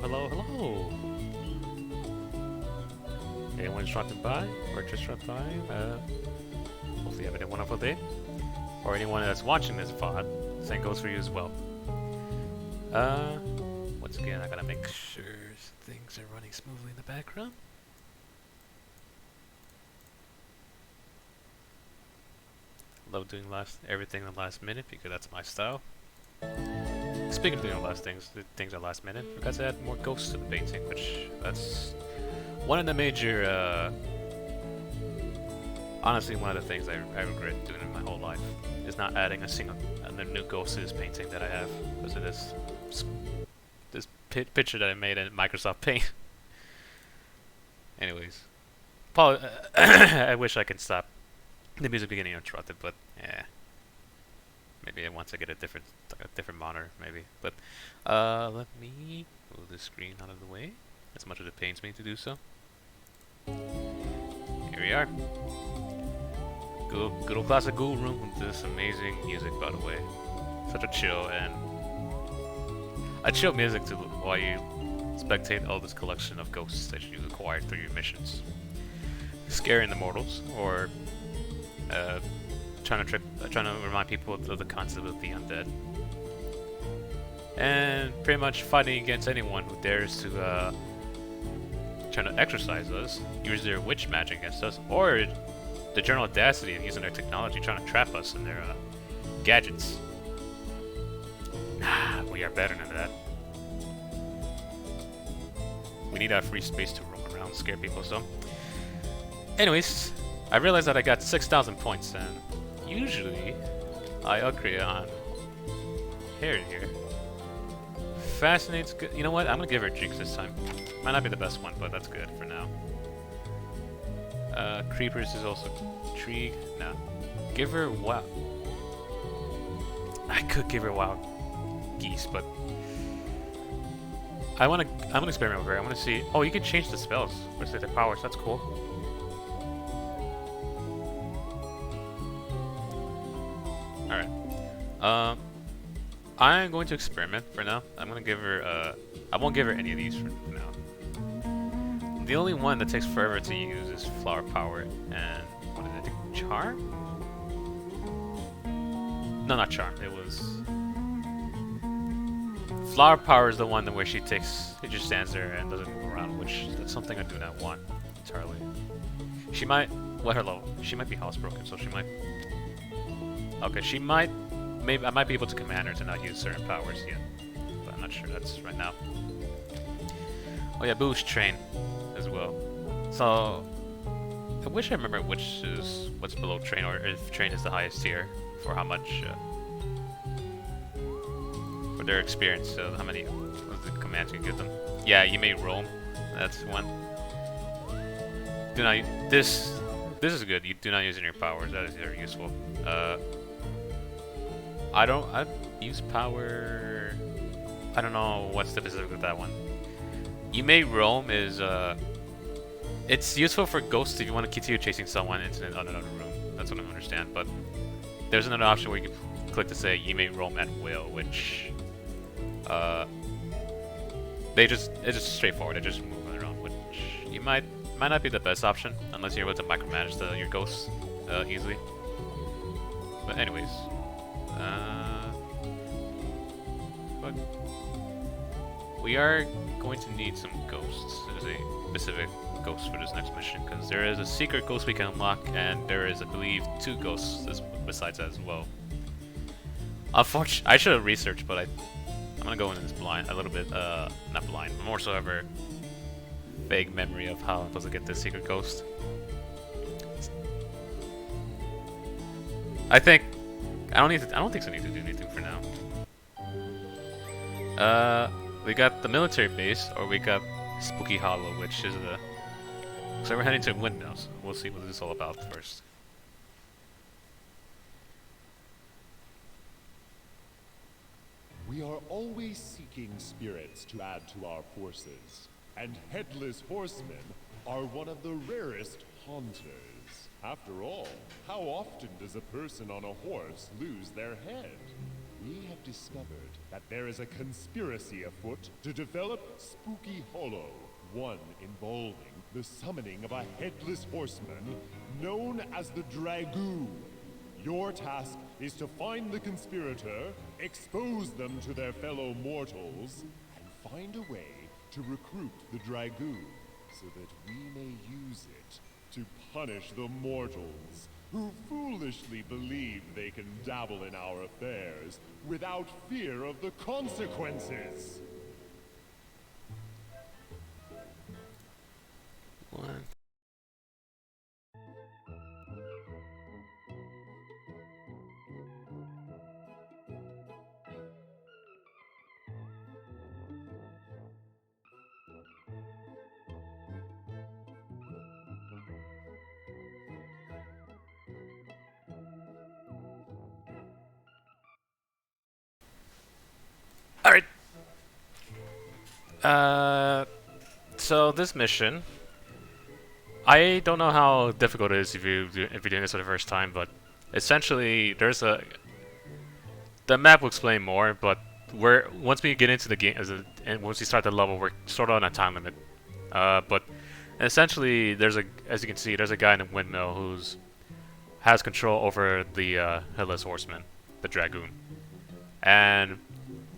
hello, hello. Anyone dropping by or just dropped by? Hopefully you have a wonderful day. Or anyone that's watching this VOD, same goes for you as well. Once again, I gotta make sure things are running smoothly in the background. Love doing everything in the last minute because that's my style. Speaking of doing things at last minute, I forgot to add more ghosts to the painting, which that's one of the major, honestly, one of the things I regret doing in my whole life is not adding a new ghost to this painting that I have because of this picture that I made in Microsoft Paint. Anyways, I wish I could stop the music beginning interrupted, but yeah. Maybe once I get a different monitor, maybe. But let me move the screen out of the way, as much as it pains me to do so. Here we are. Good old classic Ghoul Room with this amazing music, by the way. Such a chill music to while you spectate all this collection of ghosts that you acquired through your missions, scaring the mortals, or trying to remind people of the concept of the undead, and pretty much fighting against anyone who dares to try to exorcise us, use their witch magic against us, or the general audacity of using their technology trying to trap us in their gadgets. We are better than that. We need our free space to roam around and scare people. So, anyways, I realized that I got 6,000 points, and usually I upgrade on here. Fascinates good. You know what? I'm gonna give her Jinx this time. Might not be the best one, but that's good for now. Creepers is also Intrigue. No. Give her Wow. I could give her Wild Geese, but I'm gonna experiment with her. I wanna see. Oh, you can change the spells or say the powers. That's cool. Alright. I'm going to experiment for now. I'm gonna give her, I won't give her any of these for now. The only one that takes forever to use is Flower Power and, what is it, Charm? No, not Charm, it was... Flower Power is the one where she just stands there and doesn't move around, which that's something I do not want entirely. She might, what her level? She might be housebroken, so she might... Okay, she might... Maybe I might be able to command her to not use certain powers yet, but I'm not sure that's right now. Oh yeah, Boost Train as well. So I wish I remember what's below Train, or if Train is the highest tier for how much for their experience. So how many what's the commands you give them? Yeah, you may roam. That's one. Do not. This is good. You do not use any of your powers. That is very useful. I use power. I don't know what's the specific with that one. You may roam is it's useful for ghosts if you want to continue chasing someone into another room. That's what I understand. But there's another option where you can click to say you may roam at will, which it's just straightforward. They just move around, which you might not be the best option unless you're able to micromanage your ghosts easily. But anyways. But we are going to need some ghosts. There's a specific ghost for this next mission because there is a secret ghost we can unlock, and there is, I believe, 2 ghosts besides that as well. Unfortunately, I should have researched, but I'm gonna go into this blind a little bit. Not blind, but more so ever vague memory of how I'm supposed to get this secret ghost. I don't think so. Need to do anything for now. We got the military base, or we got Spooky Hollow, which is the. So we're heading to Windmills. We'll see what this is all about first. We are always seeking spirits to add to our forces, and Headless Horsemen are one of the rarest haunters. After all, how often does a person on a horse lose their head? We have discovered that there is a conspiracy afoot to develop Spooky Hollow, one involving the summoning of a headless horseman known as the Dragoon. Your task is to find the conspirator, expose them to their fellow mortals, and find a way to recruit the Dragoon so that we may use it to punish the mortals who foolishly believe they can dabble in our affairs without fear of the consequences. What? Alright. So this mission, I don't know how difficult it is if you're doing this for the first time, but essentially the map will explain more, but once we get into the game and once we start the level, we're sort of on a time limit. But essentially, as you can see, there's a guy in a windmill who's has control over the headless horseman, the Dragoon, and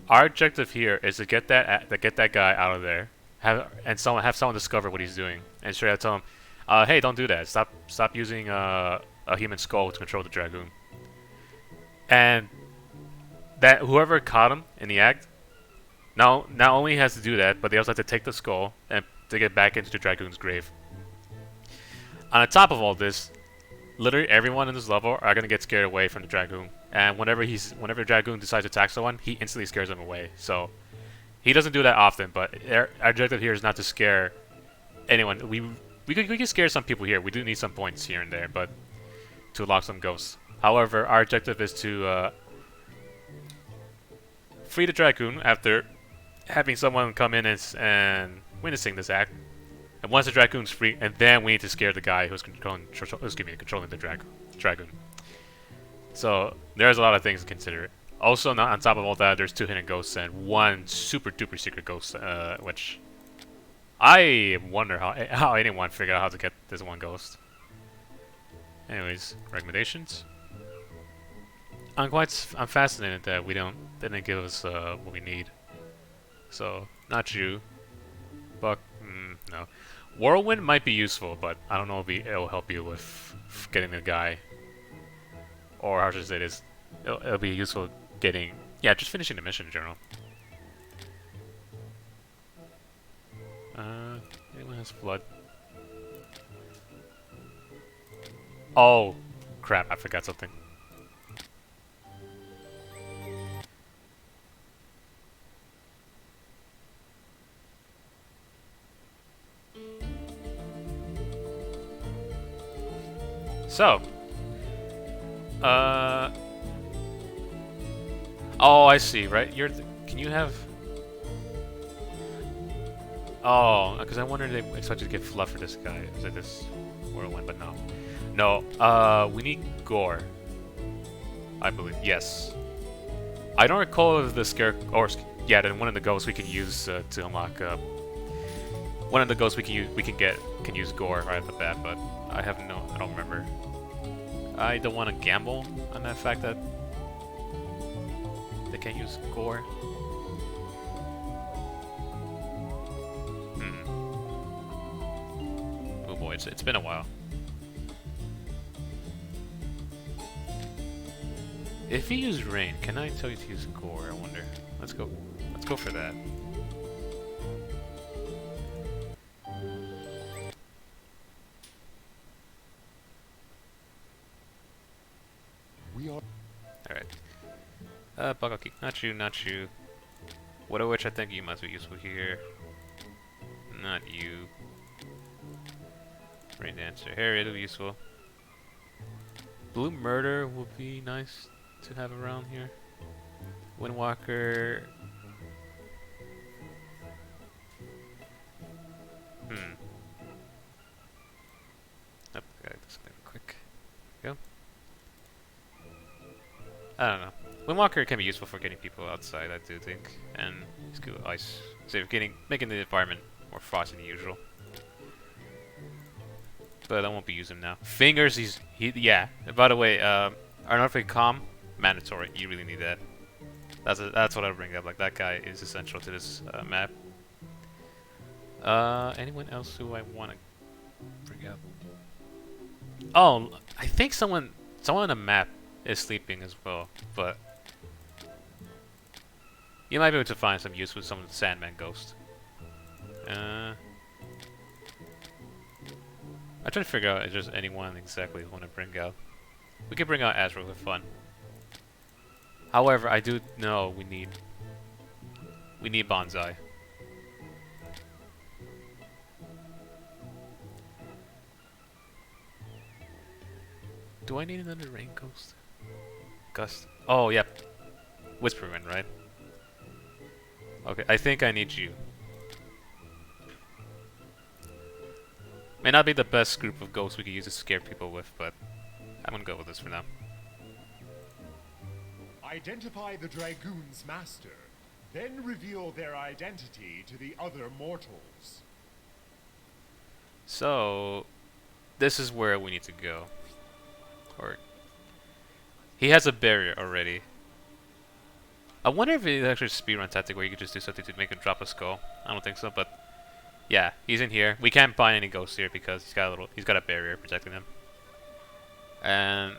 our objective here is to get that guy out of there, have someone discover what he's doing, and straight out tell him, "Hey, don't do that. Stop using a human skull to control the Dragoon." And that whoever caught him in the act, not only has to do that, but they also have to take the skull and to get back into the Dragoon's grave. On top of all this, literally everyone in this level are gonna get scared away from the Dragoon. And whenever Dragoon decides to attack someone, he instantly scares them away. So he doesn't do that often, but our objective here is not to scare anyone. We can scare some people here. We do need some points here and there, but to unlock some ghosts. However, our objective is to free the Dragoon after having someone come in and witnessing this act. And once the Dragoon's free, and then we need to scare the guy who's controlling the Dragoon. So there's a lot of things to consider. Also, not on top of all that, there's 2 hidden ghosts and 1 super duper secret ghost, which I wonder how anyone figured out how to get this 1 ghost. Anyways, recommendations. I'm fascinated that they didn't give us what we need. So not you, Buck. No. Whirlwind might be useful, but I don't know if it'll help you with getting the guy. Or how should I say this? It'll be useful getting... Yeah, just finishing the mission in general. Anyone has blood? Oh, crap, I forgot something. So, oh, I see, right? Can you have... Oh, because I wondered if they expected to get fluff for this guy. Is it this whirlwind? But no. No, we need gore. I believe. Yes. I don't recall if the scare... Or, yeah, then one of the ghosts we can use to unlock... one of the ghosts we can use gore right at the bat, but I don't remember. I don't want to gamble on that fact that they can't use gore. Oh boy, it's been a while. If you use rain, can I tell you to use gore? I wonder. Let's go for that. We are... Alright. Buck, not you. What of which I think you must be useful here. Not you. Rain Dancer. Harriet will be useful. Blue Murder would be nice to have around here. Windwalker. Oh, got this quick. Go. I don't know. Windwalker can be useful for getting people outside, I do think, and it's good with ice. So making the environment more frosty than usual. But I won't be using him now. Fingers, yeah. By the way, Arnarfic Calm, mandatory. You really need that. That's what I bring up. Like that guy is essential to this map. Anyone else who I want to bring up? Oh, I think someone on the map is sleeping as well, but you might be able to find some use with some Sandman Ghost. I'm trying to figure out if there's anyone exactly who want to bring out. We could bring out Azrael for fun. However, I do know we need Bonsai. Do I need another Rain Ghost? Gust? Oh, yep. Whisperwind, right? Okay, I think I need you. May not be the best group of ghosts we could use to scare people with, but I'm gonna go with this for now. Identify the Dragoon's master, then reveal their identity to the other mortals. So, this is where we need to go. Or he has a barrier already. I wonder if it's actually a speedrun tactic where you could just do something to make him drop a skull. I don't think so, but yeah, he's in here. We can't find any ghosts here because he's got a barrier protecting him. And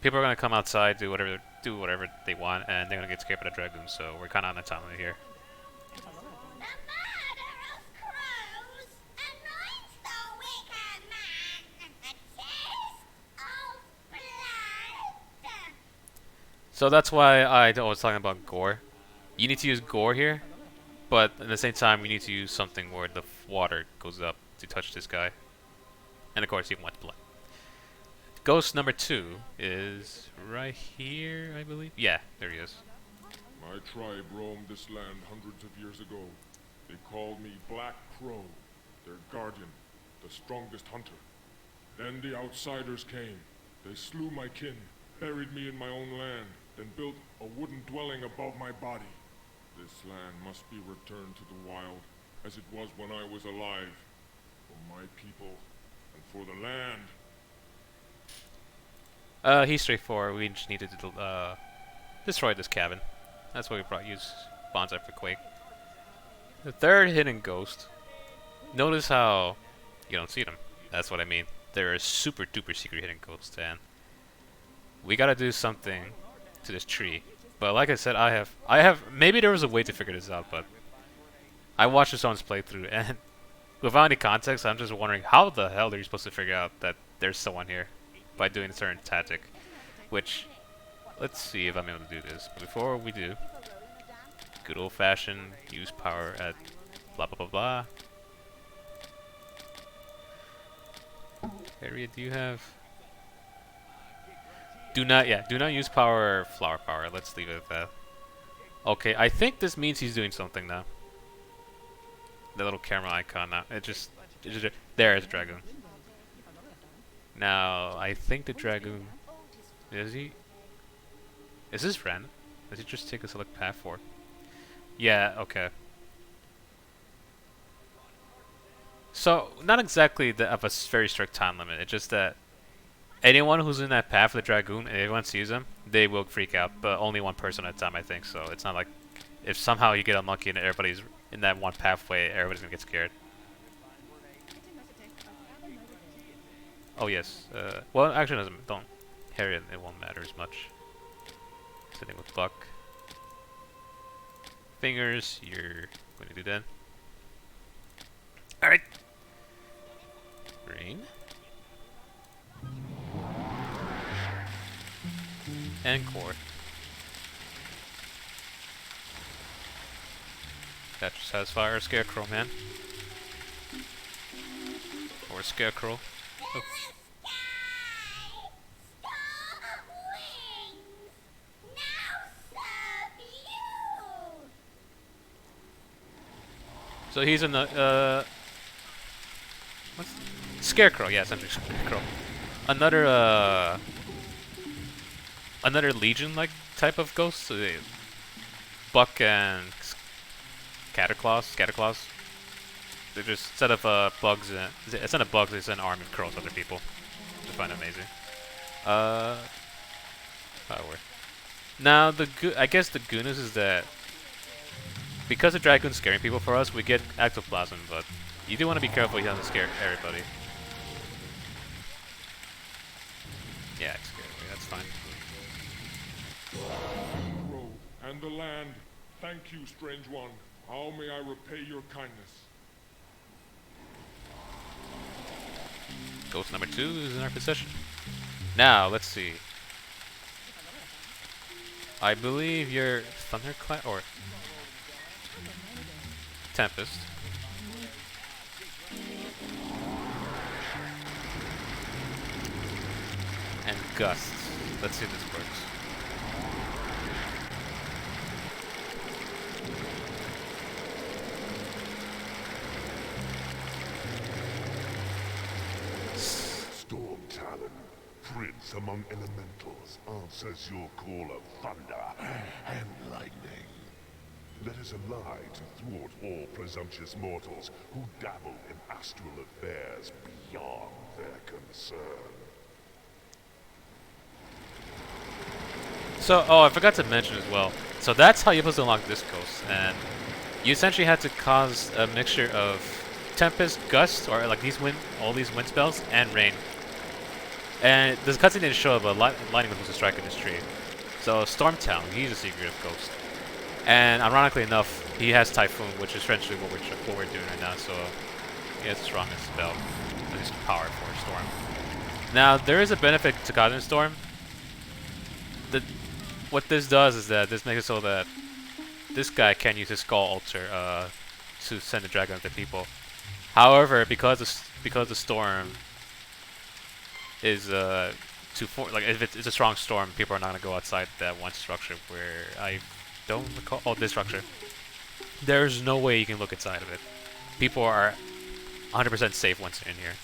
people are gonna come outside, do whatever they want, and they're gonna get scared by the Dragoon. So we're kind of on the time limit here. So that's why I was talking about gore. You need to use gore here, but at the same time, we need to use something where the water goes up to touch this guy. And of course, he wants blood. Ghost number 2 is right here, I believe. Yeah, there he is. My tribe roamed this land hundreds of years ago. They called me Black Crow, their guardian, the strongest hunter. Then the outsiders came. They slew my kin, buried me in my own land, then built a wooden dwelling above my body. This land must be returned to the wild, as it was when I was alive, for my people and for the land. He's straightforward. We just needed to destroy this cabin. That's why we use Bonsai for Quake. The third hidden ghost. Notice how you don't see them. That's what I mean. They're a super duper secret hidden ghost, and we gotta do something to this tree. But like I said, I have maybe there was a way to figure this out, but I watched someone's playthrough, and without any context, I'm just wondering how the hell are you supposed to figure out that there's someone here by doing a certain tactic. Which, let's see if I'm able to do this. But before we do, good old-fashioned use power at blah blah blah blah. Harriet, do you have? Do not use power or flower power. Let's leave it at that. Okay, I think this means he's doing something now. The little camera icon now. There's Dragoon. Now, I think the Dragoon... Is this Ren? Does he just take a select path for? Yeah, okay. So, not exactly of a very strict time limit. It's just that anyone who's in that path with the Dragoon and everyone sees them, they will freak out. But only one person at a time, I think. So, it's not like if somehow you get unlucky and everybody's in that one pathway, everybody's gonna get scared. Oh yes. Well, actually, don't. Harriet, it won't matter as much. Sitting with Buck. Fingers, you're going to do that. All right. Green. And core. That should satisfy our Scarecrow, man. Or Scarecrow. Oh. So he's in the what's Scarecrow? Yeah, essentially Scarecrow. Another another Legion like type of ghost. Buck and Scatterclaws. They're just instead of bugs, they send armored crows other people. I find it amazing. That'll work. Now I guess the goodness is that because the Dragoon's scaring people for us, we get ectoplasm, but you do want to be careful he doesn't scare everybody. Yeah, it's scary. That's fine. Crow and the land, thank you, strange one. How may I repay your kindness? Ghost number 2 is in our possession. Now, let's see. I believe you're Thunderclap or Tempest. And Gusts. Let's see if this works. Storm Talon, prince among elementals, answers your call of thunder and lightning. That is a lie to thwart all presumptuous mortals who dabble in astral affairs beyond their concern. So, oh, I forgot to mention as well. So that's how you're supposed to unlock this ghost, and you essentially had to cause a mixture of Tempest, Gust, or like all these wind spells, and rain. And this cutscene didn't show up, but lightning was supposed to strike in this tree. So Stormtown, he's a secretive ghost, and ironically enough, he has Typhoon, which is essentially what we're doing right now. So he has the strongest spell, at least power for Storm. Now there is a benefit to causing Storm. What this does is that this makes it so that this guy can use his Skull Altar to send the dragon to people. However, because the storm is if it's a strong storm, people are not gonna go outside that one structure where I don't recall. Oh, this structure. There's no way you can look inside of it. People are 100% safe once they're in here.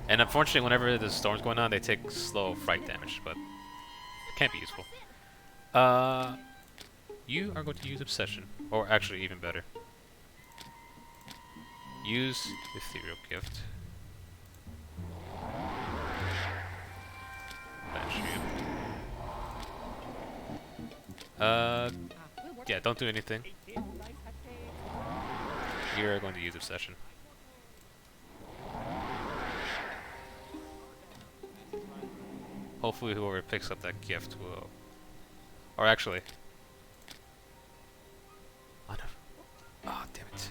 And unfortunately, whenever the storm's going on, they take slow fright damage, but it can be useful. You are going to use Obsession, or actually even better. Use Ethereal Gift. Yeah, don't do anything. You're going to use Obsession. Hopefully whoever picks up that gift will... Or actually... Oh no. Oh, damn it.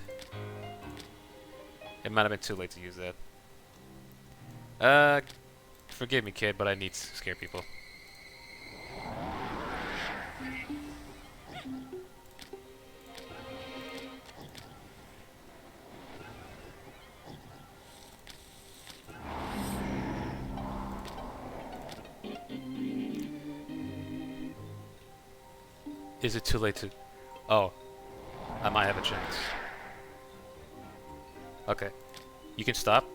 It might have been too late to use that. Forgive me, kid, but I need to scare people. Is it too late to... Oh. I might have a chance. Okay. You can stop.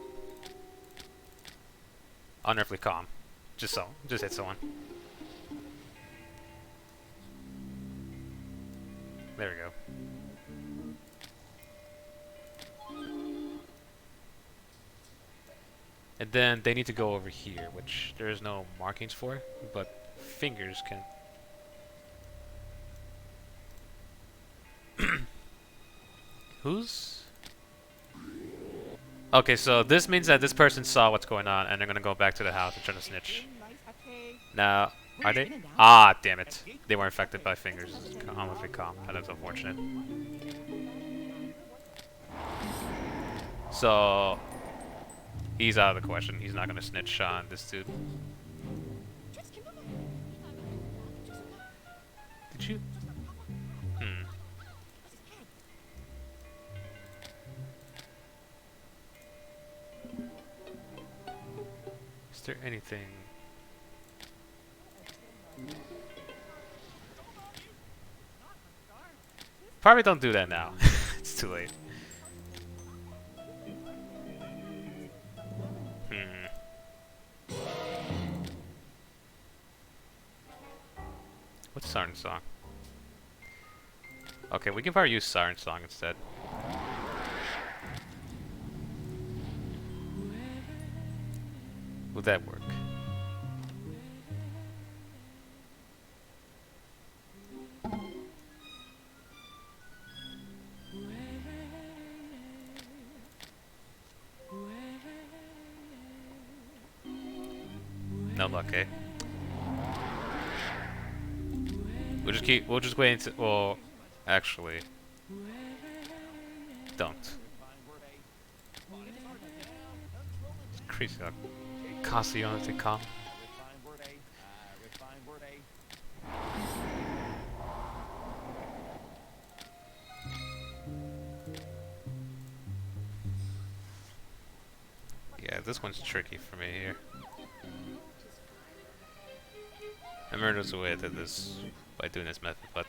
Unearthly Calm. Just hit someone. There we go. And then they need to go over here, which there is no markings for, but fingers can... Who's... Okay, so this means that this person saw what's going on, and they're gonna go back to the house and try to snitch. Now, are they? Ah, damn it. They were infected by fingers. Unearthly Calm. That is unfortunate. So, he's out of the question. He's not gonna snitch on this dude. Did you? Is there anything? Probably don't do that now. It's too late. What's Siren Song? Okay, we can probably use Siren Song instead. Would that work? No luck, eh? We'll just wait until, well, actually, don't. It's crazy how Cassiano come. Yeah, this one's tricky for me here. I remember there's a way I did this by doing this method, but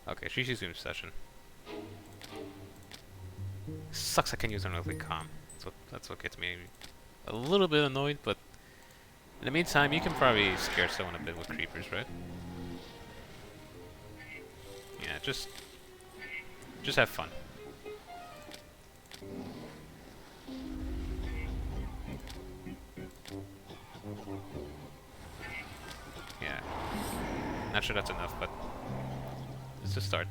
okay, she's using Obsession. Sucks I can use Unearthly Calm. That's what gets me a little bit annoyed, but in the meantime, you can probably scare someone a bit with creepers, right? Yeah, just have fun. Yeah. Not sure that's enough, but it's a start.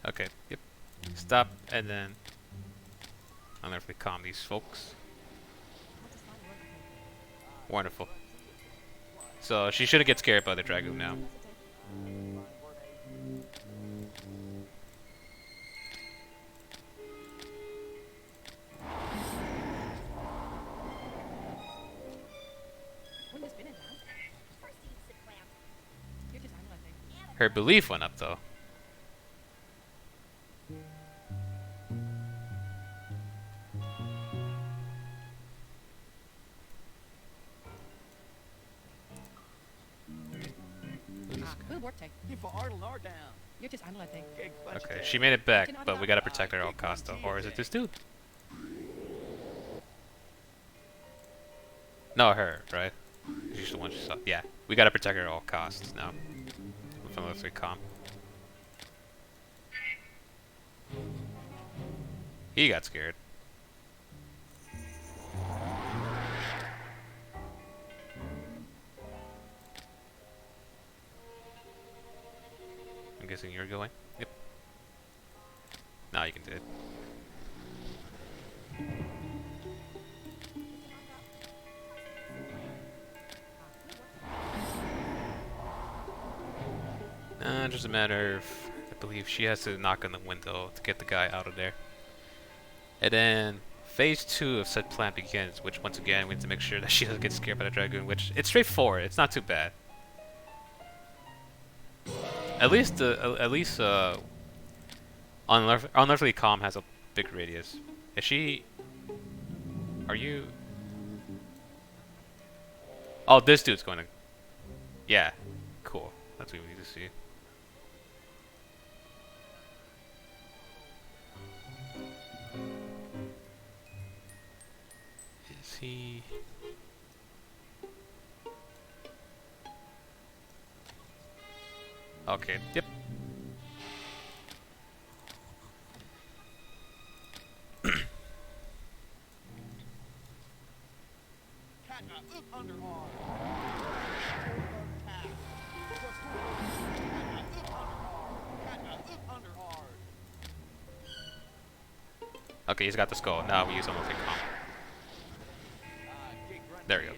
Okay, yep. Stop, and then Unearthly Calm these folks. Wonderful. So she shouldn't get scared by the Dragoon now. Her belief went up though. Okay, she made it back, but we gotta protect her at all costs though. Or is it this dude? No, her, right? She's the one she saw. Yeah, we gotta protect her at all costs now. With Unearthly Calm. He got scared. I'm guessing you're going? Yep. Now you can do it. Just a matter of, I believe she has to knock on the window to get the guy out of there. And then phase 2 of said plan begins, which once again we need to make sure that she doesn't get scared by the Dragoon, which it's straightforward, it's not too bad. At least Unearthly Calm has a big radius. Is she... Are you... Oh, this dude's going to... Yeah, cool. That's what we need to see. Is he... Okay, yep. Okay, he's got the skull. Now we use Unearthly Calm. There we go.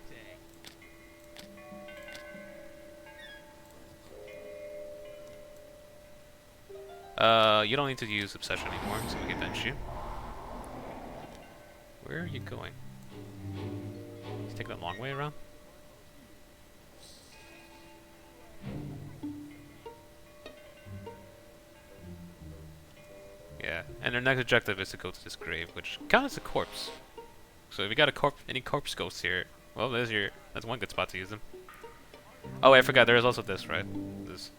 You don't need to use Obsession anymore, so we can bench you. Where are you going? He's taking a long way around? Yeah, and their next objective is to go to this grave, which counts as a corpse. So if you got any corpse ghosts here, well, that's one good spot to use them. Oh, wait, I forgot. There is also this, right? This.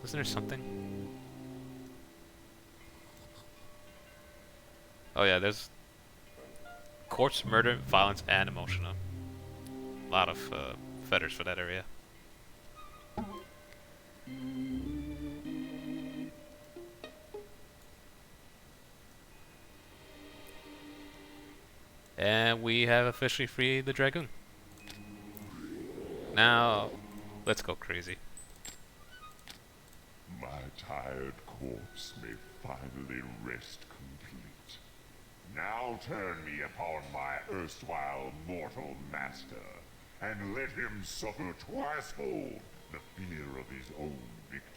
Isn't there something? Oh yeah, there's corpse, murder, violence, and emotional. A lot of feathers for that area. And we have officially freed the Dragoon. Now, let's go crazy. My tired corpse may finally rest complete. Now turn me upon my erstwhile mortal master, and let him suffer twicefold the fear of his own victims.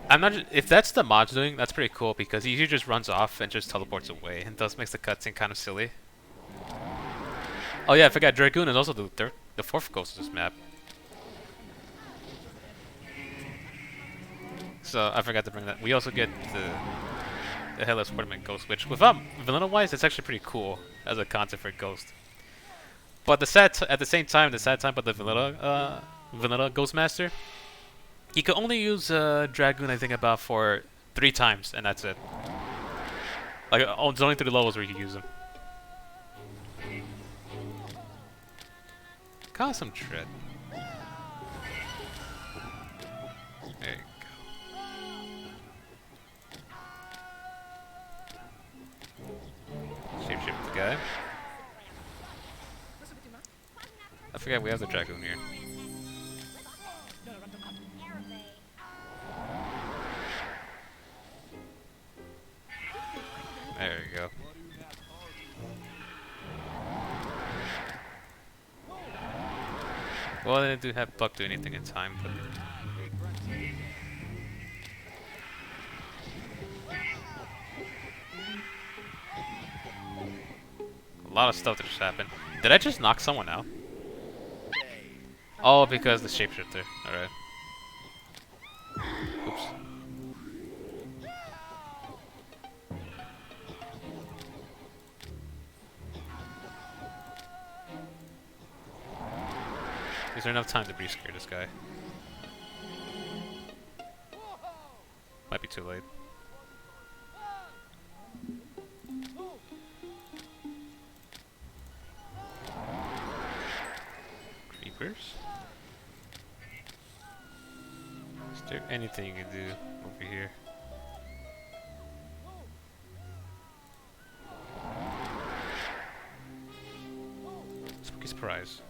I'm not. If that's the mod's doing, that's pretty cool because he usually just runs off and just teleports away, and thus makes the cutscene kind of silly. Oh yeah, I forgot. Dragoon is also the fourth ghost of this map. So I forgot to bring that. We also get the Headless Horseman ghost, which without vanilla-wise, it's actually pretty cool as a concept for a ghost. But at the same time, the sad time about the vanilla ghost master, you can only use Dragoon, I think, about for 3 times, and that's it. Like, it's only 3 levels where you can use them. Cause some tread. There you go. Shapeshift the guy. I forget we have the Dragoon here. There you go. Well, they didn't have Buck do anything in time, but... A lot of stuff that just happened. Did I just knock someone out? Oh, because the shapeshifter. Alright. Oops. Is there enough time to re-scare this guy? Might be too late. Creepers? Is there anything you can do over here? Spooky surprise.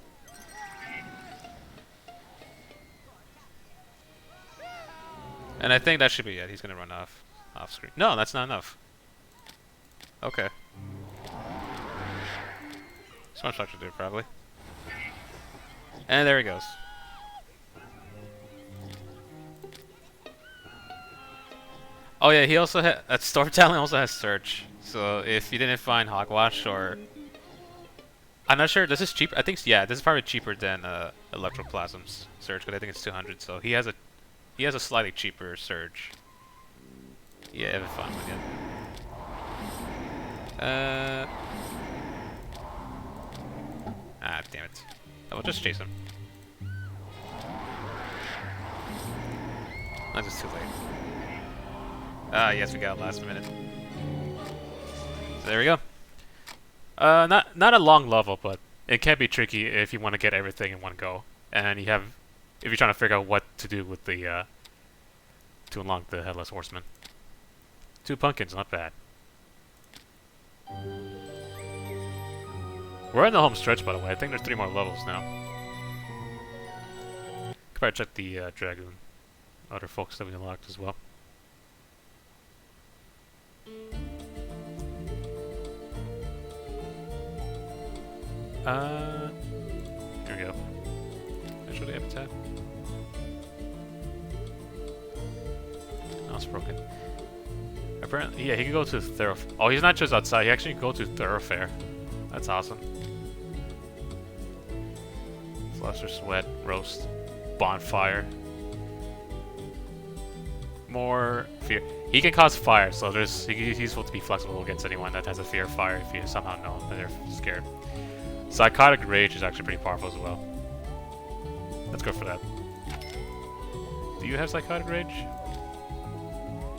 And I think that should be it. He's gonna run off screen. No, that's not enough. Okay. So much left to do, probably. And there he goes. Oh yeah, he also had Storm Talon also has Search. So if you didn't find Hogwash or I'm not sure. This is cheap. I think yeah, this is probably cheaper than Electroplasm's Surge, because I think it's 200. So he has a slightly cheaper Surge. Yeah, have fun with it. Ah, damn it. I will just chase him. That's just too late. Ah, yes, we got it last minute. So there we go. Not a long level, but it can be tricky if you want to get everything in one go, and if you're trying to figure out what to do with the to unlock the Headless Horseman. 2 pumpkins, not bad. We're in the home stretch, by the way. I think there's 3 more levels now. Could probably check the Dragoon, other folks that we unlocked as well. Here we go. Actually, epitaph. Oh, it's broken. Apparently, yeah, he can go to Thoroughfare. Oh, he's not just outside. He actually can go to Thoroughfare. That's awesome. Fluster, Sweat, Roast, Bonfire. more fear. He can cause fire, so he's supposed to be flexible against anyone that has a fear of fire if you somehow know that they're scared. Psychotic Rage is actually pretty powerful as well. Let's go for that. Do you have Psychotic Rage?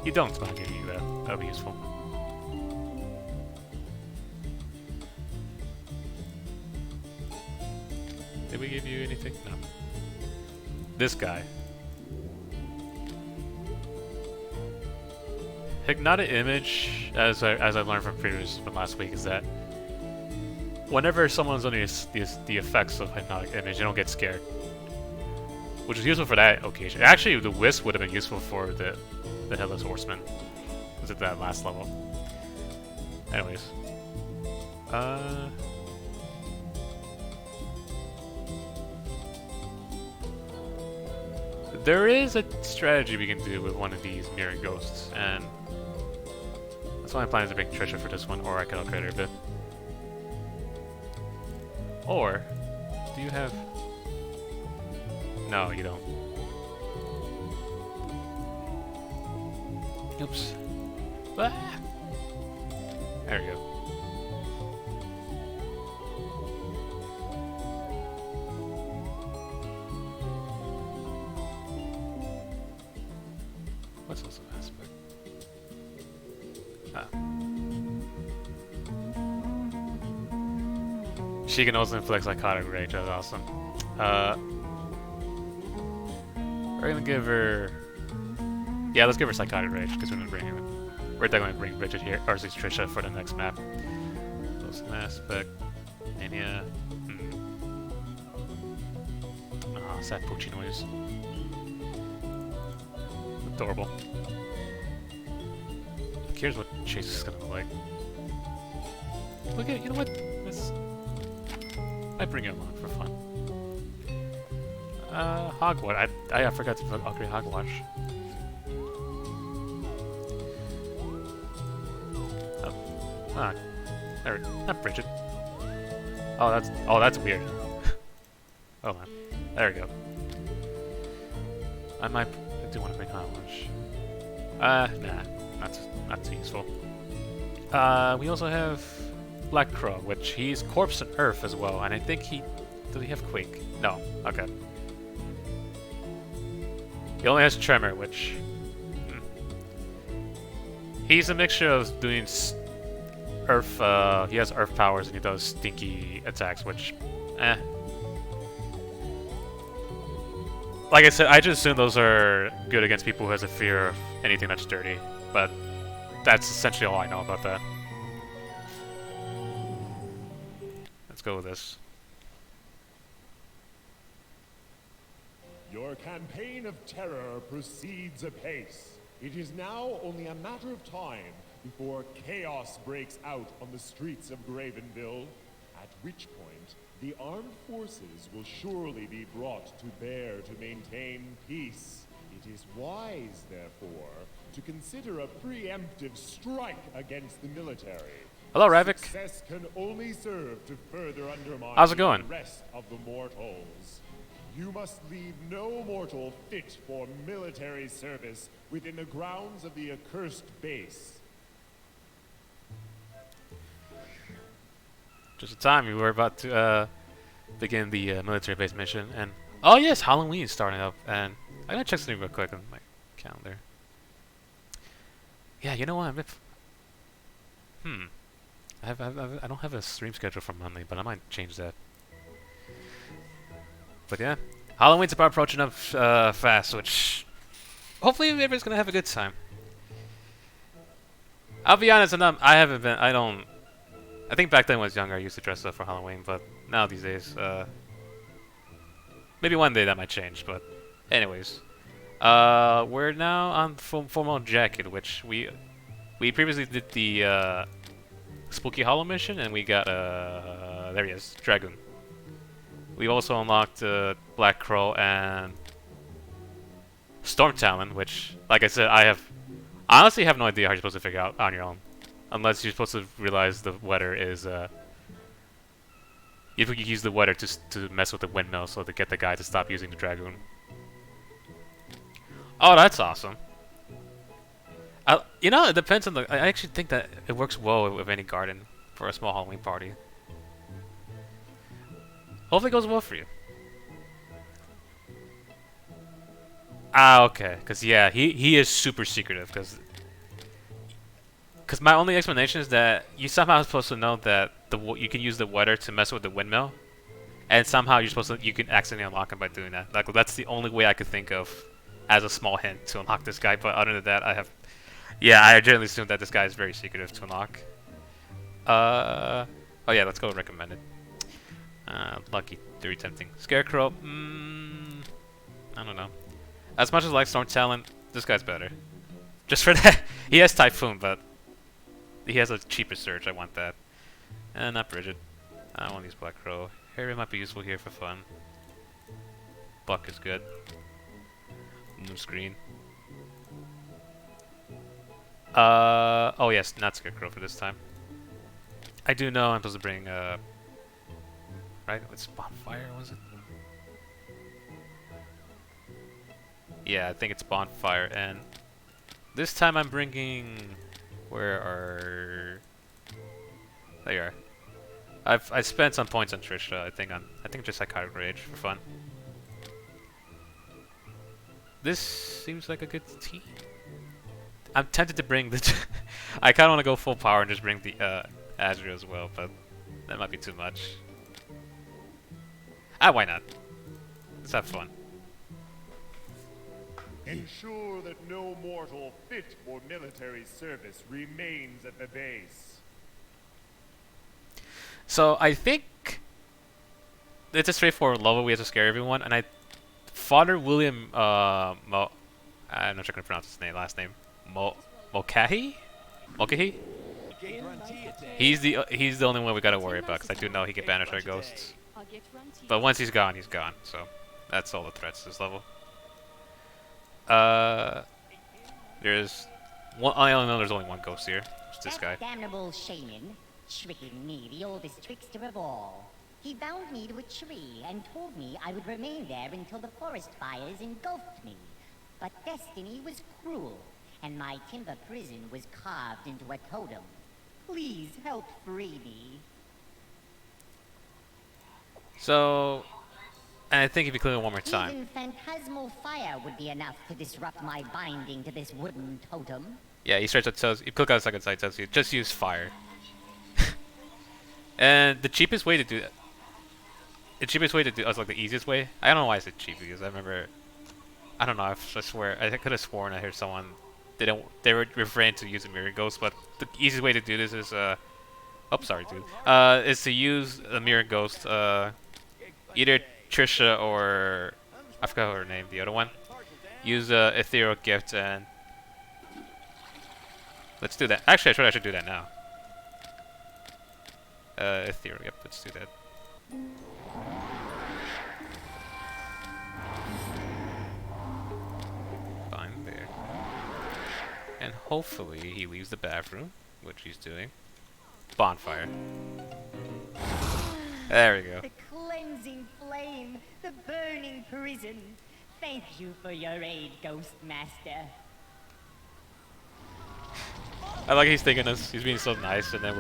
You don't, so I'll give you that. That'll be useful. Did we give you anything? No. This guy. Hypnotic Image, as I learned from last week, is that whenever someone's under the effects of Hypnotic Image, they don't get scared. Which is useful for that occasion. Actually, the Wisp would have been useful for the Headless Horseman. Was at that last level. Anyways. There is a strategy we can do with one of these Mirror Ghosts, and that's why I'm planning to bring Trisha for this one, or I could upgrade her a bit. Or, do you have... No, you don't. Oops. Ah! There we go. What's also aspect? Ah. She can also inflict Psychotic Rage, that's awesome. We're gonna give her... Yeah, let's give her Psychotic Rage, because we're definitely gonna bring Bridget here, or at least Trisha, for the next map. Awesome aspect. Mania. Ah, sad Poochie noise. Adorable. Here's what Chase is gonna look like. Look at, you know what? I bring it along for fun. Hogwash. I forgot to upgrade Hogwash. There. Not Bridget. Oh, that's weird. Hold on. There we go. I do want to bring Hogwash. Nah, not too useful. We also have Black Crow, which he's Corpse and Earth as well, and I think does he have Quake? No. Okay. He only has Tremor, which... He's a mixture of doing Earth, he has Earth powers and he does stinky attacks, which... Like I said, I just assume those are good against people who has a fear of anything that's dirty, but that's essentially all I know about that. Let's go with this. Your campaign of terror proceeds apace. It is now only a matter of time before chaos breaks out on the streets of Gravenville, at which point the armed forces will surely be brought to bear to maintain peace. It is wise, therefore, to consider a preemptive strike against the military. Hello, Ravik. Success can only serve to further undermine How's it going? the rest of the mortals. You must leave no mortal fit for military service within the grounds of the accursed base. Just in time, we were about to begin the military base mission, and oh yes, Halloween is starting up, and I'm gonna check something real quick on my calendar. Yeah, you know what? I don't have a stream schedule for Monday, but I might change that. But yeah, Halloween's about approaching up fast, which hopefully everybody's gonna have a good time. I'll be honest, I think back then when I was younger I used to dress up for Halloween, but now these days, maybe one day that might change, but anyways. We're now on Full Metal Jacket, which we previously did the Spooky Hollow mission, and we got, there he is, Dragoon. We also unlocked Black Crow and Storm Talon, which, like I said, I honestly have no idea how you're supposed to figure out on your own. Unless you're supposed to realize the weather is, if you use the weather to mess with the windmill so to get the guy to stop using the Dragoon. Oh, that's awesome. You know, it depends on the. I actually think that it works well with any garden for a small Halloween party. Hopefully, it goes well for you. Ah, okay. Cause yeah, he is super secretive. Cause my only explanation is that you somehow supposed to know that you can use the weather to mess with the windmill, and somehow you can accidentally unlock him by doing that. Like that's the only way I could think of as a small hint to unlock this guy. But other than that, yeah, I generally assume that this guy is very secretive to unlock. Oh yeah, let's go recommended. Lucky, very tempting. Scarecrow, I don't know. As much as I like Storm Talon, this guy's better. Just for that, he has Typhoon, but he has a cheaper Surge. I want that. And not Bridget. I don't want to use Black Crow. Harry might be useful here for fun. Buck is good. New screen. Oh yes, not Scarecrow for this time. I do know I'm supposed to bring, right? It's Bonfire, was it? Yeah, I think it's Bonfire, and this time I'm bringing. Where are? There you are. I spent some points on Trisha. I think just Psychotic Rage for fun. This seems like a good team. I'm tempted to bring the. I kind of want to go full power and just bring the Azrael as well, but that might be too much. Ah, why not? Let's have fun. Ensure that no mortal fit for military service remains at the base. So I think it's a straightforward level. We have to scare everyone, and Father William I'm not sure I can pronounce his last name. Mulcahy? He's the only one we gotta worry about, because I do know he can banish our ghosts. But once he's gone, so that's all the threats this level. There's one. I only know there's only one ghost here. It's this guy. That damnable shaman, tricking me, the oldest trickster of all. He bound me to a tree and told me I would remain there until the forest fires engulfed me. But destiny was cruel, and my timber prison was carved into a totem. Please help free me. So, and I think if you click it one more time. Even phantasmal fire would be enough to disrupt my binding to this wooden totem. Yeah, he straight up tells you, click on the second side, tells you, just use fire. And the cheapest way to do that, like the easiest way, I don't know why I said cheap, because I remember, I don't know, I swear, I could have sworn I heard someone, they were referring to using Mirror Ghost, but the easiest way to do this is, sorry dude, is to use a Mirror Ghost, either Trisha or, I forgot her name, the other one, use Ethereal Gift, and let's do that. Actually, I should do that now. Ethereal, yep, let's do that. Fine, there. And hopefully he leaves the bathroom, which he's doing. Bonfire. There we go. The cleansing flame, the burning prison. Thank you for your aid, Ghost Master. I like he's thinking us. He's being so nice, and then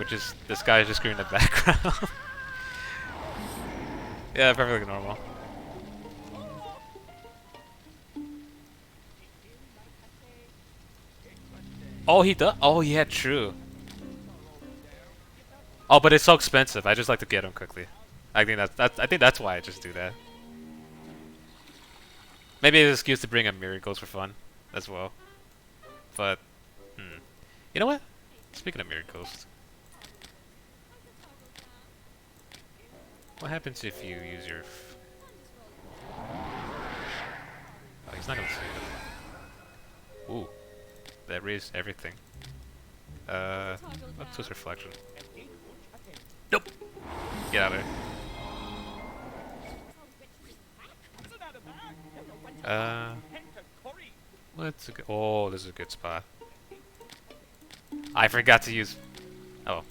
this guy is just screaming in the background. Yeah, perfectly normal. Oh, he does. Oh, yeah, true. Oh, but it's so expensive. I just like to get him quickly. I think that's why I just do that. Maybe it's an excuse to bring a Mirror Ghost for fun as well. But, you know what? Speaking of Mirror Ghost, what happens if you use your? Oh, he's not gonna see it. Ooh, that raised everything. What's his reflection? Nope. Get out of there. Let's go. Oh, this is a good spot. I forgot to use. Oh,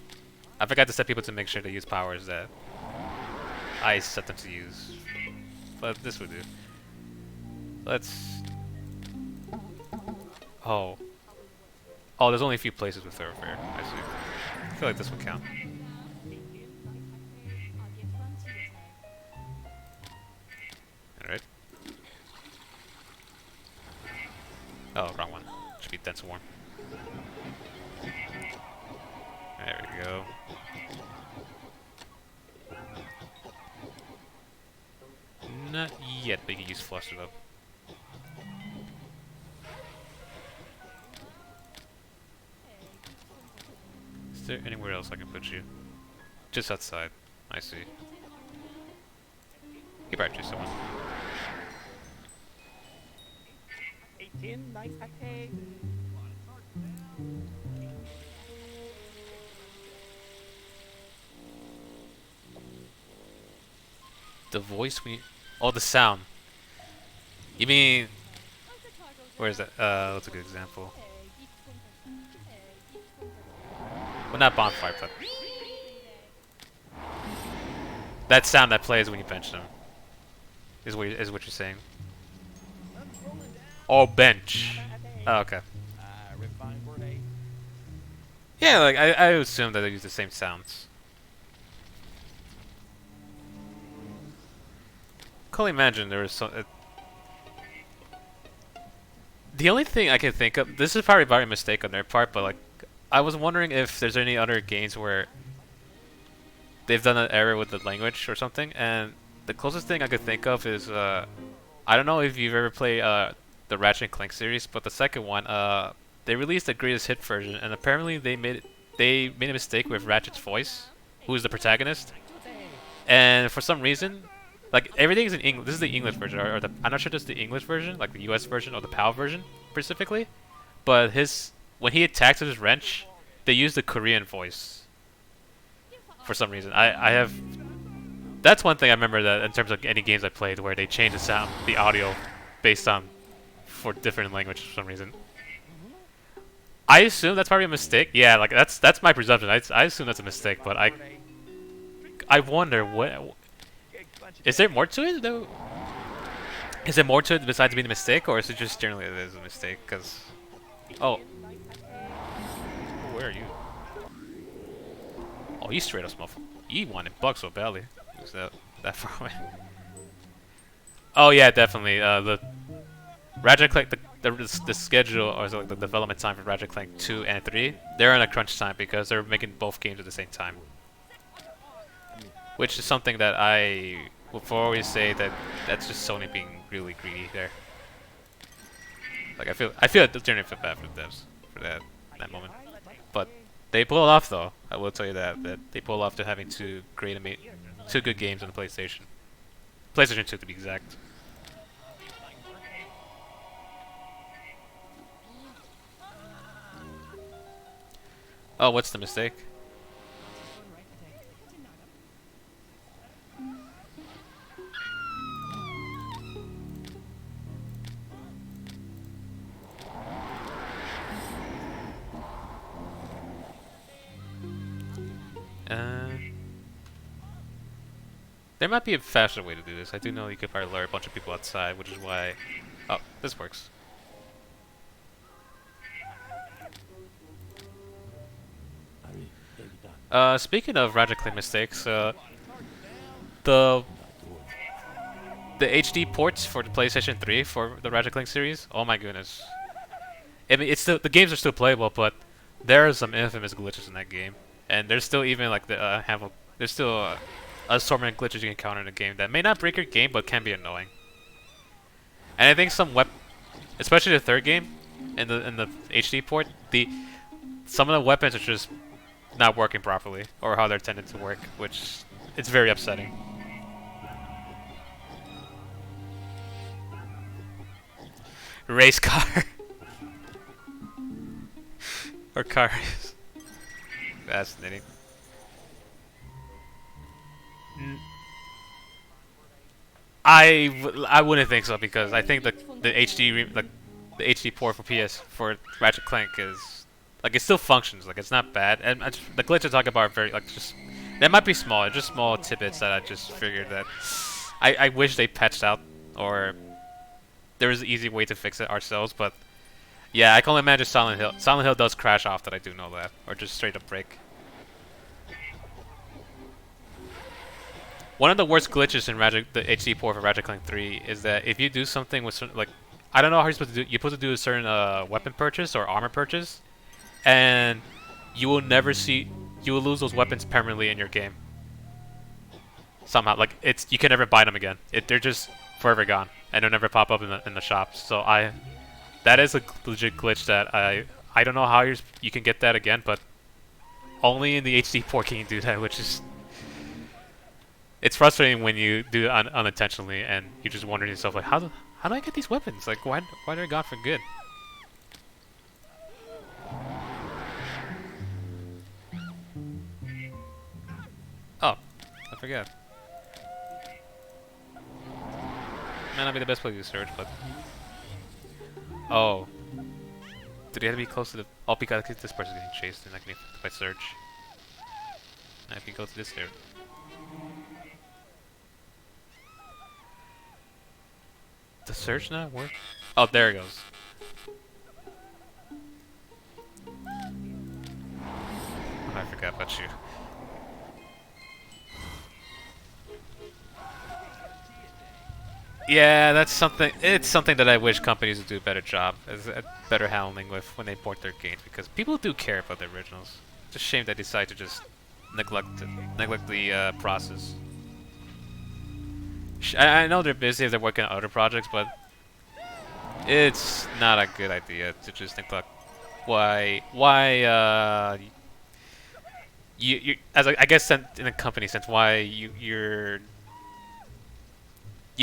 I forgot to set people to make sure they use powers that I set them to use. But this would do. Let's. Oh. Oh, there's only a few places with thoroughfare. I see. I feel like this would count. Alright. Oh, wrong one. Should be dense warm. There we go. Not yet, but you can use fluster though. Is there anywhere else I can put you? Just outside. I see. You probably choose someone. 18, nice attack. The voice we... Oh, the sound. You mean... Where is that? That's a good example. Well, not bonfire, but... That sound that plays when you bench them. Is what you're saying. Oh, bench. Oh, okay. Yeah, like, I assume that they use the same sounds. Can't imagine there was some... the only thing I can think of... This is probably a mistake on their part, but like... I was wondering if there's any other games where... they've done an error with the language or something, and the closest thing I could think of is... I don't know if you've ever played the Ratchet & Clank series, but the second one, they released the greatest hit version, and apparently they made a mistake with Ratchet's voice, who is the protagonist, and for some reason, like everything's in English. This is the English version, or the I'm not sure this is the English version, like the U.S. version or the PAL version specifically, but when he attacks with his wrench, they use the Korean voice for some reason. I have. That's one thing I remember that in terms of any games I played where they change the sound, the audio, based on for different languages for some reason. I assume that's probably a mistake. Yeah, like that's my presumption. I assume that's a mistake, but I wonder what is there more to it though? Is there more to it besides being a mistake, or is it just generally it is a mistake? Cause oh, where are you? Oh, you straight up small. You wanted bugs so badly. Is that far away? Oh yeah, definitely. The Ratchet Clank, the schedule or like the development time for Ratchet Clank 2 and 3, they're in a crunch time because they're making both games at the same time. Which is something that I will always say that's just Sony being really greedy there. Like I feel generally feel bad for the devs for that moment. But they pull it off though. I will tell you that they pull off to having two good games on the PlayStation. PlayStation 2 to be exact. Oh, what's the mistake? There might be a faster way to do this. I do know you could probably lure a bunch of people outside, which is why... Oh, this works. Speaking of Ratchet Clank mistakes, the HD ports for the PlayStation 3 for the Ratchet Clank series, oh my goodness. I mean, the games are still playable, but there are some infamous glitches in that game. And there's still even like there's still assortment of glitches you can encounter in the game that may not break your game, but can be annoying. And I think especially the third game, in the HD port, some of the weapons are just not working properly, or how they're intended to work, which it's very upsetting. Race car. Or cars. Fascinating. I wouldn't think so, because I think the HD port for Ratchet Clank is like it still functions, like it's not bad, and the glitches I talk about are very they might be small, they're just small tidbits that I just figured that I wish they patched out, or there was an easy way to fix it ourselves, but Yeah, I can only imagine Silent Hill. Silent Hill does crash off, that I do know that, or just straight up break. One of the worst glitches in the HD port for Ratchet Clank 3 is that if you do something with certain, like, I don't know how you're supposed to do. You're supposed to do a certain weapon purchase or armor purchase, and you will never see. You will lose those weapons permanently in your game. Somehow, like you can never buy them again. They're just forever gone, and they'll never pop up in the shops. So that is a legit glitch that I don't know how you can get that again, but only in the HD port can you do that, which is. It's frustrating when you do it unintentionally, and you're just wondering to yourself, like, how do I get these weapons? Like, why are they gone for good? Oh, I forgot. Might not be the best place to search, but oh, did he have to be close to the? Oh, because this person's getting chased, and I can if I search. And I can go to this area. The search not work? Oh, there it goes. Oh, I forgot about you. Yeah, that's something. It's something that I wish companies would do a better job, as a better handling with when they port their games, because people do care about the originals. It's a shame they decide to just neglect the process. I know they're busy if they're working on other projects, but it's not a good idea to just neglect. Why you as I guess in a company sense, why you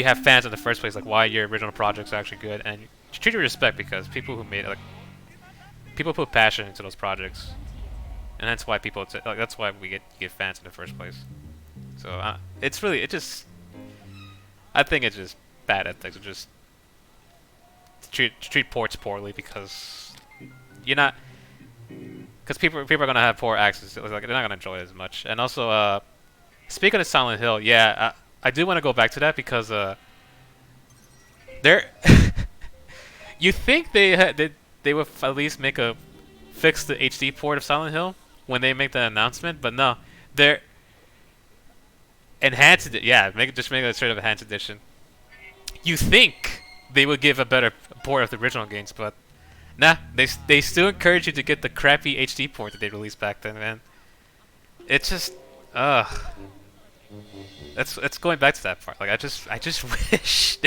have fans in the first place, like why your original projects are actually good, and treat it with respect, because people who made it, like, people put passion into those projects, and that's why that's why we get fans in the first place. So it's really I think it's just bad ethics. Just treat ports poorly, because people are gonna have poor access. Like, they're not gonna enjoy it as much. And also, speaking of Silent Hill, yeah, I do want to go back to that, because there, you think they would at least fix the HD port of Silent Hill when they make the announcement, but no, they're enhanced it. Yeah, just make it a straight up enhanced edition. You think they would give a better port of the original games, but nah, they still encourage you to get the crappy HD port that they released back then, man. It's just It's going back to that part. Like, I just wish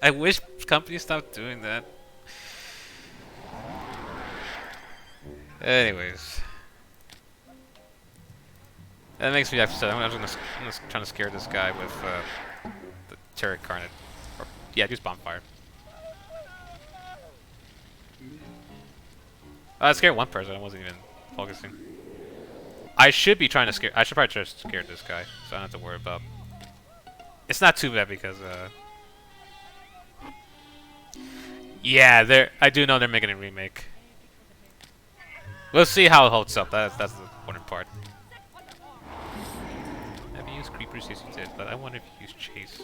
I wish companies stopped doing that. Anyways, that makes me upset. I'm just trying to scare this guy with the Terra Carnate. Or, yeah, use Bonfire. I scared one person. I wasn't even focusing. I should be trying to scare. I should probably just scare this guy, so I don't have to worry about. It's not too bad, because yeah, I do know they're making a remake. We'll see how it holds up. That's the important part. Have you used creepers? Yes, you did. But I wonder if you use chase.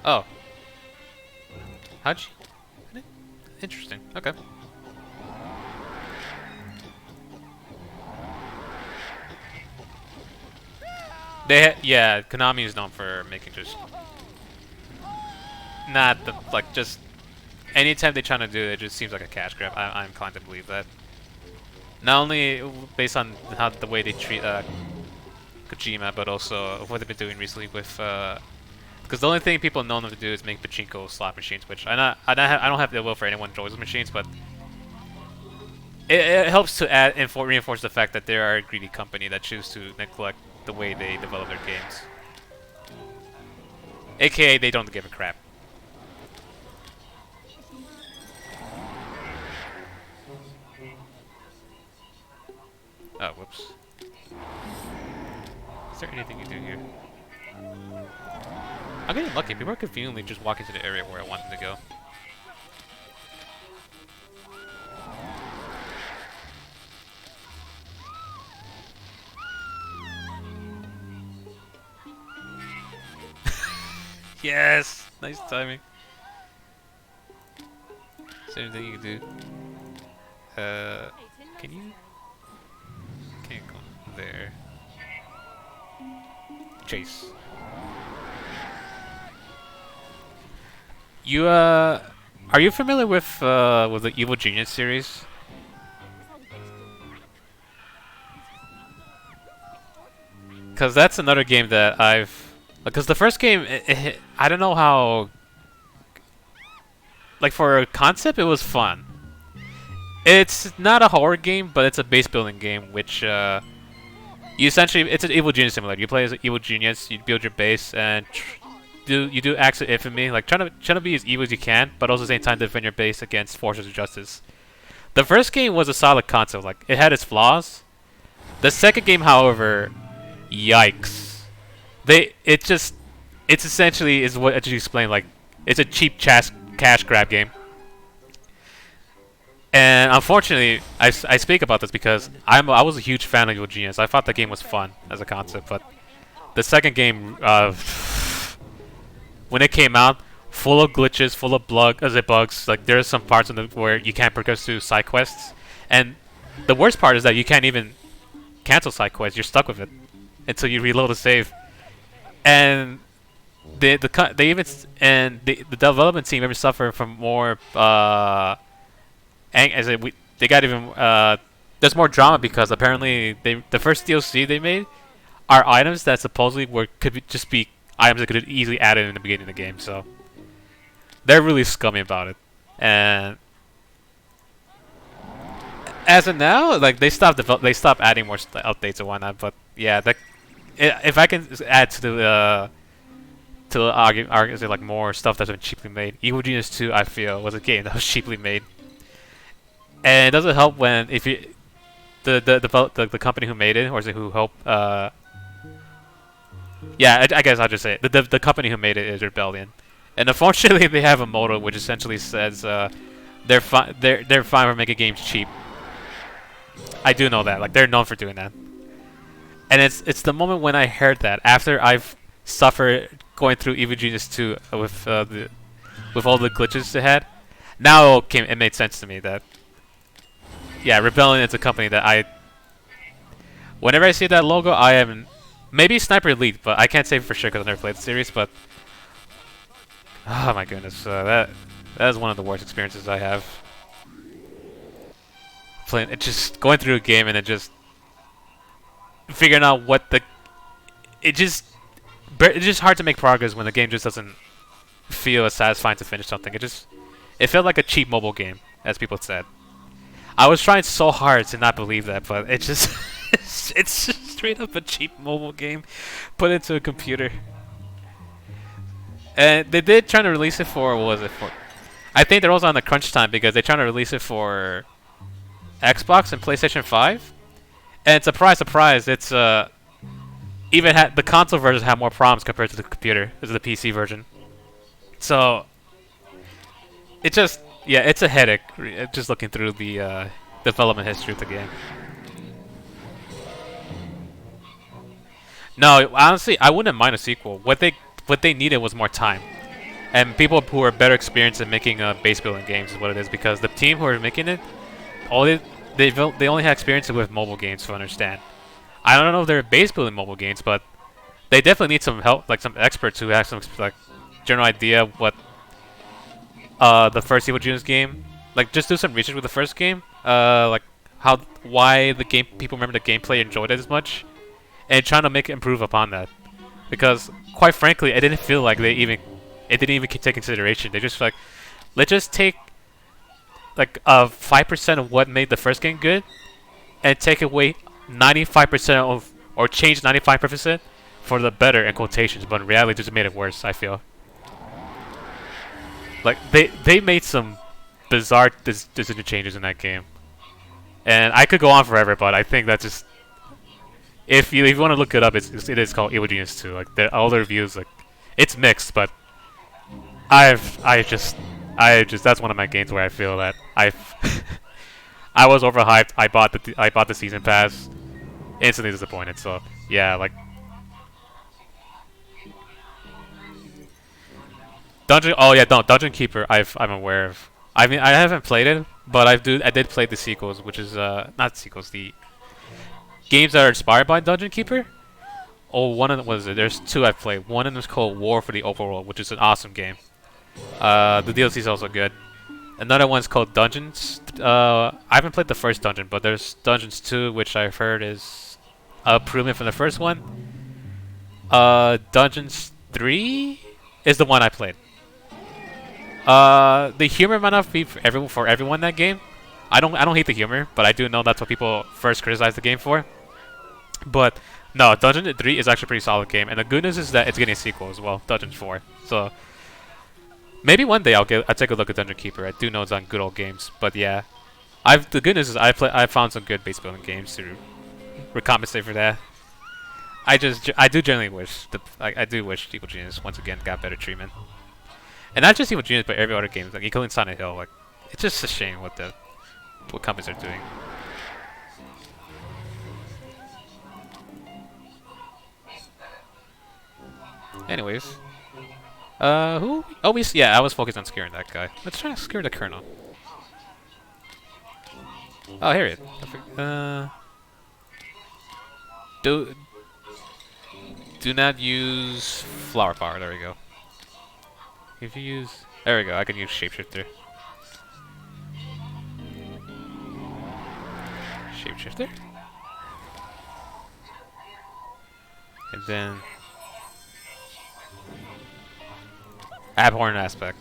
Oh. How'd you... Interesting. Okay. Yeah, Konami is known for making just... Not the... Like, just... Anytime they're trying to do it, it just seems like a cash grab. I'm inclined to believe that. Not only based on the way they treat Kojima, but also what they've been doing recently with... Because the only thing people know them to do is make pachinko slot machines, which I don't have the will for anyone who enjoys those machines, but it helps to add and reinforce the fact that they are a greedy company that choose to neglect the way they develop their games. AKA, they don't give a crap. Oh, whoops. Is there anything you do here? I'm getting lucky. People are conveniently just walking to the area where I want them to go. Yes! Nice timing. Is there anything you can do? Can you? Can't go there. Chase. You, are you familiar with the Evil Genius series? Because that's another game that I've... Because the first game, I don't know how... Like, for a concept, it was fun. It's not a horror game, but it's a base building game, which, you essentially... It's an Evil Genius simulator. You play as an Evil Genius, you build your base, and you do acts of infamy, like trying to be as evil as you can, but also at the same time defend your base against forces of justice. The first game was a solid concept, like, it had its flaws. The second game, however... Yikes. It's essentially is what I just explained, like, it's a cheap cash grab game. And unfortunately, I speak about this because I was a huge fan of Evil Genius. I thought the game was fun as a concept, but the second game, when it came out, full of glitches, full of bugs, like there's some parts in where you can't progress through side quests, and the worst part is that you can't even cancel side quests. You're stuck with it until you reload a save, and the development team even suffer from more they got even there's more drama because apparently the first DLC they made are items that supposedly just be items that could easily added in the beginning of the game, so they're really scummy about it. And as of now, like they stopped adding more updates and whatnot. But yeah, if I can add to the argument, like more stuff that's been cheaply made, Evil Genius 2, I feel, was a game that was cheaply made, and it doesn't help when if you the company who made it, or is it who helped? Yeah, I guess I'll just say it. The company who made it is Rebellion, and unfortunately they have a motto which essentially says they're fine for making games cheap. I do know that, like they're known for doing that. And it's the moment when I heard that after I've suffered going through Evil Genius 2 with all the glitches it had. Now it made sense to me that yeah, Rebellion is a company that whenever I see that logo, I am maybe Sniper Elite, but I can't say for sure because I've never played the series. But oh my goodness, that is one of the worst experiences I have. Playing it, just going through a game and it just figuring out it's just hard to make progress when the game just doesn't feel as satisfying to finish something. It felt like a cheap mobile game, as people said. I was trying so hard to not believe that, but it just it's just straight up a cheap mobile game put into a computer. And they did try to release it for, what was it for? I think they're also on the crunch time because they're trying to release it for Xbox and PlayStation 5. And surprise, surprise, it's even the console versions have more problems compared to the computer, the PC version. So it's a headache just looking through the development history of the game. No, honestly, I wouldn't mind a sequel. What they needed was more time, and people who are better experienced in making base building games is what it is. Because the team who are making it, they only have experience with mobile games, to understand. I don't know if they're base building mobile games, but they definitely need some help, like some experts who have some like general idea of what the first Evil Genius game, like just do some research with the first game, like why the game people remember the gameplay, enjoyed it as much, and trying to improve upon that. Because quite frankly, it didn't feel like it didn't even take consideration. They just like, let's just take like 5% of what made the first game good, and take away 95% of, or change 95% for the better in quotations, but in reality just made it worse, I feel. Like they made some bizarre decision changes in that game, and I could go on forever, but I think that's just, if you want to look it up, it is called Evil Genius 2. Like all the reviews, like it's mixed, but I just that's one of my games where I feel that I was overhyped. I bought the season pass, instantly disappointed. So yeah, like Dungeon. Oh yeah, no, Dungeon Keeper. I'm aware of. I mean, I haven't played it, but I did play the sequels, which is not sequels, the games that are inspired by Dungeon Keeper. Oh, one of them was it? There's two I've played. One of them is called War for the Overworld, which is an awesome game. The DLC is also good. Another one's called Dungeons. I haven't played the first dungeon, but there's Dungeons 2, which I've heard is a improvement from the first one. Dungeons 3 is the one I played. The humor might not be for everyone in that game. I don't hate the humor, but I do know that's what people first criticized the game for. But no, Dungeon 3 is actually a pretty solid game, and the good news is that it's getting a sequel as well, Dungeon 4. So maybe one day I'll take a look at Dungeon Keeper. I do know it's on Good Old Games, but yeah, the good news is I found some good base building games to recompensate for that. I do generally wish I do wish Evil Genius once again got better treatment, and not just Evil Genius, but every other game, like including Silent Hill. Like, it's just a shame what companies are doing. Anyways, who? Oh, yeah, I was focused on scaring that guy. Let's try to scare the Colonel. Oh, here it. Do not use flower power. There we go. If you use, there we go. I can use shapeshifter. Shapeshifter. And then abhorrent aspect.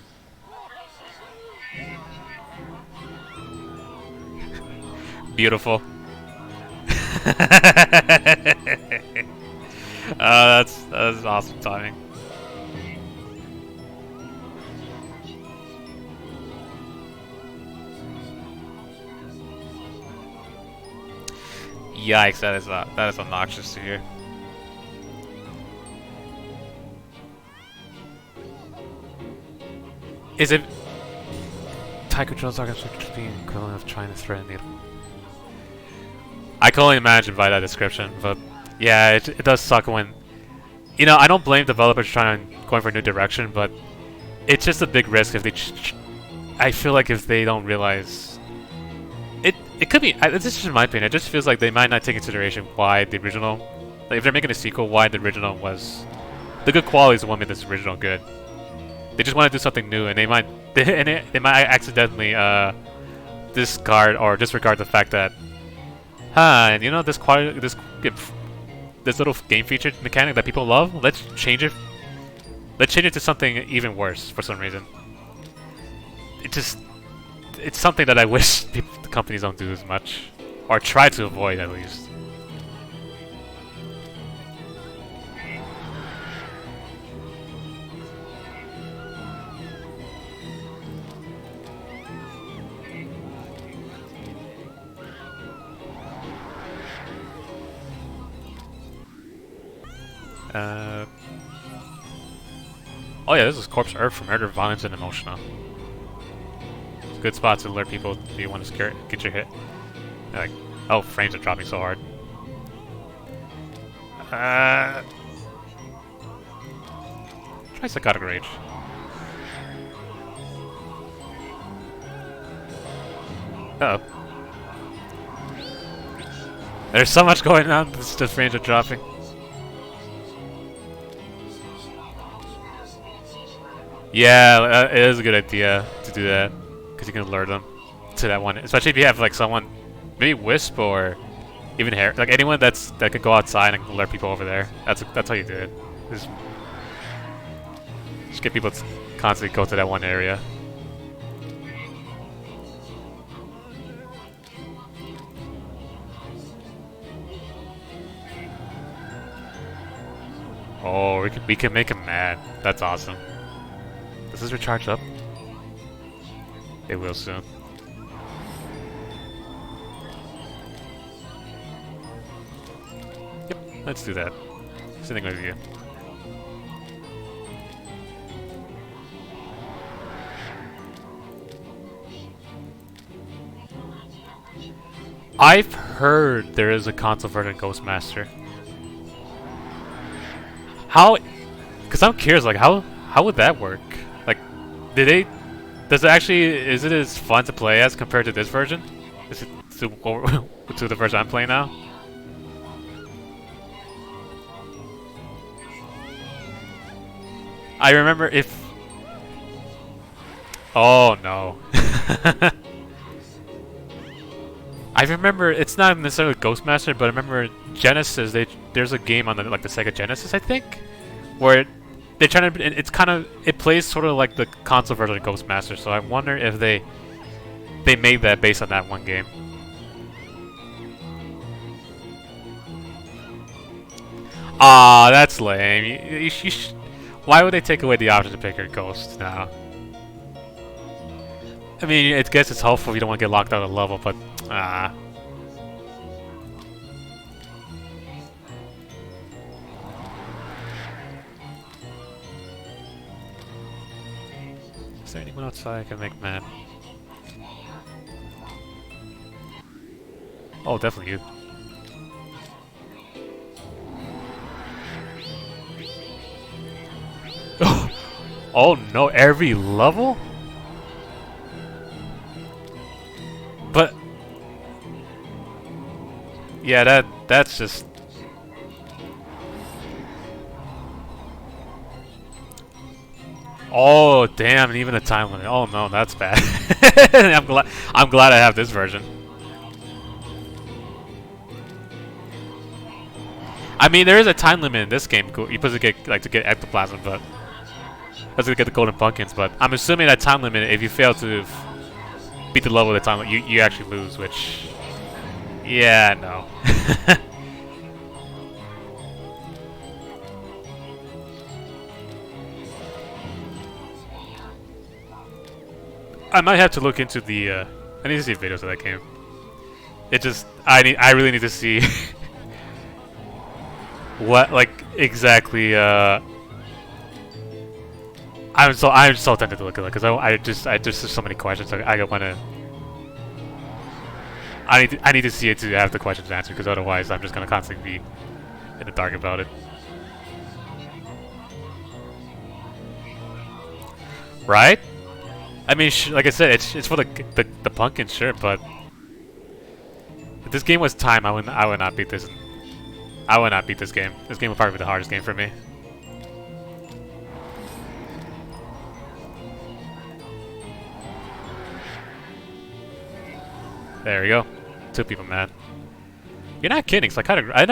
Beautiful. That's awesome timing. Yikes! That is obnoxious to hear. Is it? Tight controls are going to be equivalent of trying to thread a needle. I can only imagine by that description, but yeah, it does suck when, you know, I don't blame developers going for a new direction, but it's just a big risk if they. I feel like if they don't realize, it could be. This is just my opinion. It just feels like they might not take into consideration why the original, like if they're making a sequel, why the original was, the good quality is what made this original good. They just want to do something new, and they might accidentally discard or disregard the fact that, and you know, this little game feature mechanic that people love, let's change it. Let's change it to something even worse for some reason. It's something that I wish the companies don't do as much, or try to avoid at least. Oh yeah, this is Corpse Earth for Murder, Violence, and Emotional. It's a good spot to alert people if you want to get your hit. Like, oh, frames are dropping so hard. Try Psychotic Rage. Uh-oh. There's so much going on, the frames are dropping. Yeah, it is a good idea to do that, because you can alert them to that one. Especially if you have like someone, maybe Wisp or even Hair, like anyone that could go outside and alert people over there. That's how you do it. Just get people to constantly go to that one area. Oh, we can make him mad. That's awesome. Does this recharge up? It will soon. Yep, let's do that. Sitting with you. I've heard there is a console version of Ghostmaster. How? Because I'm curious, like, how would that work? Like, Did they? Does it actually? Is it as fun to play as compared to this version? Is it to the version I'm playing now? I remember if. Oh no. I remember it's not necessarily Ghostmaster, but I remember Genesis. There's a game on the Sega Genesis, I think, where they're trying to. It's kind of it plays sort of like the console version of Ghostmaster. So I wonder if they made that based on that one game. Ah, that's lame. Why would they take away the option to pick your ghost now? I mean, I guess it's helpful if you don't want to get locked out of the level, but Is there anyone outside I can make mad? Oh, definitely you. Oh no, every level? But yeah, that's just oh damn, and even the time limit. Oh no, that's bad. I'm glad I have this version. I mean, there is a time limit in this game. You're supposed to get to get ectoplasm, but supposed to get the golden pumpkins. But I'm assuming that time limit, if you fail to beat the level of the time, you actually lose. Which, yeah, no. I might have to look into the. I need to see videos of that game. It just I really need to see what exactly. I'm so tempted to look at it because I just there's so many questions. I wanna. I need to see it to have the questions answered because otherwise I'm just gonna constantly be in the dark about it. Right? I mean, like I said, it's for the pumpkin, sure, but if this game was time, I would not beat this. I would not beat this game. This game would probably be the hardest game for me. There we go. 2 people, man. You're not kidding. Psychotic. I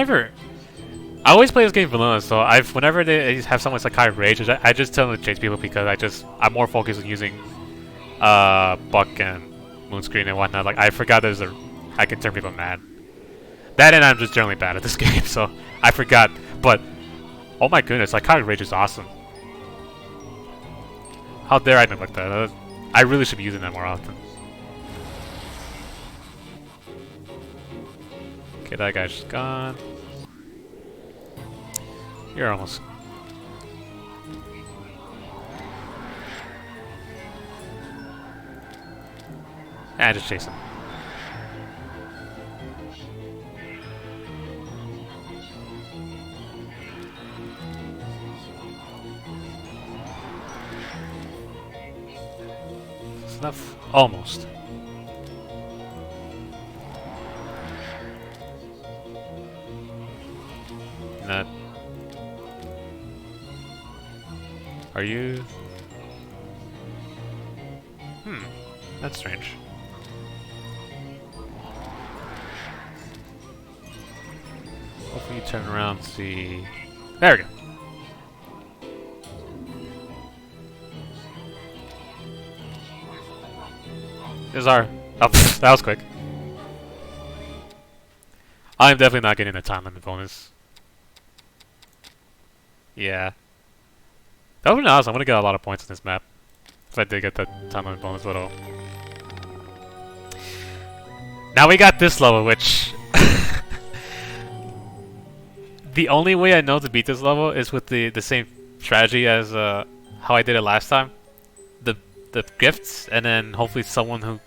always play this game vanilla, so whenever they have someone with Psychotic Rage, I just tell them to chase people because I'm more focused on using Buck and Moonscreen and whatnot. Like I forgot I can turn people mad. That and I'm just generally bad at this game, so I forgot. But oh my goodness, Psychotic Rage is awesome. How dare I neglect that? I really should be using that more often. Okay, that guy's just gone. You're almost. Just chase him. It's enough. Almost. That. Are you? That's strange. Hopefully you turn around and see... There we go. There's our... Oh, that was quick. I'm definitely not getting a time limit bonus. Yeah. That would be awesome. I'm gonna get a lot of points in this map. If I did get the time limit bonus at all. Now we got this level, which... The only way I know to beat this level is with the same strategy as how I did it last time. The gifts, and then hopefully someone who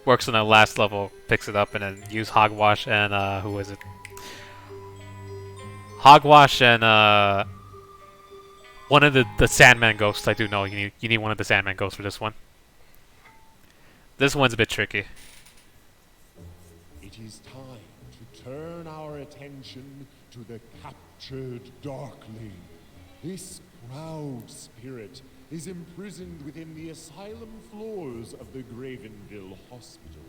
works on that last level picks it up and then use Hogwash and who is it? Hogwash and One of the Sandman ghosts, I do know. You need one of the Sandman ghosts for this one. This one's a bit tricky. It is time to turn our attention to the captured Darkling. This proud spirit is imprisoned within the asylum floors of the Gravenville Hospital.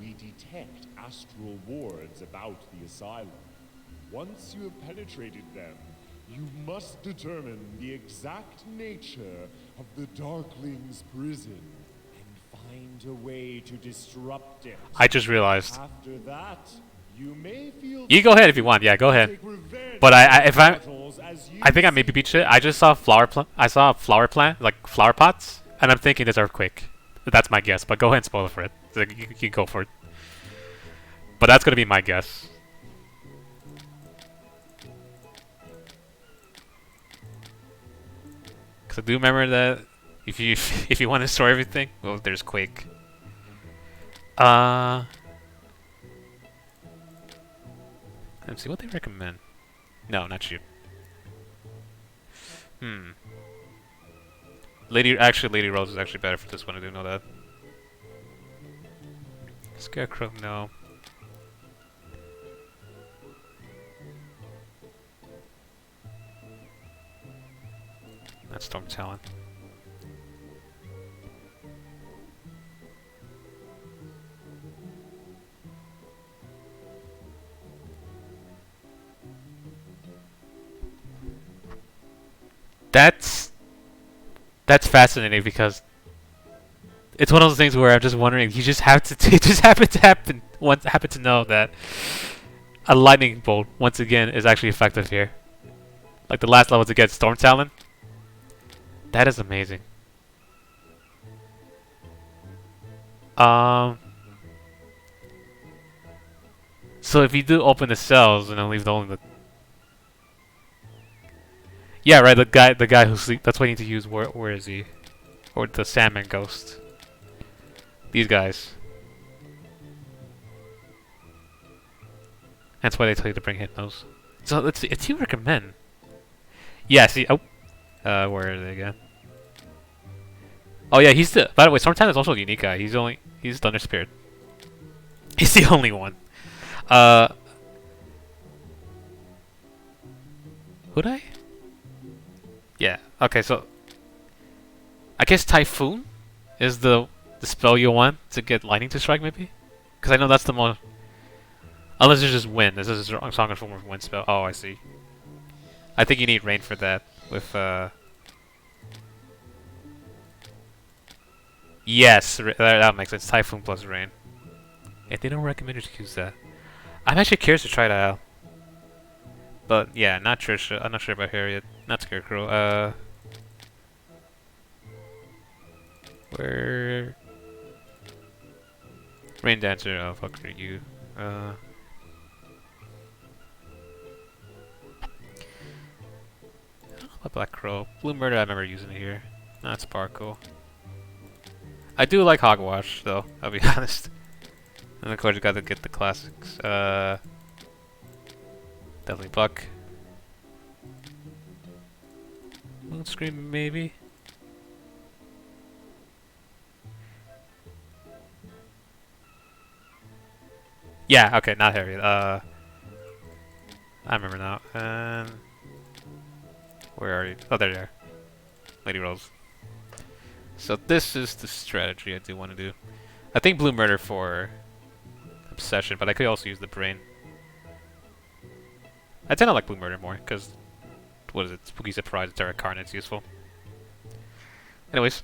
We detect astral wards about the asylum. Once you have penetrated them, you must determine the exact nature of the Darkling's prison and find a way to disrupt it. I just realized. After that, you may feel You go ahead if you want. Yeah, go ahead. take revenge But on battles as you I think I maybe beat it. I just saw I saw a flower plant, like flower pots, and I'm thinking it's earthquake. That's my guess. But go ahead and spoil it for it. So you go for it. But that's gonna be my guess. Cause I do remember that if you want to store everything, well, there's Quake. Let's see what they recommend. No, not you. Lady Rose is actually better for this one. I do know that. Scarecrow, no. That's Storm Talon. That's fascinating because it's one of those things where I'm just wondering. You just have to. It just happened to know that a lightning bolt once again is actually effective here. Like the last level to get Storm Talon. That is amazing. So if you do open the cells and then leave only the. Yeah, right. The guy who sleep. That's what I need to use. Where is he? Or the Sandman Ghost. These guys. That's why they tell you to bring Hypnos. So let's see. It's you recommend. Yeah. See. Oh. Where are they again? Oh yeah, he's the. By the way, Stormtown is also a unique guy. He's Thunder Spirit. He's the only one. Would I? Yeah. Okay, so I guess Typhoon is the spell you want to get lightning to strike, maybe? Because I know that's the most. Unless it's just wind. This is a stronger form of wind spell. Oh, I see. I think you need rain for that. With yes, that makes sense. Typhoon plus rain. If they don't recommend you to use that, I'm actually curious to try that out. But yeah, not sure. I'm not sure about Harriet. Not Scarecrow. Where? Rain Dancer. Oh fuck for you. A Black Crow. Blue Murder. I remember using it here. Not Sparkle. I do like Hogwash though. I'll be honest. And of course you gotta get the classics. Deadly Buck. Moonscream maybe? Yeah, okay, not Harriet. I remember now. And where are you? Oh, there you are. Lady Rose. So this is the strategy I do want to do. I think Blue Murder for Obsession, but I could also use the Brain. I tend to like Blue Murder more, because, what is it? Spooky Surprise, Terra Carnate's useful. Anyways.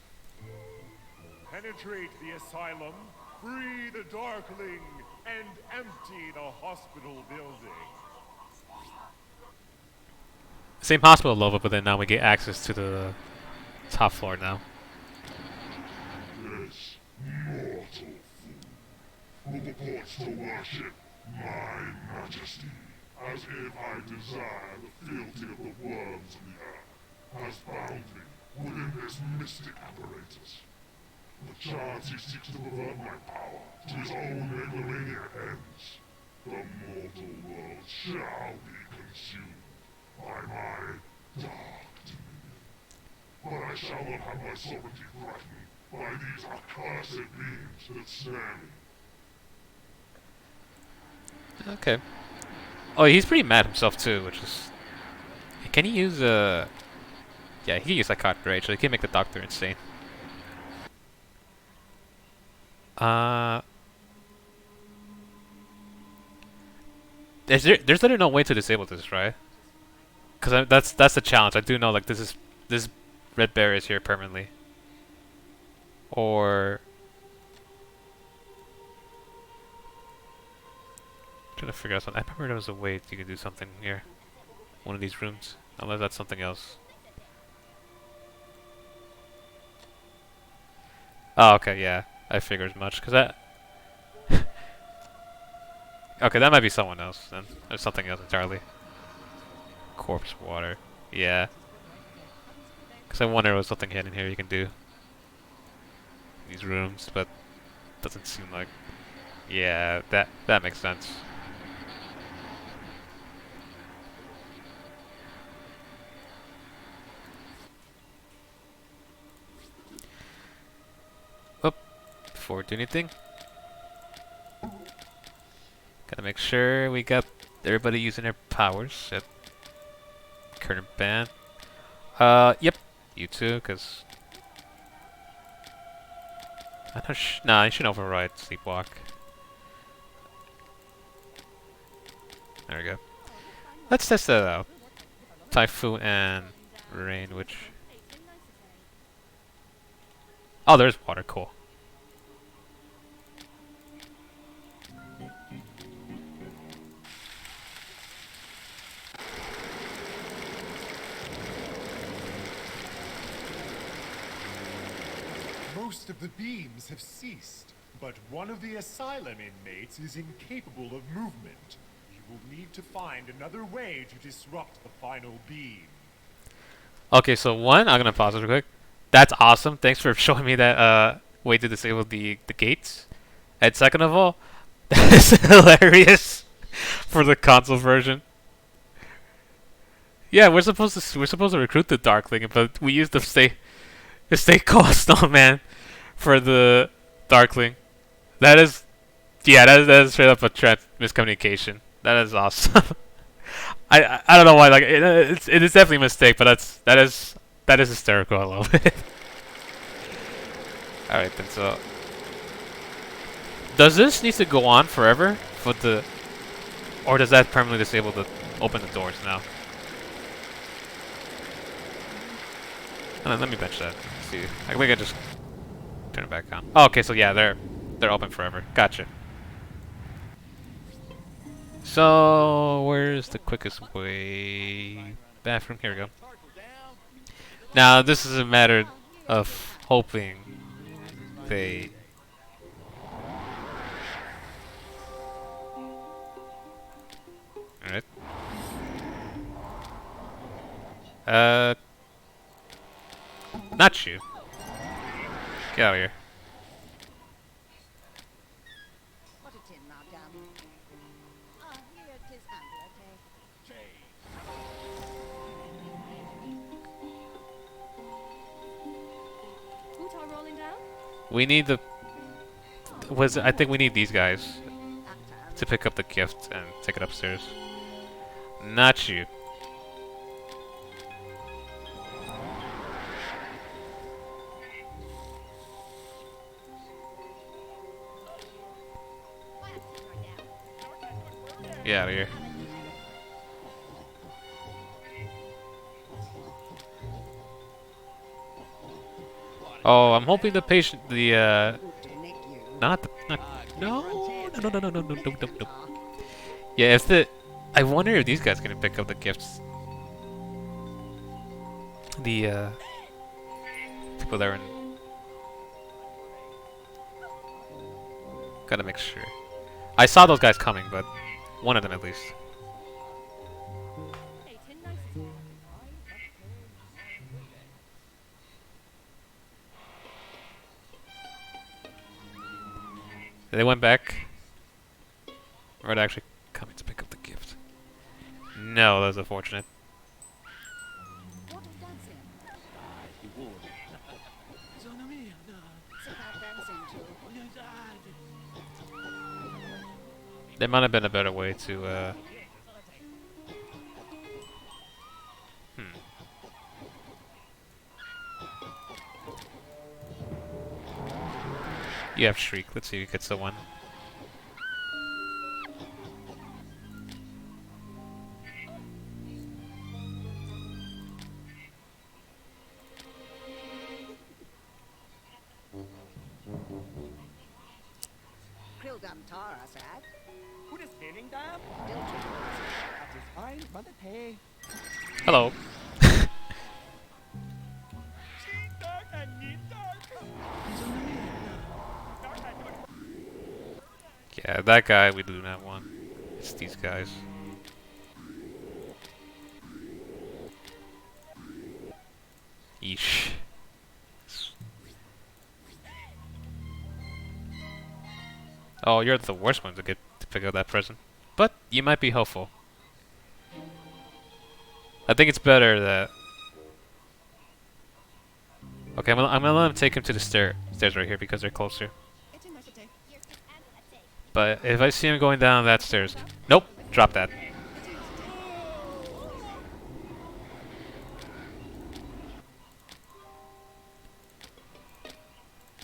Penetrate the asylum, free the Darkling, and empty the hospital building. Same hospital level, but then now we get access to the top floor now. This mortal fool who purports to worship my majesty, as if I desire the fealty of the worms of the earth, has bound me within this mystic apparatus. The chance he seeks to pervert my power to his own megalomania ends. The mortal world shall be consumed by my dark dominion. I shall not have my sovereignty threatened by these accursed beings that snare me. Okay. Oh, he's pretty mad himself too, which is. Can he use Yeah, he can use Psychotic Rage, so he can make the Doctor insane. There's literally no way to disable this, right? Cause that's the challenge. I do know like this red barrier is here permanently. Or I'm trying to figure out something. I remember there was a way you could do something here, one of these rooms. Unless that's something else. Oh, okay, yeah. I figured as much, cause that. Okay, that might be someone else then. There's something else entirely. Corpse water. Yeah. Cause I wonder if there's something hidden here you can do. These rooms, but doesn't seem like. Yeah, that makes sense. Oh, before we do anything, gotta make sure we got everybody using their powers at current band. Yep, you too, cause I don't nah, you should override Sleepwalk. There we go. Let's test that out. Typhoon and Rain, which... Oh, there's water, cool. Most of the beams have ceased, but one of the asylum inmates is incapable of movement. You will need to find another way to disrupt the final beam. Okay, so one, I'm gonna pause it real quick. That's awesome. Thanks for showing me that way to disable the gates. And second of all, that is hilarious for the console version. Yeah, we're supposed to recruit the Darkling, but we used the stay cost man for the Darkling. That is, yeah, that is straight up a miscommunication. That is awesome. I don't know why, like it is definitely a mistake, but that is hysterical. I love it. All right, then. So, does this need to go on forever for the, or does that permanently disable the open the doors now? Let me bench that. Let's see, I think I just turn it back on. Oh, okay, so yeah, they're open forever. Gotcha. So where's the quickest way? Bathroom. Here we go. Now this is a matter of hoping they. All right. Not you. Get out of here. What a tin, madam. Here it is, Andrew, okay? Utar rolling down? We need the. I think we need these guys to pick up the gift and take it upstairs. Not you. Get out of here. Oh, I'm hoping the patient, not, no. Yeah, if I wonder if these guys can pick up the gifts. The, people that are in. Gotta make sure. I saw those guys coming, but one of them at least. They went back. Or are they actually coming to pick up the gift? No, that was unfortunate. What is dancing? There might have been a better way to, You have Shriek. Let's see who gets the one. Krildam Tara, Sad. Who is standing down? That is fine. Run it, hey. Hello. Dark and need dark. Yeah, that guy we do not want. It's these guys. Yeesh. Oh, you're the worst one to get to pick up that present. But you might be helpful. I think it's better that... Okay, I'm gonna let him take him to the stairs right here because they're closer. But if I see him going down that stairs... Nope! Drop that.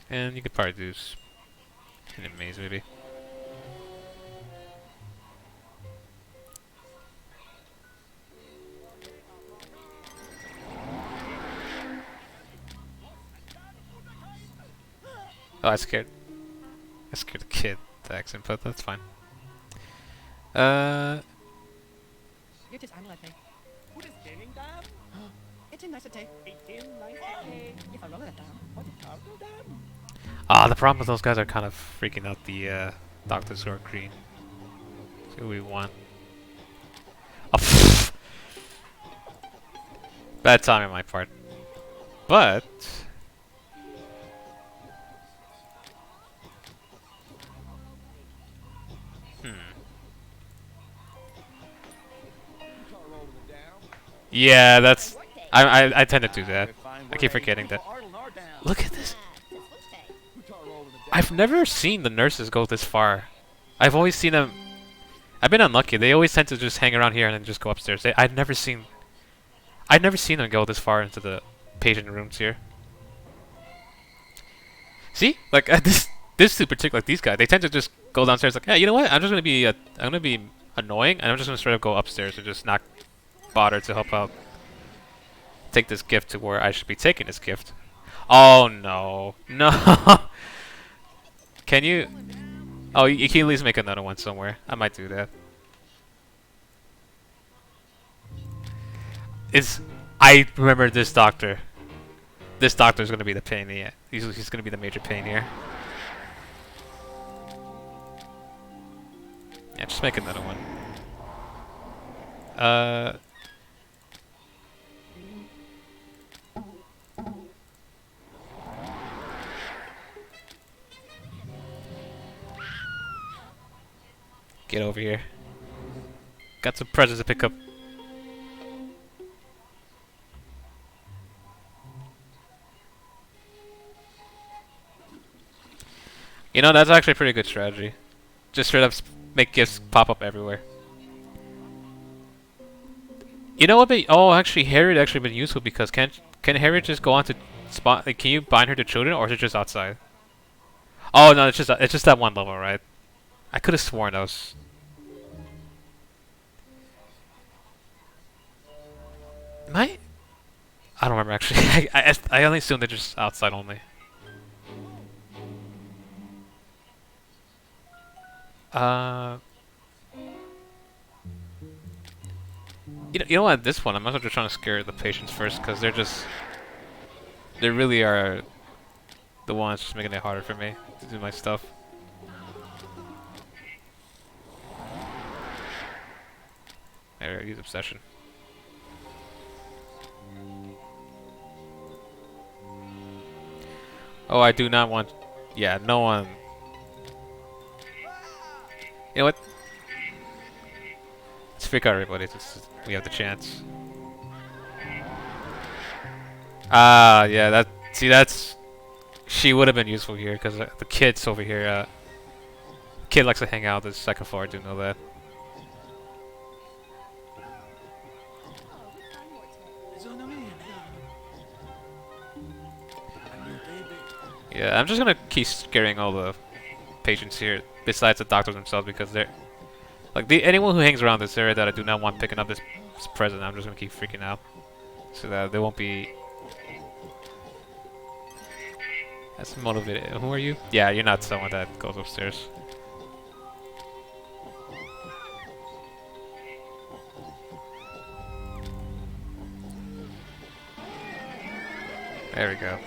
And you could probably do in a maze, maybe. Oh, I scared the kid, the accent, but that's fine. It is unlikely. Who is standing down? It's a nice attack. 18, nice attack. If I roll it down, what is Targo down? Ah, the problem with those guys are kind of freaking out the doctors who are green. So we want. Oh, pfft. Bad time on my part. But yeah, that's I tend to do that. I keep forgetting that. Look at this. I've never seen the nurses go this far. I've always seen them. I've been unlucky. They always tend to just hang around here and then just go upstairs. I've never seen them go this far into the patient rooms here. See, like this two particular, like these guys, they tend to just go downstairs. Like, hey, you know what? I'm gonna be annoying, and I'm just gonna straight up go upstairs and just not bother to help out. Take this gift to where I should be taking this gift. Oh no, no. Can you? Oh, you can at least make another one somewhere. I might do that. I remember this doctor. This doctor is gonna be the pain. Yeah, he's gonna be the major pain here. Yeah, just make another one. Get over here. Got some presents to pick up. You know, that's actually a pretty good strategy. Just straight up make gifts pop up everywhere. You know what? Oh, actually, Harriet actually been useful because can Harriet just go on to spot? Like, can you bind her to children, or is it just outside? Oh no, it's just that one level, right? I could have sworn that was. I don't remember actually. I only assumed they're just outside only. You know what? This one, I'm also just trying to scare the patients first because they really are the ones just making it harder for me to do my stuff. There, use obsession. Oh, I do not want. Yeah, no one. You know what? Let's freak out everybody. We have the chance. Ah, yeah. That's. She would have been useful here because the kid's over here. kid likes to hang out on the second floor, I do know that. Yeah, I'm just gonna keep scaring all the patients here, besides the doctors themselves, because they're like anyone who hangs around this area that I do not want picking up this present. I'm just gonna keep freaking out, so that they won't be. That's motivated. Who are you? Yeah, you're not someone that goes upstairs. There we go.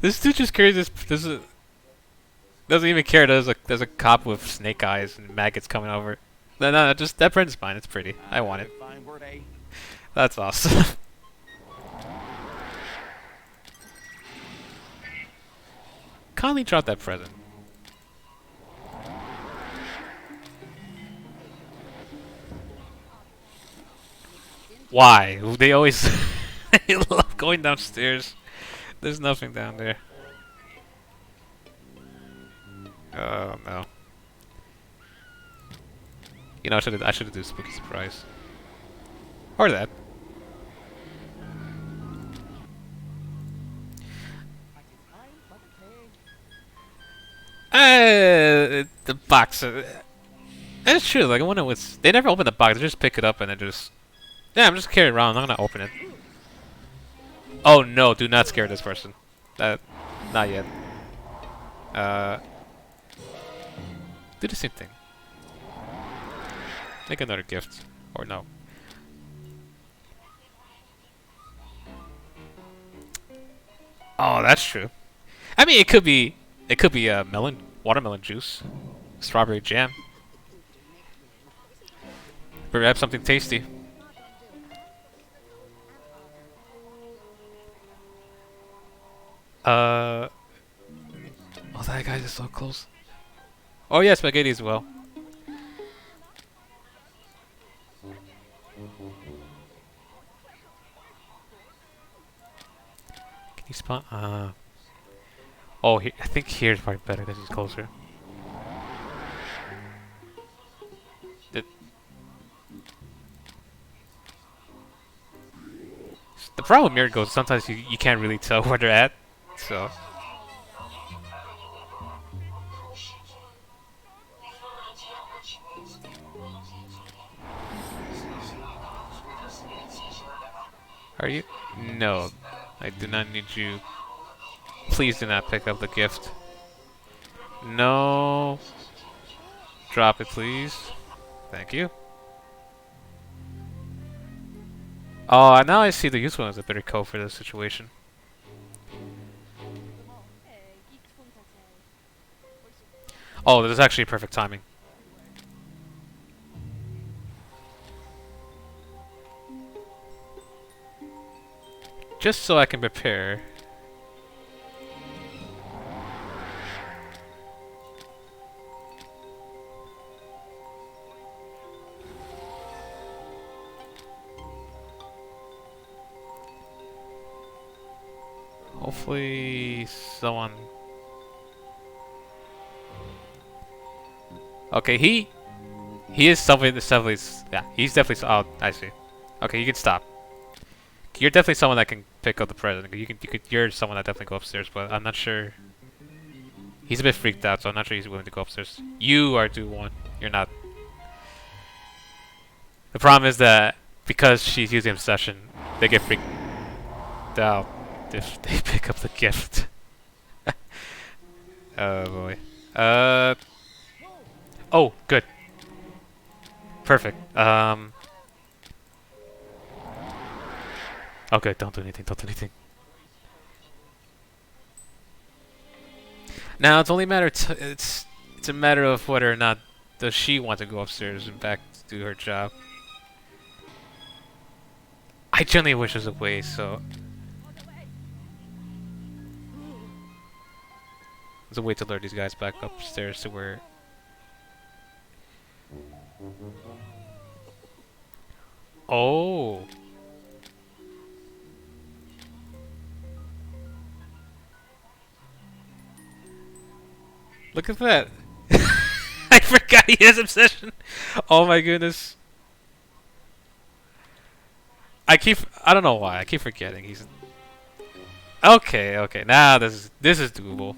This dude just carries this doesn't even care. There's a cop with snake eyes and maggots coming over. No, just that print's fine. It's pretty. I want it. That's awesome. Kindly drop that present. Why? They always they love going downstairs. There's nothing down there. Oh no. You know, I should do spooky surprise. Or that. The box. That's true. Like when it was, they never open the box. They just pick it up and then just. Yeah, I'm just carrying it around. I'm not gonna open it. Oh no! Do not scare this person. Not yet. Do the same thing. Make another gift, or no. Oh, that's true. I mean, it could be watermelon juice, strawberry jam. Perhaps something tasty. Oh, that guy is so close. Oh yeah, spaghetti as well. Can you spawn? Oh, I think here's probably better because he's closer. The problem with miracles, sometimes you can't really tell where they're at, so. Are you? No, I do not need you. Please do not pick up the gift. No. Drop it, please. Thank you. Oh, now I see the usefulness of Bitter Cove for this situation. Oh, this is actually perfect timing. Just so I can prepare. Hopefully someone... Okay, he is somebody that's definitely... Yeah, he's definitely... Oh, I see. Okay, you can stop. You're definitely someone that can pick up the present. You're someone that definitely go upstairs, but I'm not sure... He's a bit freaked out, so I'm not sure he's willing to go upstairs. You are due one. You're not. The problem is that because she's using obsession, they get freaked out if they pick up the gift. Oh boy. Oh, good. Perfect. Okay, don't do anything, don't do anything. Now it's only a matter it's a matter of whether or not does she want to go upstairs and back to do her job. I generally wish there's a way, so there's a way to lure these guys back upstairs to where Oh. Look at that. I forgot he has obsession. Oh my goodness. I don't know why. I keep forgetting he's okay, okay. Now this is doable.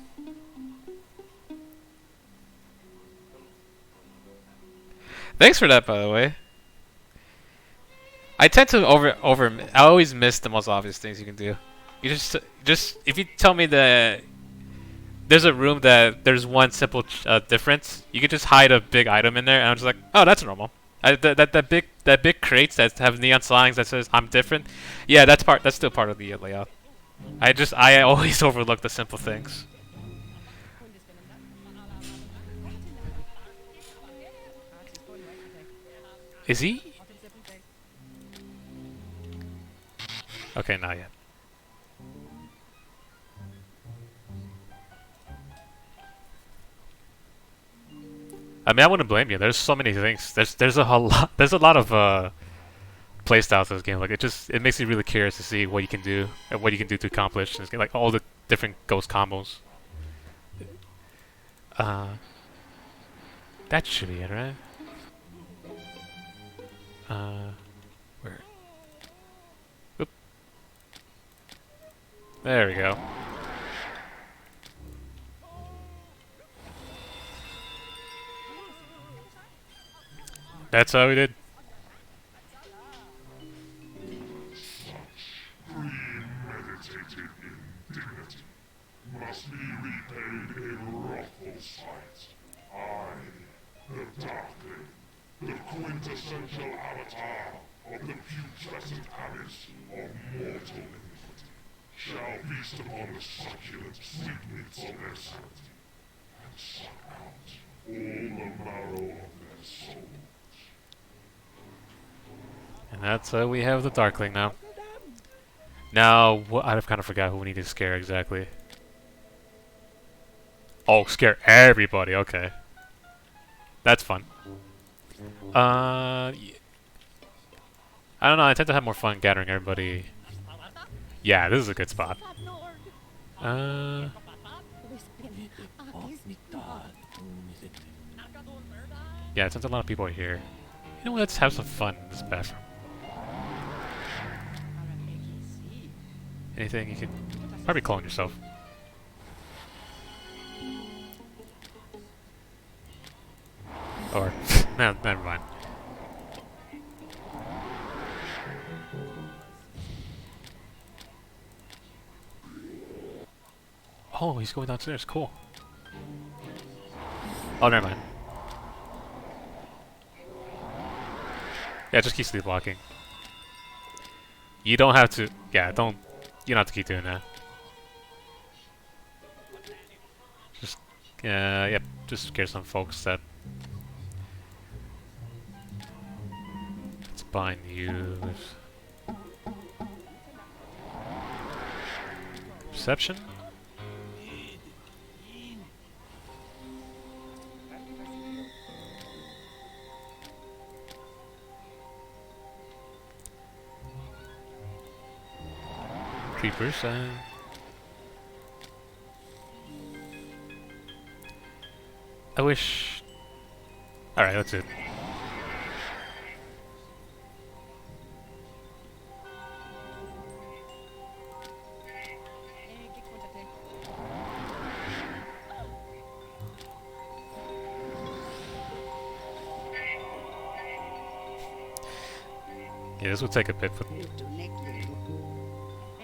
Thanks for that, by the way. I tend to I always miss the most obvious things you can do. You just if you tell me that there's a room that there's one simple difference, you could just hide a big item in there, and I'm just like, oh, that's normal. That big crates that have neon signs that says I'm different. Yeah, that's still part of the layout. I always overlook the simple things. Is he? Okay, not yet. I mean, I wouldn't blame you. There's so many things. There's a lot of playstyles to this game. Like it makes you really curious to see what you can do and what you can do to accomplish this game. Like all the different ghost combos. That should be it, right? Where? Oop. There we go. That's how we did. Premeditated indignity must be repaid in wrathful sight. I, the Darkling, the quintessential avatar of the putrescent abyss of mortal iniquity, shall feast upon the succulent sweetmeats of their sanity, and suck out all the marrow of their souls. And that's we have the Darkling now. Now, I've kind of forgot who we need to scare exactly. Oh, scare everybody. Okay, that's fun. I don't know. I tend to have more fun gathering everybody. Yeah, this is a good spot. Yeah, since a lot of people are here, you know what? Let's have some fun in this bathroom. Anything you can probably clone yourself. Or no, never mind. Oh, he's going downstairs. Cool. Oh, never mind. Yeah, just keep sleepwalking. You don't have to. Yeah, don't. You don't have to keep doing that. Just, yep. Just scare some folks that. Let's bind you with perception. Creepers, I wish... Alright, that's it. Yeah, this will take a bit, but...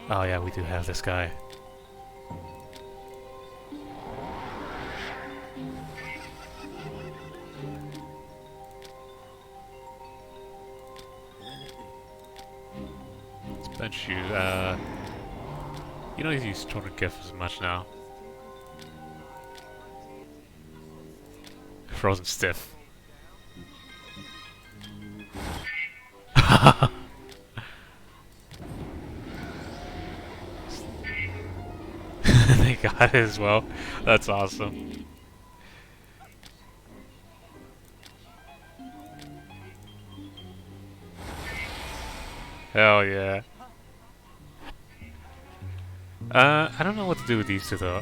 Oh yeah, we do have this guy. Let's bench you. You don't use Total Gift as much now. Frozen stiff. They got it as well. That's awesome. Hell yeah. I don't know what to do with these two though.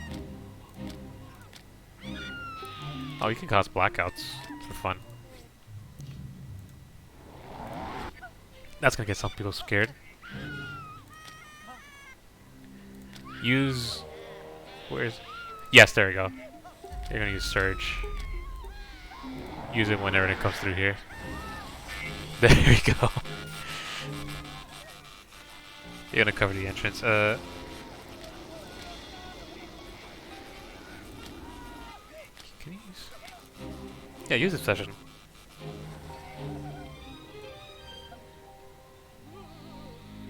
Oh, you can cause blackouts for fun. That's gonna get some people scared. Use... Where's... Yes, there we go. You're gonna use Surge. Use it whenever it comes through here. There we go. You're gonna cover the entrance. Can you use... Yeah, use Obsession.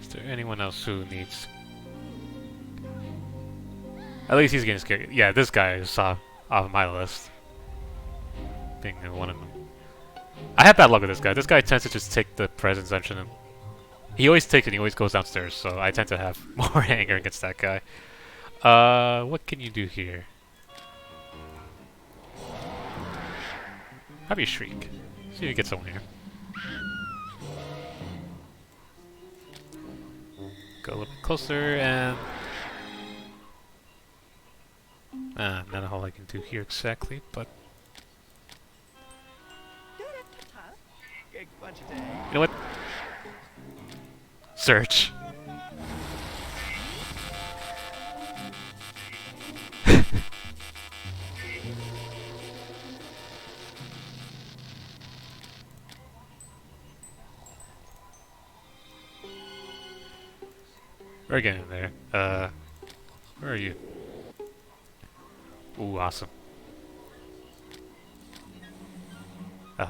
Is there anyone else who needs... At least he's getting scared. Yeah, this guy is off my list. Being one of them. I have bad luck with this guy. This guy tends to just take the presence engine and... He always takes it and he always goes downstairs, so I tend to have more anger against that guy. What can you do here? How about you Shriek? See if you get someone here. Go a little bit closer and... not a whole I can do here exactly, but... You know what? Search. We're getting there. Where are you? Ooh, awesome. It's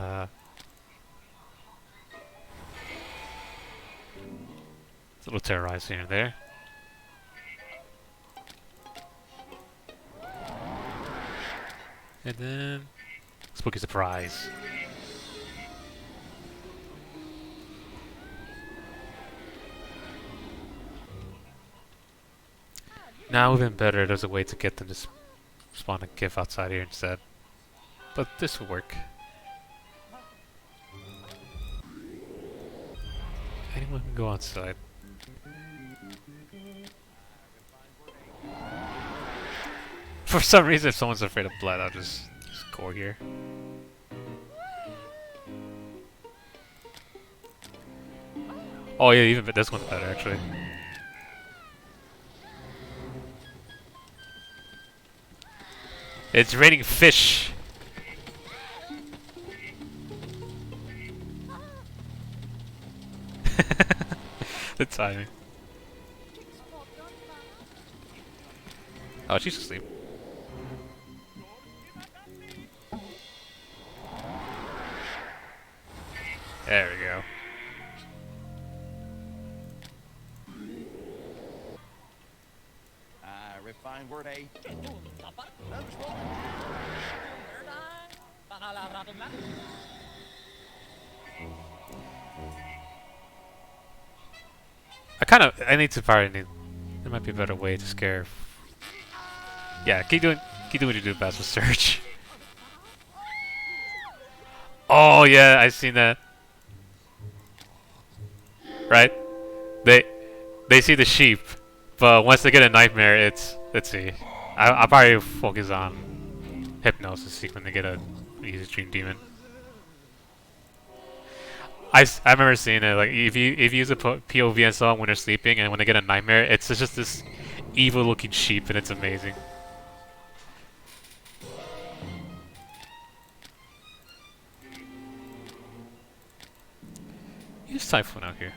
a little terrorized here and there. And then... Spooky surprise. Now even better, there's a way to get them to spawn a GIF outside here instead. But this will work. Anyone can go outside. For some reason, if someone's afraid of blood, I'll just go here. Oh yeah, even this one's better actually. It's raining fish. The timing. Oh, she's asleep. There we go. Refined word, eh? I need to probably need... There might be a better way to scare... Yeah, keep doing what you do best with Surge. Oh yeah, I've seen that. Right? They see the sheep, but once they get a nightmare, it's... Let's see. I'll probably focus on Hypnosis see when they get a Dream Demon. I remember seeing it, like, if you use a POV on someone when they're sleeping and when they get a nightmare, it's just this evil looking sheep and it's amazing. Use Typhoon out here.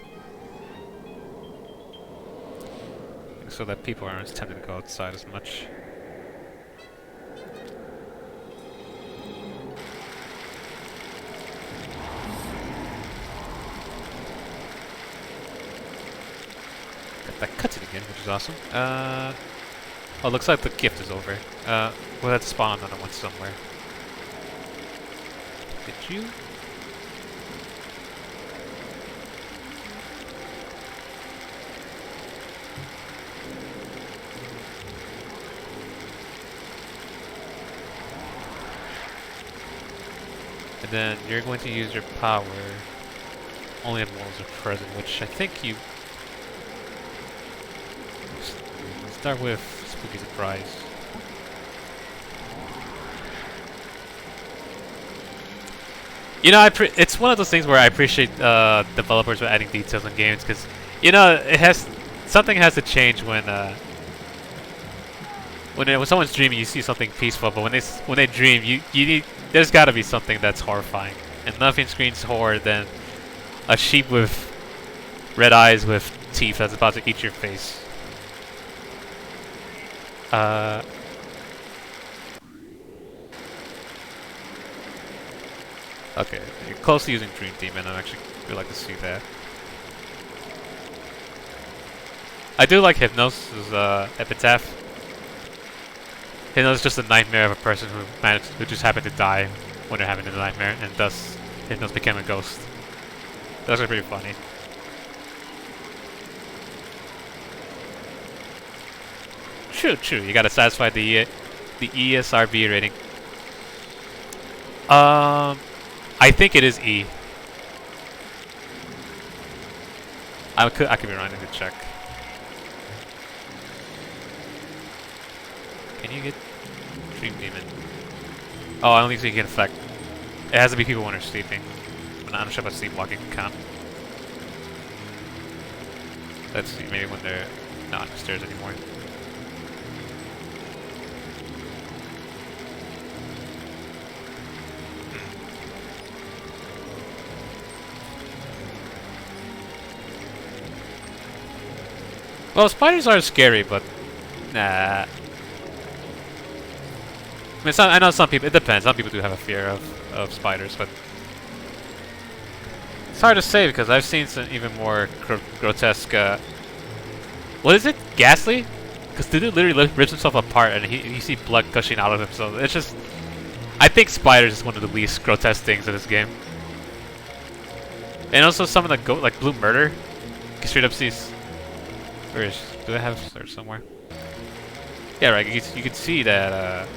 So that people aren't as tempted to go outside as much. That cuts it again, which is awesome. Oh, looks like the gift is over. We'll have to spawn another one somewhere. Did you? And then you're going to use your power only immortals are present, which I think you start with Spooky Surprise. You know, it's one of those things where I appreciate developers for adding details in games, because you know something has to change when someone's dreaming. You see something peaceful, but when they dream, you need, there's got to be something that's horrifying, and nothing screams horror than a sheep with red eyes with teeth that's about to eat your face. Okay, you're close to using Dream Demon. I actually would like to see that. I do like Hypnos' epitaph. Hypnos is just a nightmare of a person who just happened to die when they're having a nightmare, and thus Hypnos became a ghost. That's actually pretty funny. True. You gotta satisfy the ESRB rating. I think it is E. I could be wrong. I need to check. Can you get Dream Demon? Oh, I don't think you can affect. It has to be people when they're sleeping. I'm not sure if sleepwalking can count. Let's see, maybe when they're not upstairs anymore. Well, spiders are scary, but nah. I mean, I know some people. It depends. Some people do have a fear of spiders, but it's hard to say because I've seen some even more grotesque. What is it? Ghastly? Because the dude literally rips himself apart, and you see blood gushing out of him. So it's just. I think spiders is one of the least grotesque things in this game. And also some of the like Blue Murder, you straight up sees. Where is? Do I have search somewhere? Yeah, right. You can see that.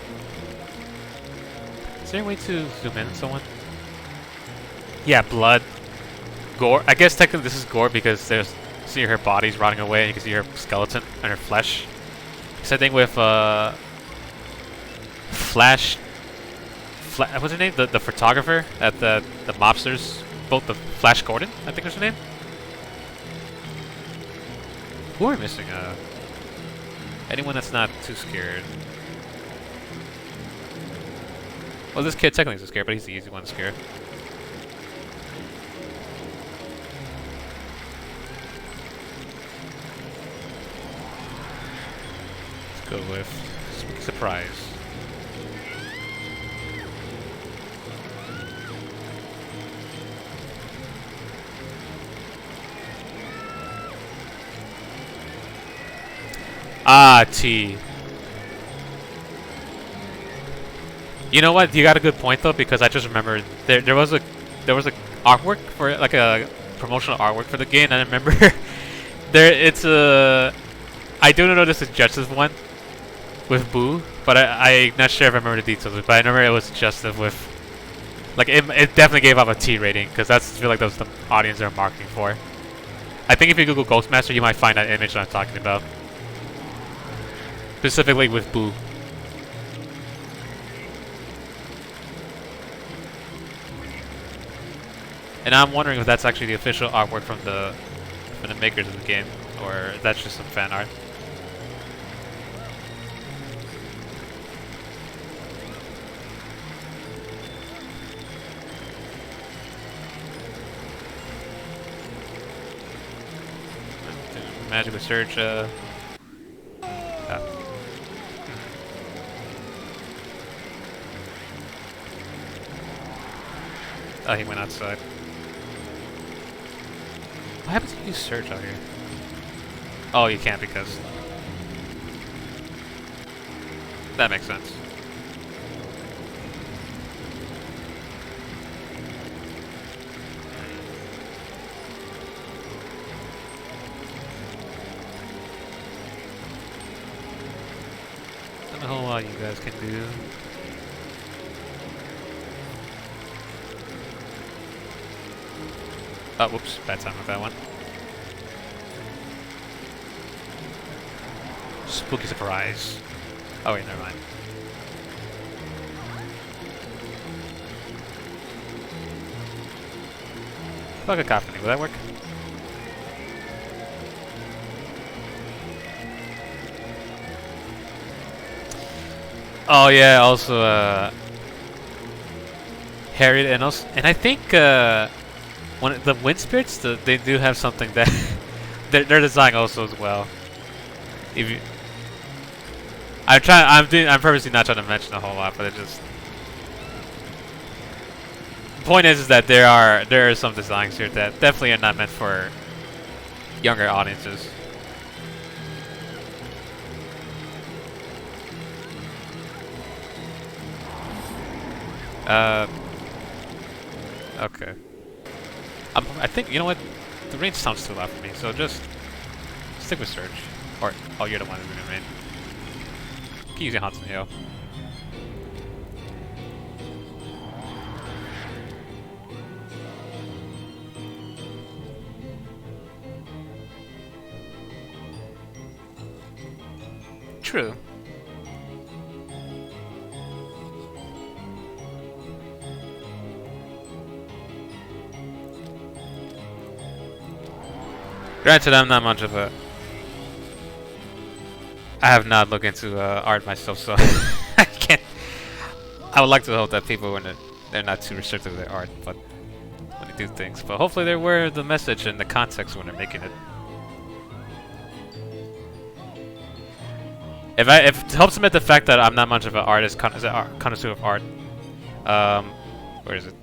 Is there a way to zoom in on someone? Yeah, blood, gore. I guess technically this is gore because there's see her body's rotting away, and you can see her skeleton and her flesh. Same thing with Flash. What's her name? The photographer at the mobsters. Both the Flash Gordon, I think was her name. Who are we missing? Anyone that's not too scared. Well, this kid technically is scared, but he's the easy one to scare. Let's go with Spooky Surprise. Ah, T. You know what? You got a good point though, because I just remembered there was a artwork for like a promotional artwork for the game, and I remember I do know this is Justice one with Boo, but I'm not sure if I remember the details. But I remember it was Justice with like it definitely gave off a T rating because I feel like that was the audience they're marketing for. I think if you Google Ghostmaster, you might find that image that I'm talking about. Specifically with Boo. And I'm wondering if that's actually the official artwork from the makers of the game, or that's just some fan art. Magical search. Oh, he went outside. What happens if you search out here? Oh, you can't because... That makes sense. Not a whole lot you guys can do. Oh, whoops, bad time with that one. Spooky surprise. Oh wait, never mind. Like a cacophony, will that work? Oh yeah, also Harriet and also, and I think when the wind spirits, they do have something that their design also as well. If you, I'm purposely not trying to mention a whole lot, but it just. Point is that there are some designs here that definitely are not meant for younger audiences. Okay. I think, you know what? The range sounds too loud for me, so just stick with Surge. Or, oh, you're the one who's in the range. Keep using Hansen Hill. True. Granted, I'm not much of a... I have not looked into art myself, so I can't... I would like to hope that people, when they're not too restrictive with their art, but when they do things. But hopefully they're aware of the message and the context when they're making it. If it helps admit the fact that I'm not much of an artist, connoisseur of art. Where is it?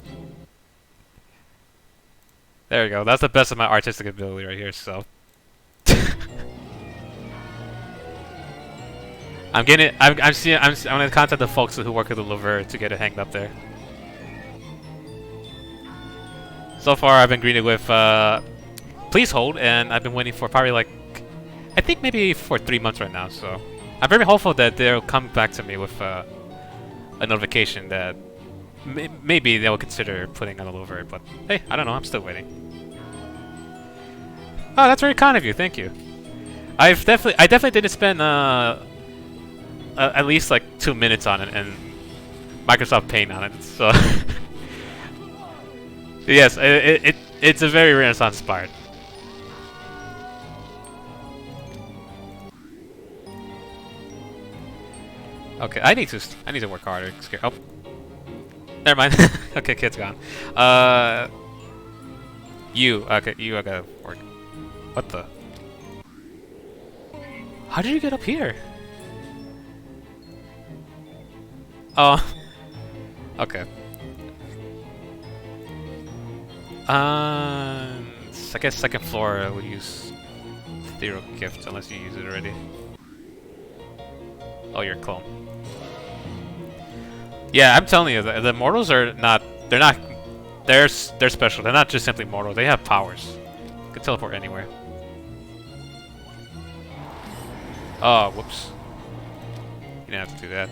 There we go. That's the best of my artistic ability right here. So, I'm getting it. I'm gonna contact the folks who work at the Louvre to get it hanged up there. So far, I've been greeted with please hold, and I've been waiting for probably like, I think maybe for 3 months right now. So, I'm very hopeful that they'll come back to me with a notification that maybe they'll consider putting on the Louvre. But hey, I don't know. I'm still waiting. Oh, that's very kind of you. Thank you. I definitely didn't spend at least like 2 minutes on it and Microsoft Paint on it. So yes, it's a very Renaissance inspired. Okay, I need to work harder. Oh, never mind. Okay, kid's gone. You I gotta work. What the? How did you get up here? Oh, okay. I guess second floor will use Ethereal Gift unless you use it already. Oh, you're a clone. Yeah, I'm telling you, the mortals are not. They're special. They're not just simply mortal. They have powers. They can teleport anywhere. Oh, whoops. You didn't have to do that.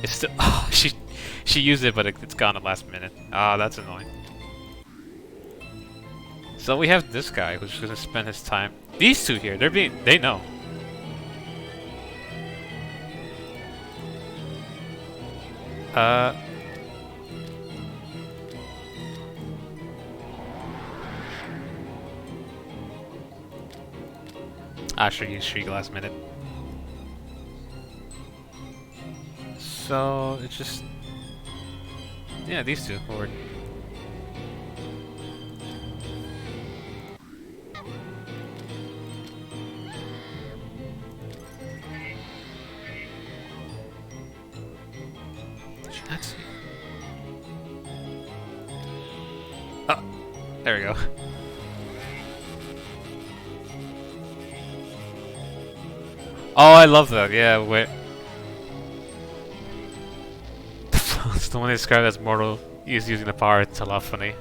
It's still. Oh, she used it, but it's gone at last minute. Ah, that's annoying. So we have this guy who's gonna spend his time. These two here, they know. I should use Shriek last minute. So it's just, yeah, these two forward. Let's see. Oh, there we go. Oh, I love that. Yeah, wait. It's the one they described as mortal. He's using the power of telephony.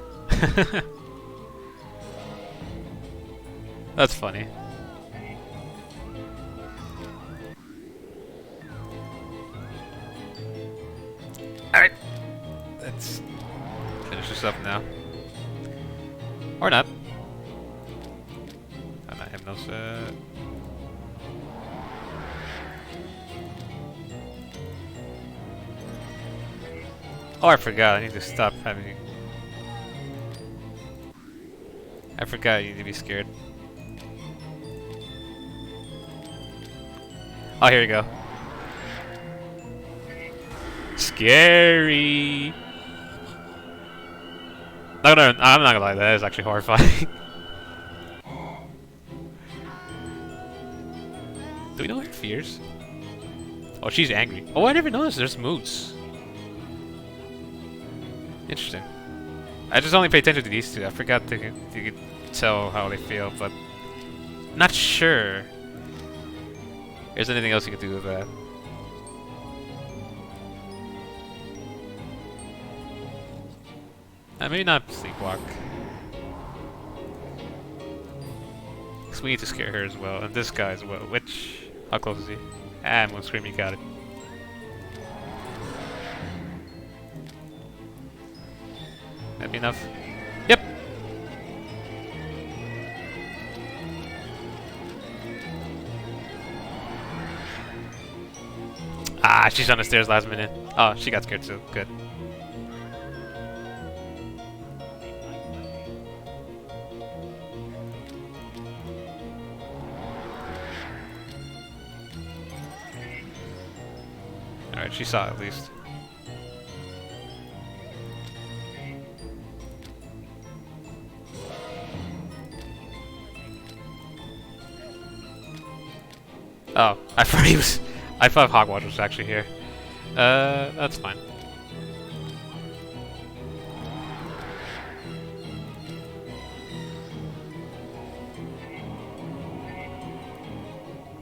That's funny. Alright. Let's finish this up now. Or not. I'm not hypnosis. Oh, I forgot. I need to stop having. I forgot you need to be scared. Oh, here we go. Scary. I'm not gonna lie. That is actually horrifying. Do we know her fears? Oh, she's angry. Oh, I never noticed. There's moods. Interesting. I just only pay attention to these two. I forgot you could tell how they feel, but not sure. There's anything else you could do with that. Maybe not sleepwalk. Because we need to scare her as well, and this guy as well. Which? How close is he? Ah, I'm gonna scream. You got it. That'd be enough. Yep. Ah, she's on the stairs last minute. Oh, she got scared too. Good. Alright, she saw it at least. Oh, I thought he was. I thought Hogwarts was actually here. That's fine.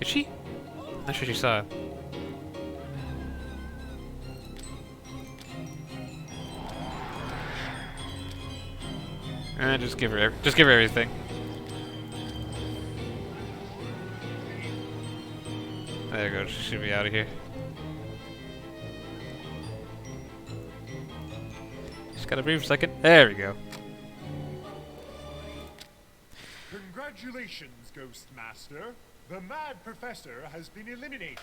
Is she? Not sure she saw it. Just give her everything. There you go. She should be out of here. Just gotta breathe for a second. There we go. Congratulations, Ghost Master. The Mad Professor has been eliminated.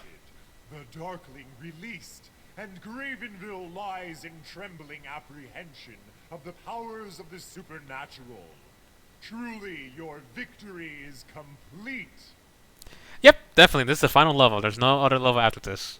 The Darkling released, and Gravenville lies in trembling apprehension of the powers of the supernatural. Truly, your victory is complete. Yep, definitely. This is the final level. There's no other level after this.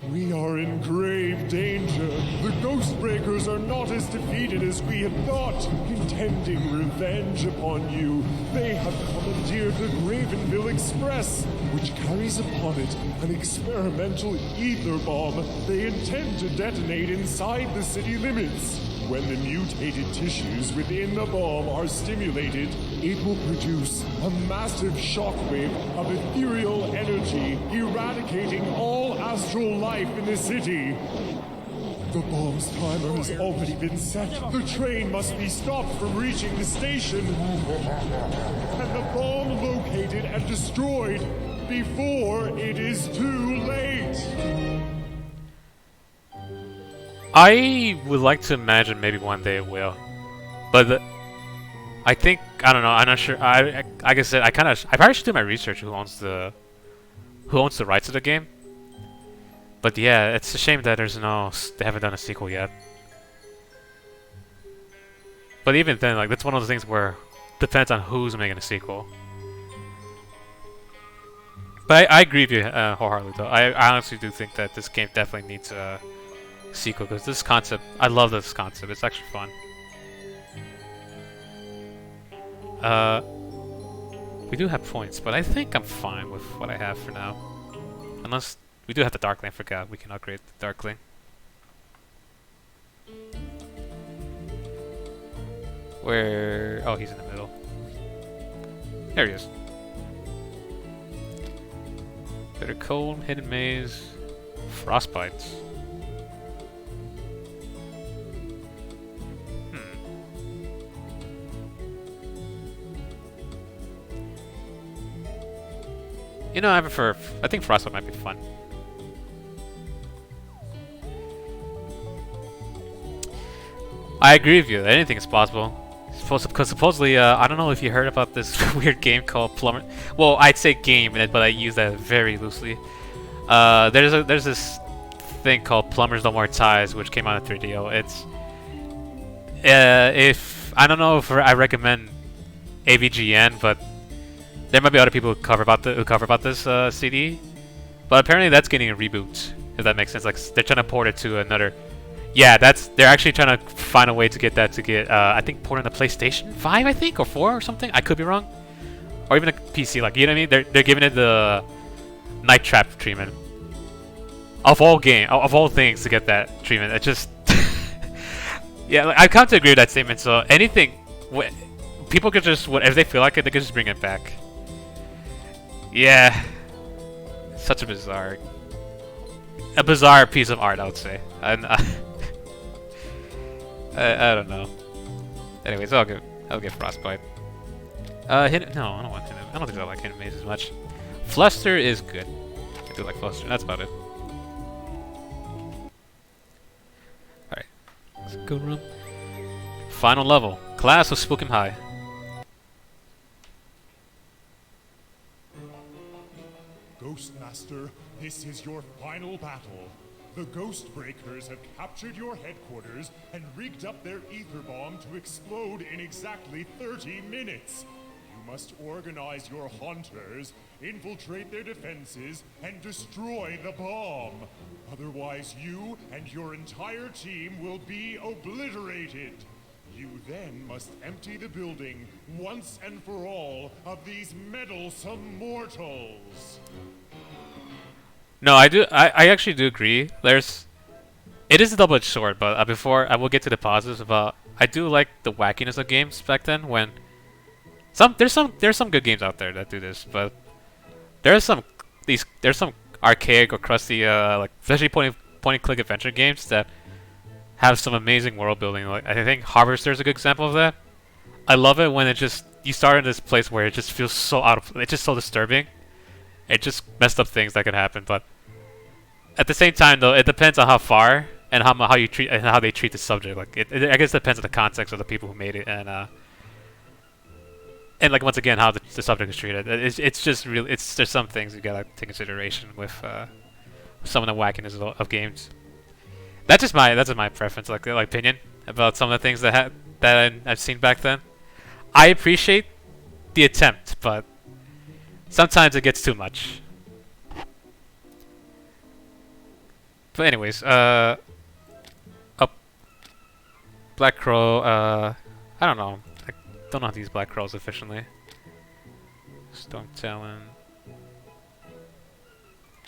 We are in grave danger. The Ghostbreakers are not as defeated as we had thought. Intending revenge upon you, they have commandeered the Gravenville Express, which carries upon it an experimental ether bomb they intend to detonate inside the city limits. When the mutated tissues within the bomb are stimulated, it will produce a massive shockwave of ethereal energy, eradicating all astral life in the city. The bomb's timer has already been set. The train must be stopped from reaching the station. And the bomb located and destroyed before it is too late. I would like to imagine maybe one day it will, but I think I don't know. I'm not sure. Like I said, I probably should do my research. Who owns the rights to the game? But yeah, it's a shame that they haven't done a sequel yet. But even then, like that's one of those things where depends on who's making a sequel. But I agree with you wholeheartedly, though. I honestly do think that this game definitely needs a sequel because this concept, I love this concept. It's actually fun. We do have points, but I think I'm fine with what I have for now. Unless we do have the Darkling. I forgot we can upgrade the Darkling. Where? Oh, he's in the middle. There he is. Bitter Cold, Hidden Maze, Frostbites. You know, I think Frostbite might be fun. I agree with you. Anything is possible. Because supposedly, I don't know if you heard about this weird game called Plumber. Well, I'd say game, but I use that very loosely. There's this thing called Plumbers No More Ties, which came out on 3DO. It's if I don't know if I recommend AVGN, but there might be other people who cover about this CD. But apparently that's getting a reboot, if that makes sense. Like they're trying to port it to another. Yeah, they're actually trying to find a way to get that I think ported on the PlayStation 5, I think, or 4 or something. I could be wrong, or even a PC. Like, you know what I mean? They're giving it the Night Trap treatment. Of all things to get that treatment, it just yeah. Like, I've come to agree with that statement. So anything, people could just if they feel like it, they could just bring it back. Yeah, such a bizarre piece of art, I would say. And I don't know. Anyways, I'll get Frostbite. No, I don't want Hidden. I don't think I like Hidden Maze as much. Fluster is good. I do like Fluster. That's about it. Alright. Let's go room. Final level. Class of Spookham High. Ghostmaster, this is your final battle. The Ghost Breakers have captured your headquarters and rigged up their ether bomb to explode in exactly 30 minutes. You must organize your hunters, infiltrate their defenses, and destroy the bomb. Otherwise, you and your entire team will be obliterated. You then must empty the building once and for all of these meddlesome mortals. No, I actually do agree. It is a double-edged sword, but before I will get to the positives about. I do like the wackiness of games back then. When there's some good games out there that do this, but there's some archaic or crusty like especially point-and-click adventure games that have some amazing world building. Like I think Harvester is a good example of that. I love it when you start in this place where it just feels so it's just so disturbing. It just messed up things that could happen, but at the same time, though, it depends on how far and how you treat and how they treat the subject. Like I guess it depends on the context of the people who made it, and like once again how the subject is treated. It's just really there's some things you gotta take consideration with some of the wackiness of games. That's just my preference, like opinion about some of the things that I've seen back then. I appreciate the attempt, but sometimes it gets too much. But anyways, Black Crow, I don't know. I don't know how to use Black Crows efficiently. Storm Talon.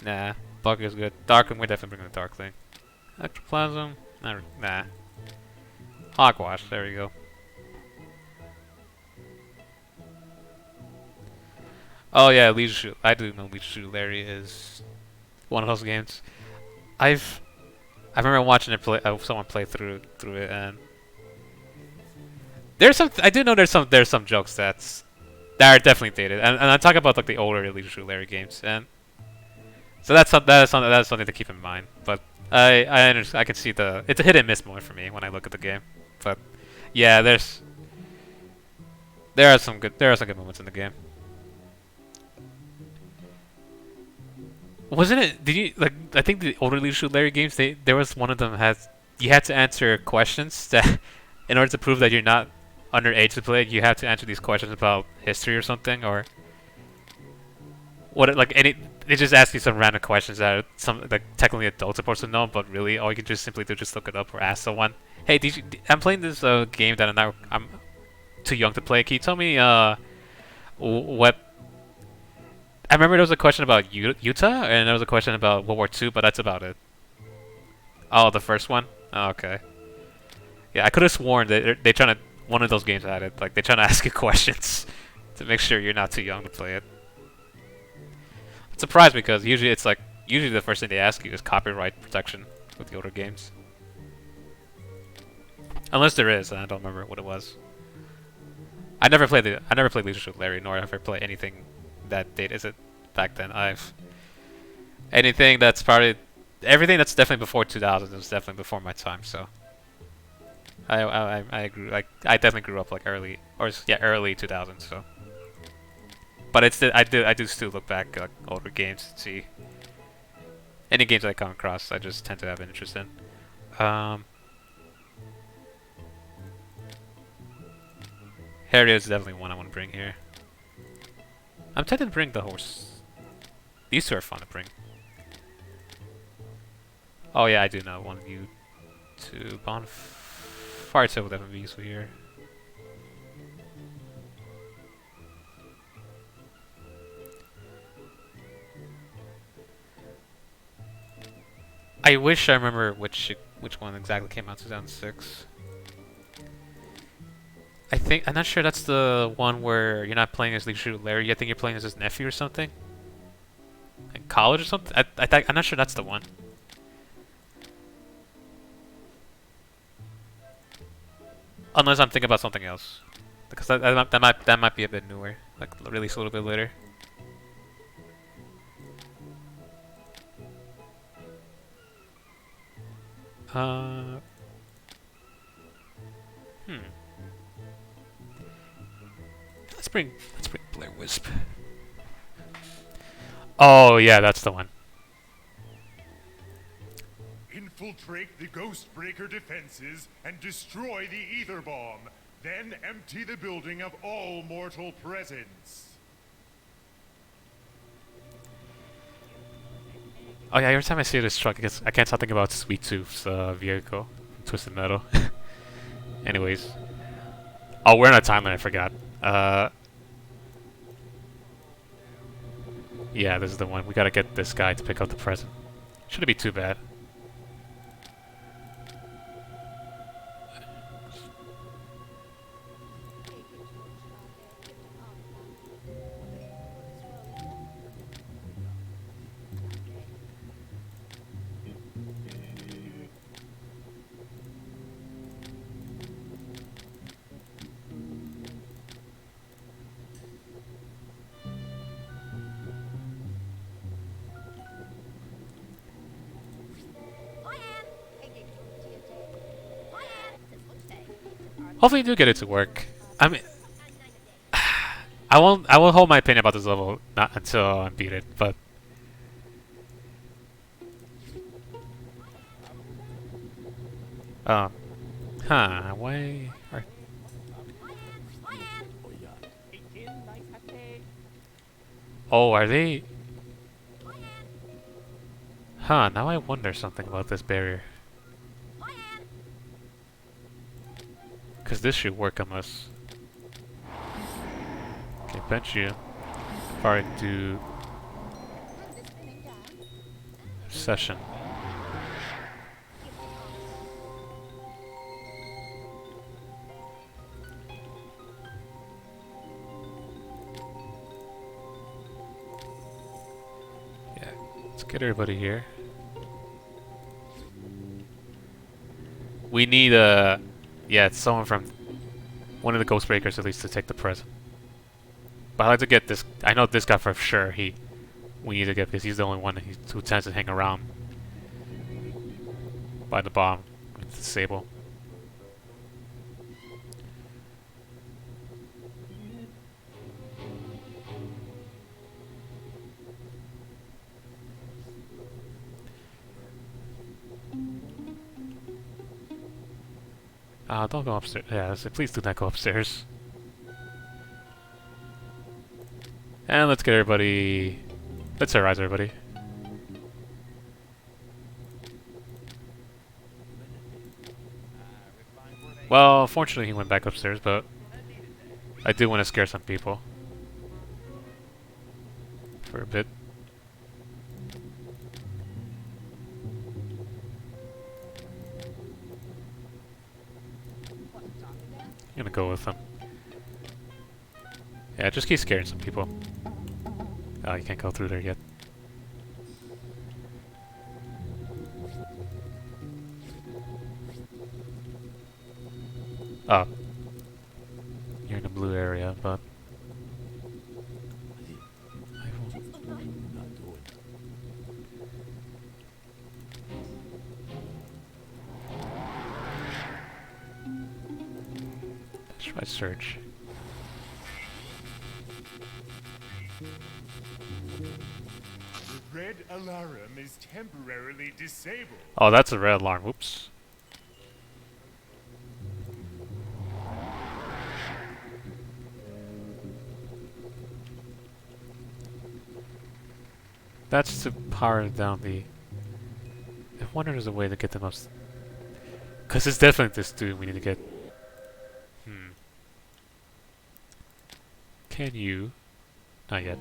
Nah, Bug is good. Darkling, we're definitely bringing the Darkling. Ectoplasm? Nah. Hogwash, there we go. Oh yeah, Leisure Suit. I do know Leisure Suit Larry is one of those games. I remember watching someone play through it, and I do know there's some jokes that are definitely dated, and I'm talking about like the older Leisure Suit Larry games, and so that's something to keep in mind. But I understand, I can see it's a hit and miss moment for me when I look at the game. But yeah, there are some good moments in the game. Wasn't it? Did you like? I think the older Leisure Suit Larry games. There was one of them you had to answer questions that, in order to prove that you're not underage to play, you have to answer these questions about history or something, or what? Like they just ask you some random questions that are some like technically adults supposed to know, but really all you can just simply do is just look it up or ask someone. Hey, I'm playing this game that I'm too young to play. Can you tell me what? I remember there was a question about Utah, and there was a question about World War II, but that's about it. Oh, the first one? Oh, okay. Yeah, I could have sworn that they're trying to... One of those games had it. Like, they're trying to ask you questions to make sure you're not too young to play it. I'm surprised because usually the first thing they ask you is copyright protection with the older games. Unless there is, and I don't remember what it was. I never played Leisure Suit Larry, nor ever play anything that date is it back then. Everything that's definitely before 2000 is definitely before my time. So I grew like I definitely grew up like early early 2000s. So, but it's I do still look back at older games to see any games I come across. I just tend to have an interest in. Harrier is definitely one I want to bring here. I'm tempted to bring the horse. These two are fun to bring. Oh yeah, I do know one of you to Bonfire Tail will definitely be useful here. I wish I remember which one exactly came out in 2006. I'm not sure that's the one where you're not playing as Leisure Larry. I think you're playing as his nephew or something. In college or something. I'm not sure that's the one. Unless I'm thinking about something else, because that might be a bit newer, like released a little bit later. Let's bring Blair Wisp. Oh yeah, that's the one. Infiltrate the Ghostbreaker defenses and destroy the Ether Bomb. Then empty the building of all mortal presence. Oh yeah, every time I see this truck, I can't stop thinking about Sweet Tooth's vehicle, Twisted Metal. Anyways. Oh, we're in a timeline, I forgot. Yeah, this is the one. We gotta get this guy to pick up the present. Shouldn't be too bad. Hopefully you do get it to work. I mean, I won't hold my opinion about this level not until I beat it, but why are Oh, are they now I wonder something about this barrier. Because this should work unless... Okay, bench you. Probably do... Session. Yeah, let's get everybody here. We need a... Yeah, it's someone from one of the Ghostbreakers at least to take the present. But I'd like to get this. I know this guy for sure. We need to get because he's the only one who tends to hang around by the bomb with the Sable. Don't go upstairs. Yeah, please do not go upstairs. And let's get everybody... Let's terrorize everybody. Well, fortunately he went back upstairs, but... I do want to scare some people. For a bit. I'm gonna go with him. Yeah, just keep scaring some people. Oh, you can't go through there yet. Oh. You're in the blue area, but... I won't. Try Surge. The red alarm is temporarily disabled. Oh, that's a red alarm. Whoops. That's to power down the... I wonder if there's a way to get the most... Because it's definitely this dude we need to get. Can you? Not yet.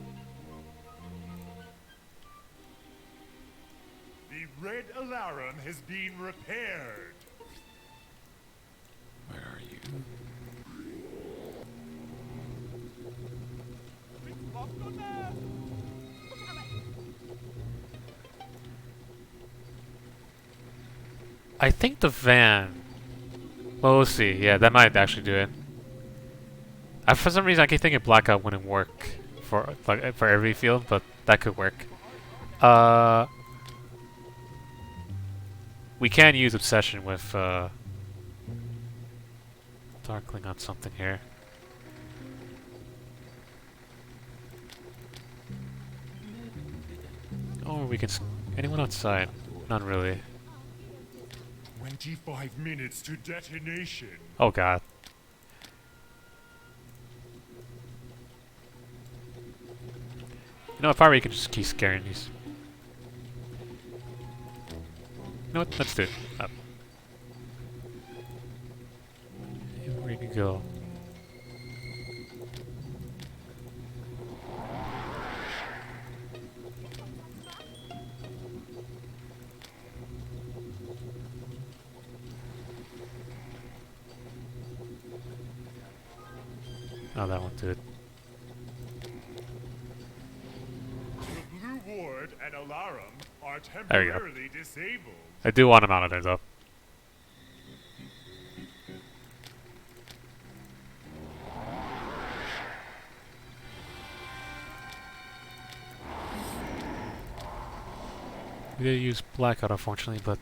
The red alarm has been repaired. Where are you? I think the van... Well, we'll see. Yeah, that might actually do it. For some reason, I keep thinking Blackout wouldn't work for every field, but that could work. We can use Obsession with Darkling on something here. Or we can... Anyone outside? Not really. 25 minutes to detonation. Oh god. You know, if I were you, could just keep scaring these. You know what? Let's do it. Up. Where you can go. Oh, that won't do it. The Blue Ward and Alarum are There we go. temporarily disabled. I do want him out of there, though. We did use Blackout, unfortunately, but...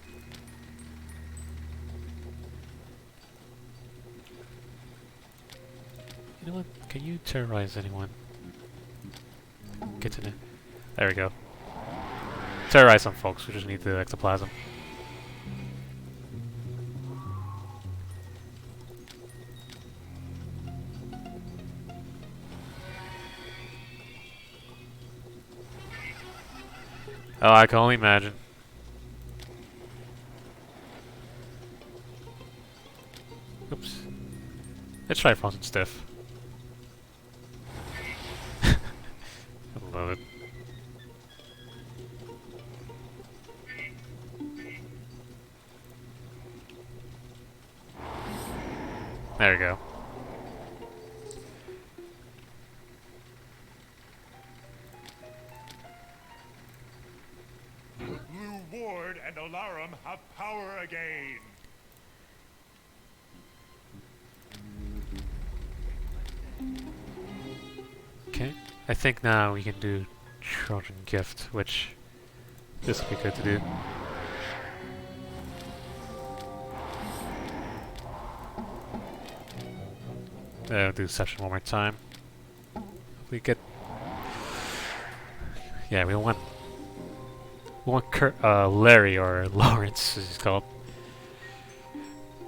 You know what? Can you terrorize anyone? Get in it. There we go. Terrorize some folks, we just need the ectoplasm. Oh, I can only imagine. Oops. Let's try Frozen Stiff. I love it. There we go. The Blue Ward and Alarum have power again. Okay, I think now we can do Trojan Gift, which this will be good to do. Do session one more time. We get... Yeah, we want Larry, or Lawrence as he's called,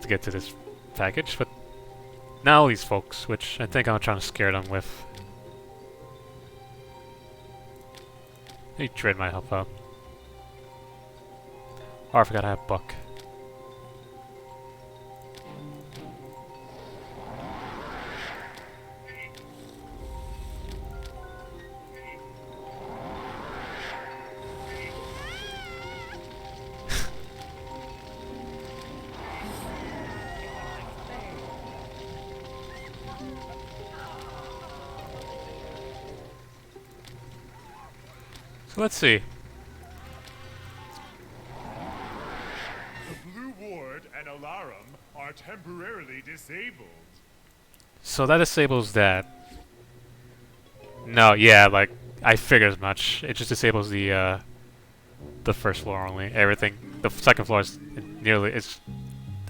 to get to this package, but now these folks, which I think I'm trying to scare them with. Maybe Dread might help out. Oh, I forgot I have Buck. So let's see. The Blue Ward and Alarum are temporarily disabled. So that disables that. No, yeah, like I figured as much. It just disables the first floor only. Everything, the second floor is nearly. It's,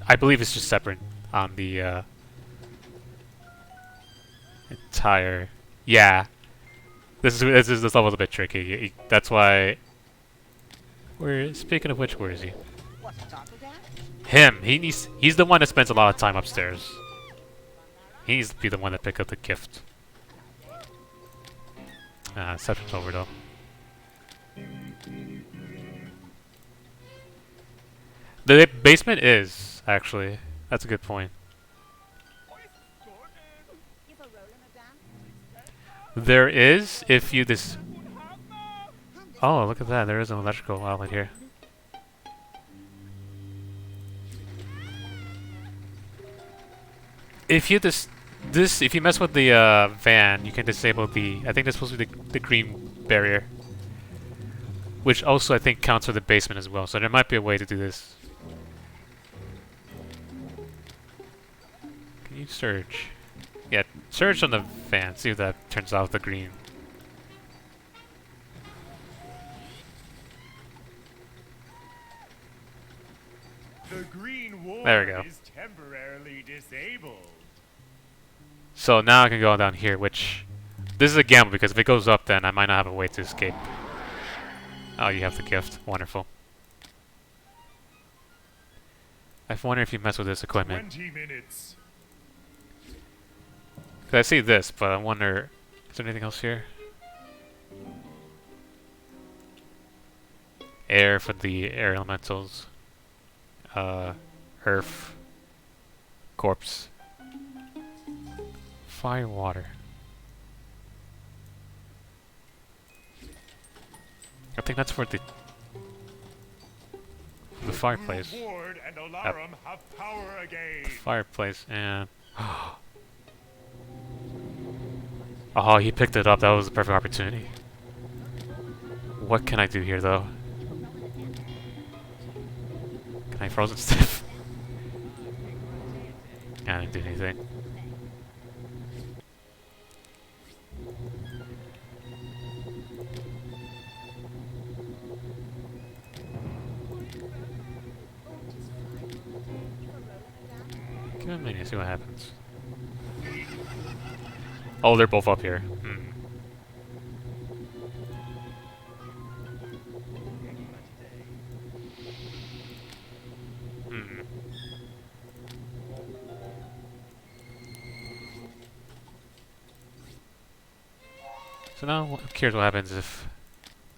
I believe it's just separate on the higher. Yeah. This level's a bit tricky. That's why. Speaking of which, where is he? What's the talk with that? Him. He's the one that spends a lot of time upstairs. He needs to be the one that pick up the gift. Session's over though. The basement is actually. That's a good point. Give a roll in a damn. There is if you this. Oh, look at that! There is an electrical outlet here. If you if you mess with the van, you can disable the. I think that's supposed to be the green barrier, which also I think counts for the basement as well. So there might be a way to do this. Can you search? Yeah, search on the van. See if that turns off the green. The green ward There we go. is temporarily disabled. So now I can go down here, which this is a gamble because if it goes up, then I might not have a way to escape. Oh, you have the gift. Wonderful. I wonder if you mess with this equipment. 20 minutes. 'Cause I see this, but I wonder, is there anything else here? Air for the air elementals. Earth. Corpse. Fire, water. I think that's for the fireplace. Blue ward and Alarum have power again. Fireplace and oh, he picked it up. That was the perfect opportunity. What can I do here though? Can I frozen stiff? I didn't do anything. Give him a minute, see what happens. Oh, they're both up here. Hmm. Hmm. So now, I'm curious what happens if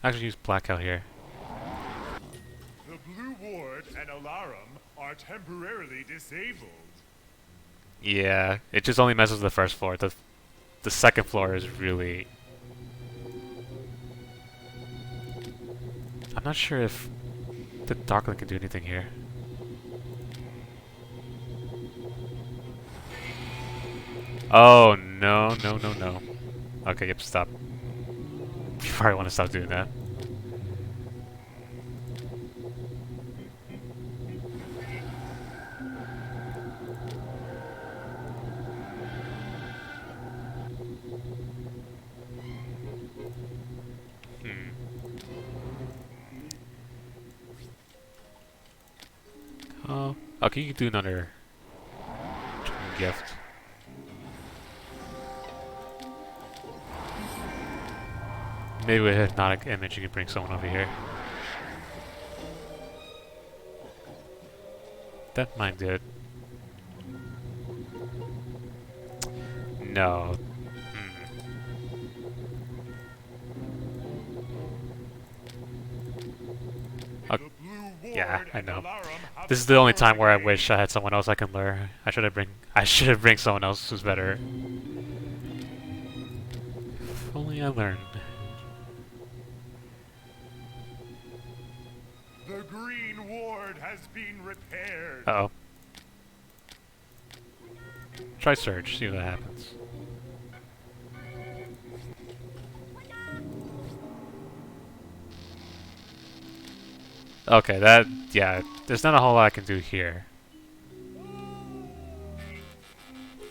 I actually use blackout here. The blue ward and Alarum are temporarily disabled. Yeah, it just only messes with the first floor. The second floor is really... I'm not sure if the Darkling can do anything here. Oh, no, no, no, no. Okay, yep, stop. You probably want to stop doing that. Oh, okay, you can do another gift. Maybe with a hypnotic image you can bring someone over here. That might do it. No. Okay. Yeah, I know. This is the only time where I wish I had someone else I can lure. I should have bring someone else who's better. If only I learned. The green ward has been repaired. Uh-oh. Try search, see what happens. Okay, yeah, there's not a whole lot I can do here.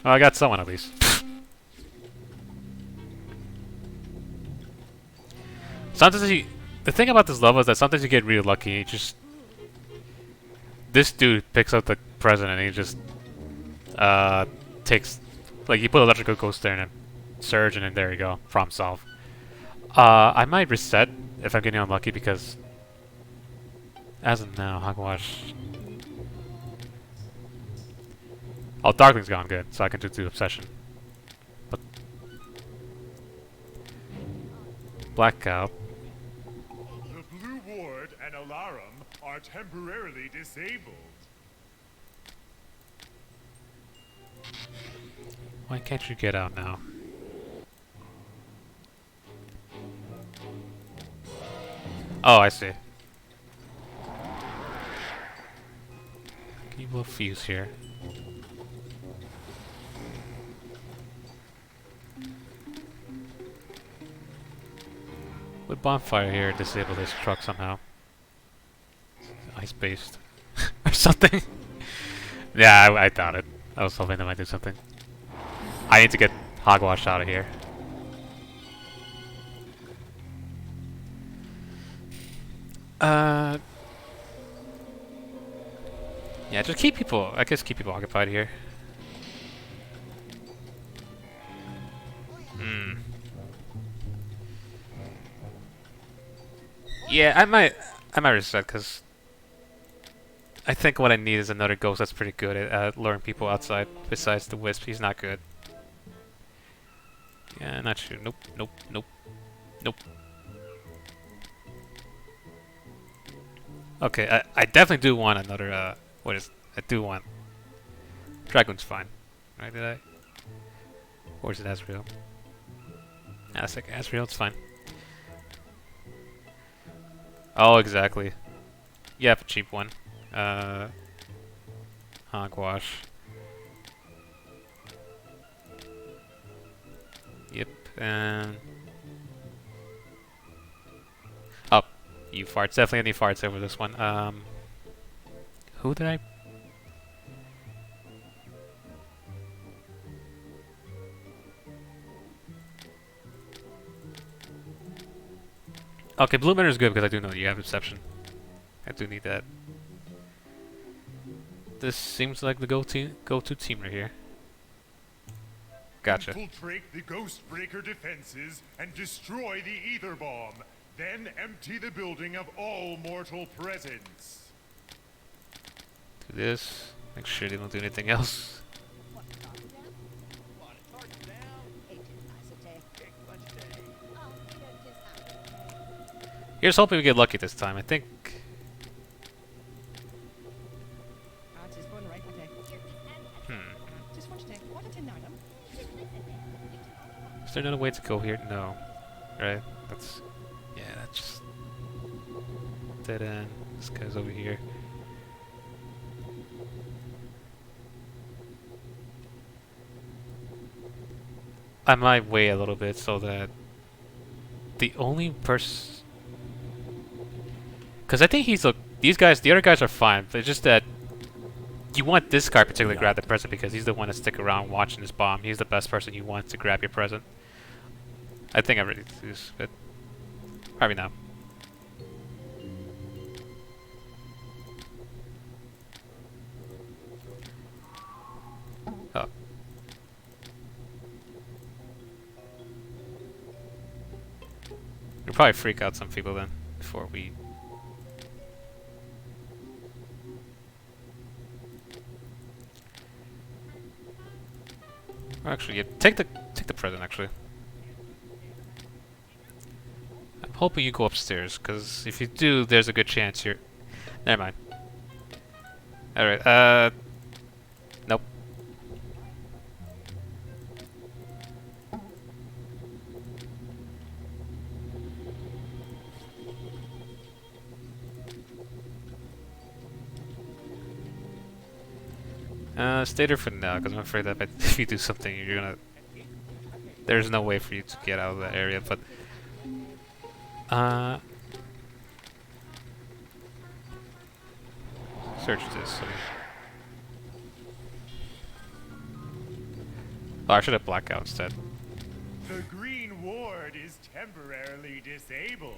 Oh, I got someone at least. Sometimes the thing about this level is that sometimes you get really lucky. This dude picks up the present and he just takes, like, you put electrical ghost there and it Surge, and then there you go. Problem solved. I might reset if I'm getting unlucky because as of now, Hogwash. Oh, Darkling's gone good, so I can just do Obsession. But Blackout. The Blue Ward and Alarum are temporarily disabled. Why can't you get out now? Oh, I see. Can you blow fuse here? With bonfire here, disable this truck somehow. Ice-based. or something. Yeah, I doubt it. I was hoping they might do something. I need to get Hogwash out of here. Yeah, just keep people, I guess keep people occupied here. Yeah, I might reset because I think what I need is another ghost that's pretty good at luring people outside. Besides the Wisp, he's not good. Yeah, not sure. Nope, nope, nope, nope. Okay, I definitely do want another. What is? I do want. Dragoon's fine, right? Did I? Or is it Azrael? Nah, it's like Azrael. It's fine. Oh, exactly. Yep, a cheap one. Hogwash. Yep, and... Oh, you farts. Definitely any farts over this one. Who did I... Okay, Blue Banner is good because I do know you have Deception. I do need that. This seems like the go-to team right here. Gotcha. Infiltrate the Ghostbreaker defenses and destroy the Ether Bomb. Then empty the building of all mortal presence. Do this. Make sure they don't do anything else. What, target down? It is nicety. Oh, it is handle. Here's hoping we get lucky this time. I think... Just one right, okay. Just one stick. What a tin item. Is there another way to go here? No. Right? That's... Yeah, that's just... Dead end. This guy's over here. I might wait a little bit so that... The only person... Because I think he's... These guys, the other guys are fine, but it's just that... You want this guy particularly to grab the present because he's the one to stick around watching this bomb. He's the best person you want to grab your present. I think I'm ready to do this, but... Probably now. Oh. We'll probably freak out some people then, before we... Actually, yeah, take the present, actually. I'm hoping you go upstairs, because if you do, there's a good chance you're... Never mind. Alright, nope. Stay there for now, because I'm afraid that if you do something, you're gonna... There's no way for you to get out of that area, but... Search this. So. Oh, I should have blackout instead. The Green Ward is temporarily disabled.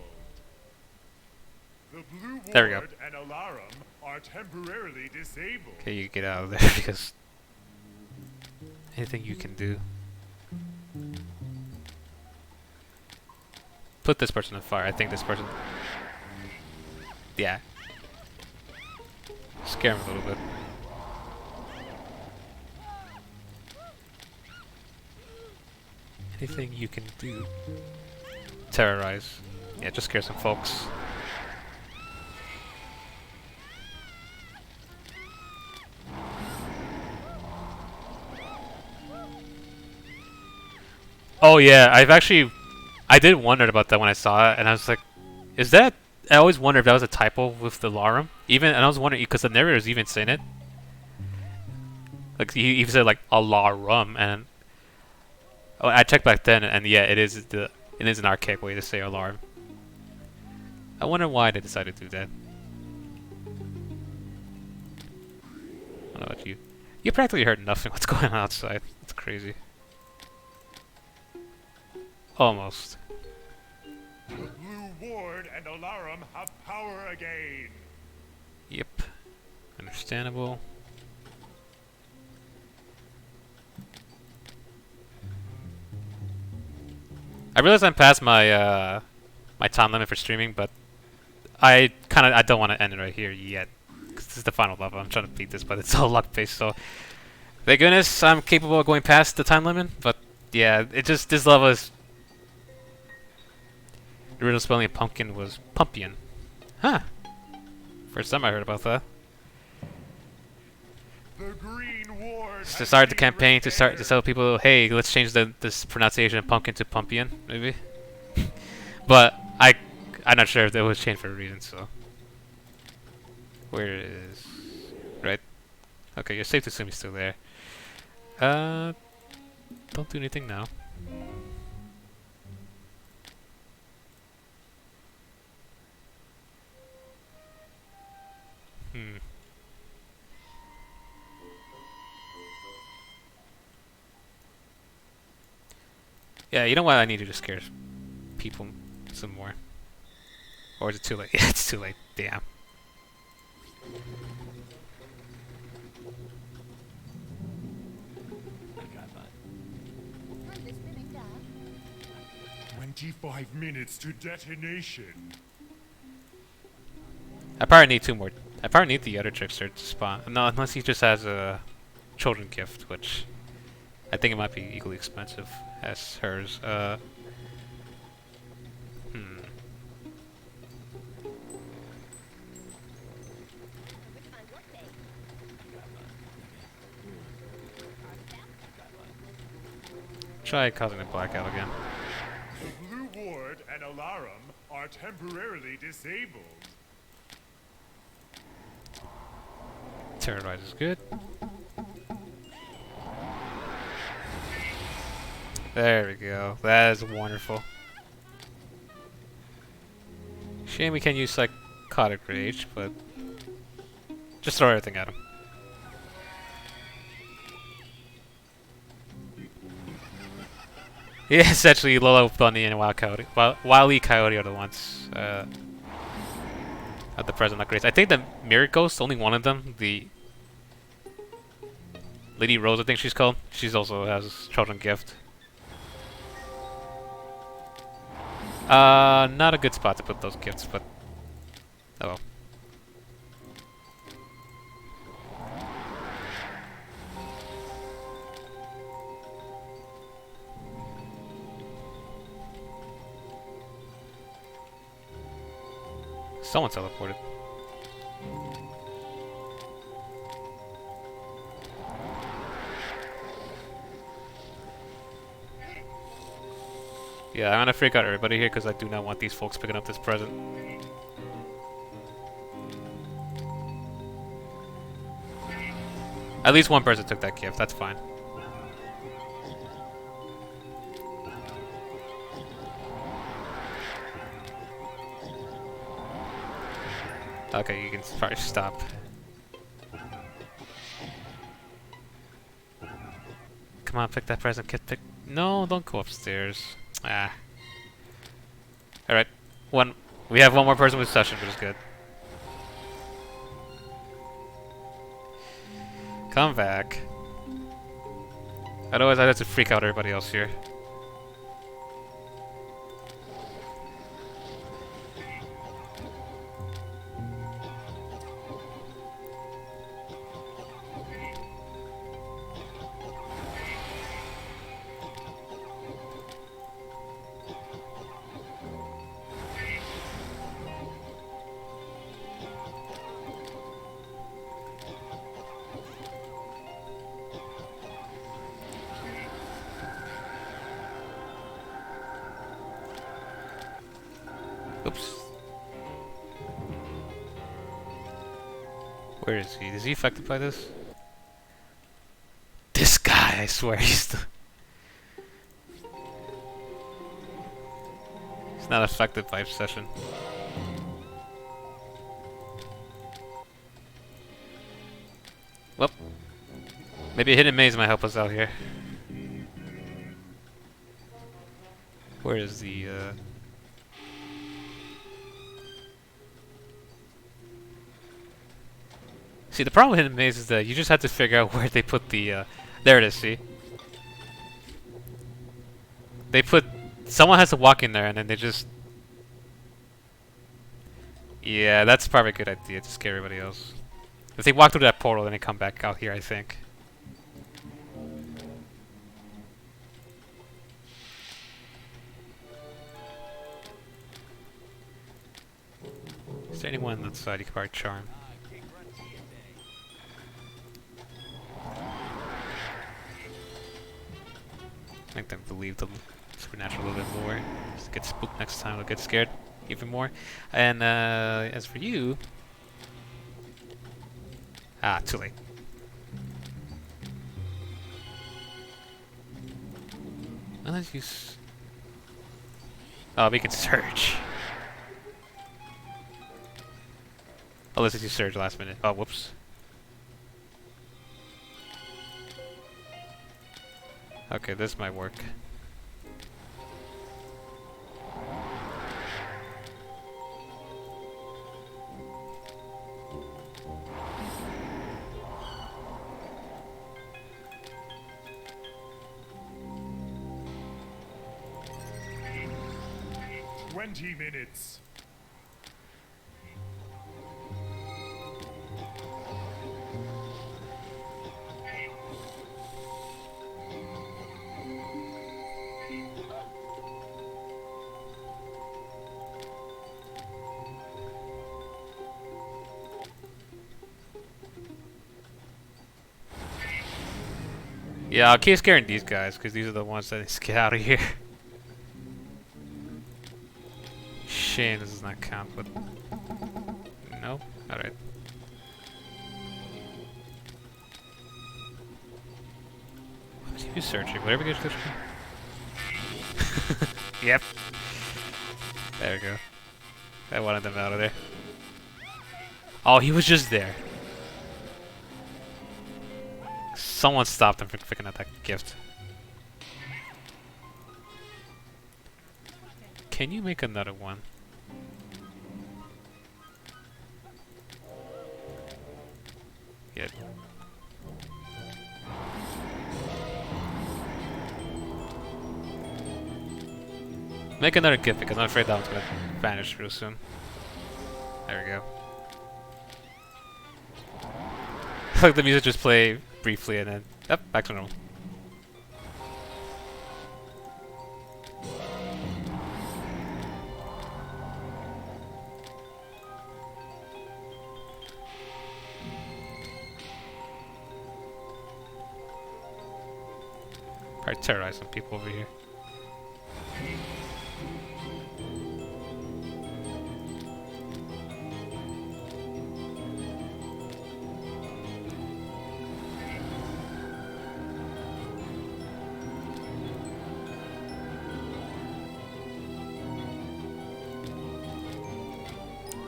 The Blue There we go. Ward and Alarum are temporarily disabled. Okay, you get out of there because... Anything you can do. put this person on fire. I think this person... Yeah. Scare him a little bit. Anything you can do. Terrorize. Yeah, just scare some folks. Oh yeah, I did wonder about that when I saw it, and I was like, is that... I always wondered if that was a typo with the Larum. And I was wondering, because the narrator's even saying it. Like, he even said, like, Alarum, and... Oh, I checked back then, and yeah, it is an archaic way to say alarm. I wonder why they decided to do that. I don't know about you. You practically heard nothing what's going on outside. It's crazy. Almost. The Blue Ward and Alarum have power again. Yep. Understandable. I realize I'm past my my time limit for streaming, but I don't want to end it right here yet. 'Cause this is the final level. I'm trying to beat this, but it's all luck based. So, thank goodness I'm capable of going past the time limit. But yeah, this level is. The original spelling of pumpkin was Pumpian. Huh. First time I heard about that. The Green Ward. To start the campaign, to tell people, hey, let's change this pronunciation of pumpkin to Pumpian, maybe. But I'm not sure if that was changed for a reason. So where is right? Okay, you're safe to assume he's still there. Don't do anything now. Yeah, you know what? I need to just scare people some more. Or is it too late? Yeah, it's too late. Damn. Currently spinning down. 25 minutes to detonation. I probably need 2 more. I probably need the other trickster to spawn. No, unless he just has a children gift, which I think it might be equally expensive as hers. Try causing a blackout again. The Blue Ward and Alarum are temporarily disabled. Terrorize is good. There we go. That is wonderful. Shame we can't use Psychotic Rage, but just throw everything at him. Yeah, essentially Lolo, Bunny, and Wile E. Coyote are the ones at the present not great. I think the Mirror Ghost, only one of them, the Lady Rose, I think she's called. She's also has Children Gift. Not a good spot to put those gifts, but oh well. Someone teleported. Yeah, I'm gonna freak out everybody here because I do not want these folks picking up this present. At least one person took that gift, that's fine. Okay, you can probably stop. Come on, pick that present, kid. Pick. No, don't go upstairs. Ah. Alright. We have one more person with session, which is good. Come back. Otherwise, I'd have to freak out everybody else here. Where is he? Is he affected by this? This guy, I swear, he's not affected by obsession. Well, maybe a hidden maze might help us out here. Where is the, See, the problem with hidden maze is that you just have to figure out where they put the, there it is, see? They put... Someone has to walk in there and then they just... Yeah, that's probably a good idea to scare everybody else. If they walk through that portal, then they come back out here, I think. Is there anyone on that side you could probably charm? Make them believe the supernatural a little bit more. Just get spooked next time, they'll get scared even more. And as for you... Ah, too late. Unless you... Oh, we can search. Unless you surge last minute. Oh, whoops. Okay, this might work. Minutes. Yeah, I'll keep scaring these guys, because these are the ones that need to get out of here. Shame this does not count, but... No? Alright. What are you searching? Whatever you're searching. Yep. There we go. I wanted them out of there. Oh, he was just there. Someone stopped him from picking up that gift. Can you make another one? Yeah. Make another gift because I'm afraid that one's gonna vanish real soon. There we go. Like the music just play briefly and then yep, back to normal. Probably terrorize some people over here.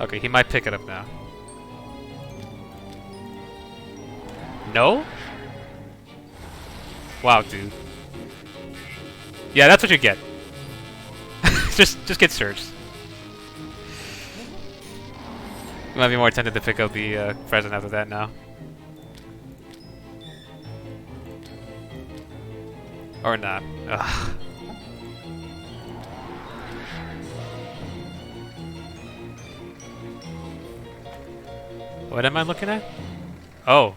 Okay, he might pick it up now. No? Wow, dude. Yeah, that's what you get. just get searched. You might be more tempted to pick up the present after that now. Or not. Ugh. What am I looking at? Oh.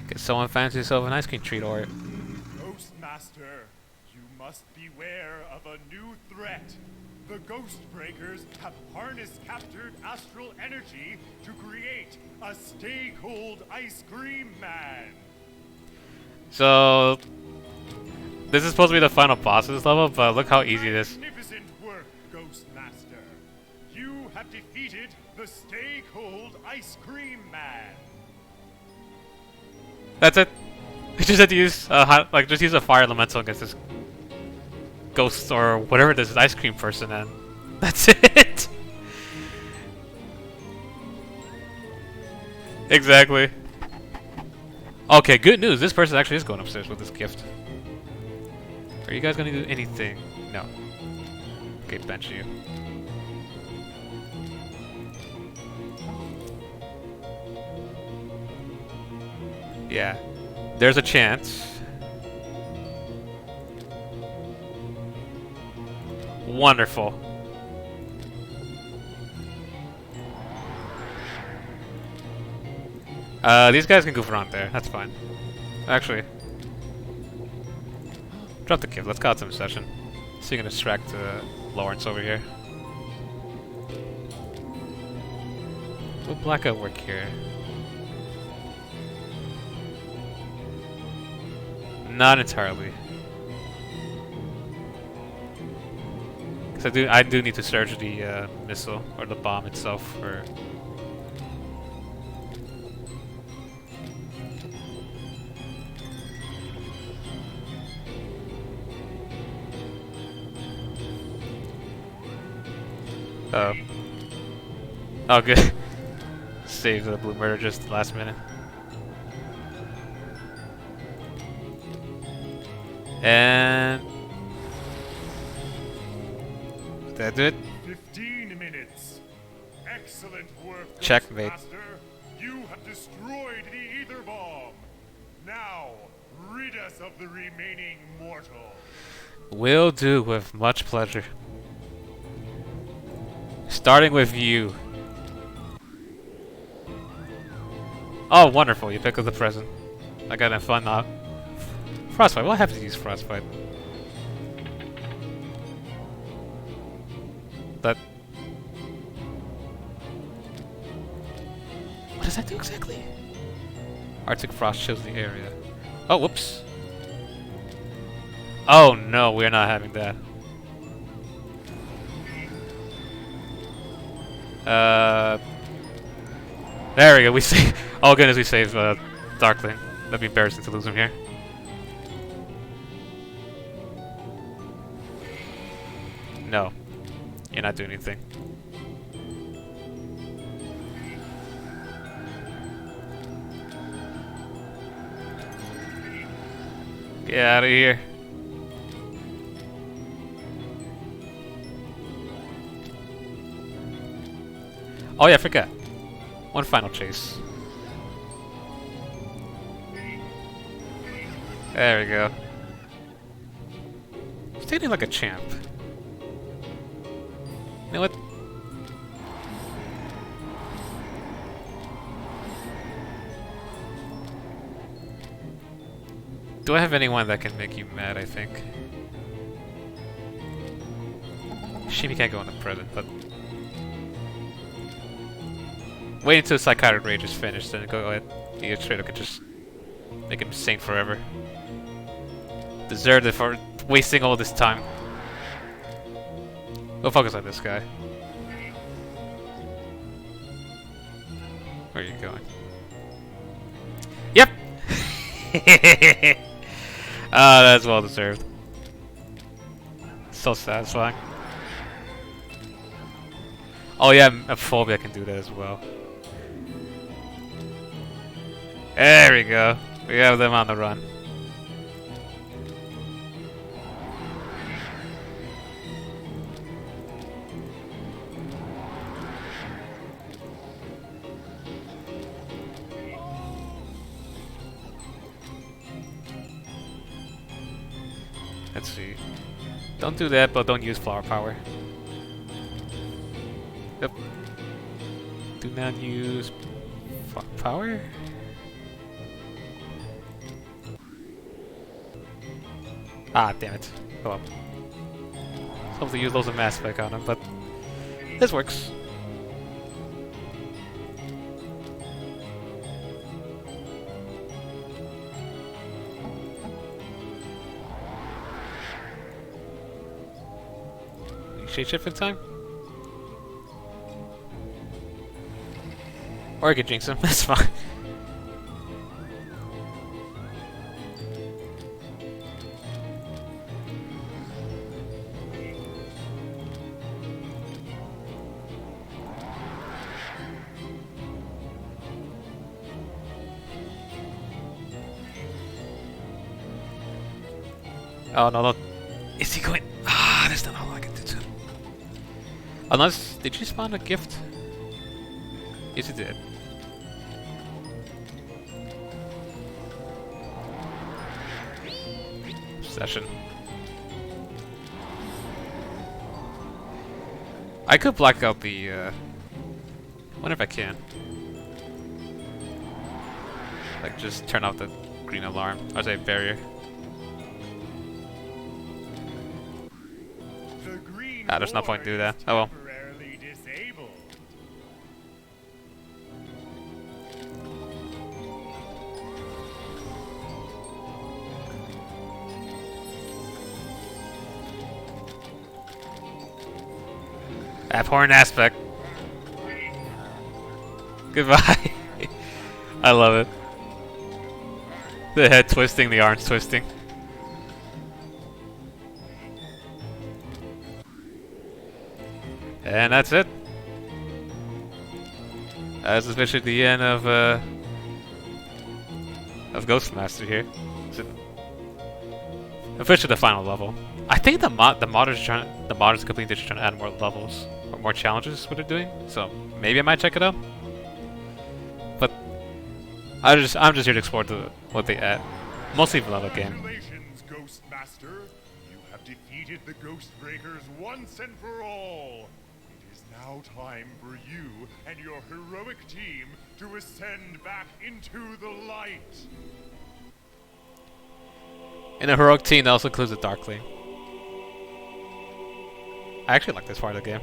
Get someone fancy yourself an ice cream treat or... Ghostmaster, you must beware of a new threat. The Ghostbreakers have harnessed captured astral energy to create a Stay Cold Ice Cream Man. So this is supposed to be the final boss of this level, but look how easy it is. Magnificent work, Ghostmaster. You have defeated the Stay Cold Ice Cream Man. That's it. You just had to use just use a fire elemental against this ghost or whatever this ice cream person, and that's it. Exactly. Okay, good news. This person actually is going upstairs with this gift. Are you guys gonna do anything? No. Okay, bench you. Yeah. There's a chance. Wonderful. These guys can goof around there. That's fine. Actually, drop the gift. Let's call it some session. So you can distract Lawrence over here. Will blackout work here? Not entirely. Cause I do need to search the missile or the bomb itself for. Oh. Oh, good. Saved the blue murder just the last minute. And did that do it? 15 minutes. Excellent work, Checkmate. Ghostmaster. You have destroyed the ether bomb. Now, rid us of the remaining mortal. Will do with much pleasure. Starting with you. Oh, wonderful! You picked up the present. I got a fun now. Frostbite. What happened to use Frostbite? That. What does that do exactly? Arctic Frost chills the area. Oh, whoops. Oh no, we're not having that. There we go. We save. Oh goodness, we saved Darkling. That'd be embarrassing to lose him here. No, you're not doing anything. Get out of here. Oh yeah, I forgot. One final chase. There we go. He's taking like a champ. You know what? Do I have anyone that can make you mad, I think? Shimi can't go in the present, but wait until Psychotic Rage is finished, then go ahead. The Illustrator could just make him saint forever. Deserved it for wasting all this time. We'll focus on this guy. Where are you going? Yep! Ah, that's well deserved. So satisfying. Oh yeah, a phobia can do that as well. There we go. We have them on the run. Let's see. Don't do that, but don't use flower power. Yep. Do not use power? Ah, damn it. Oh well. Supposed to use loads of mass spec on him, but this works. Shapeshift in time? Or I could jinx him, that's fine. Oh no, no. Is he going? Ah, there's not all I can do to him. Unless, did you spawn a gift? Yes, you did. Session. I could black out the, wonder if I can. Like, just turn off the green alarm. Or say barrier. Ah, there's no point to do that. Oh well. Temporarily disabled. Abhorrent aspect. Goodbye. I love it. The head twisting, the arms twisting. And that's it. That's officially the end of Ghostmaster here. Officially the final level. I think the modders completely just trying to add more levels or more challenges is what they're doing. So maybe I might check it out. But I'm just here to explore what they add. Mostly vanilla game. Congratulations, Ghostmaster. You have defeated the Ghostbreakers once and for all. It is now time for you and your heroic team to ascend back into the light. In a heroic team that also includes a Darkling. I actually like this part of the game.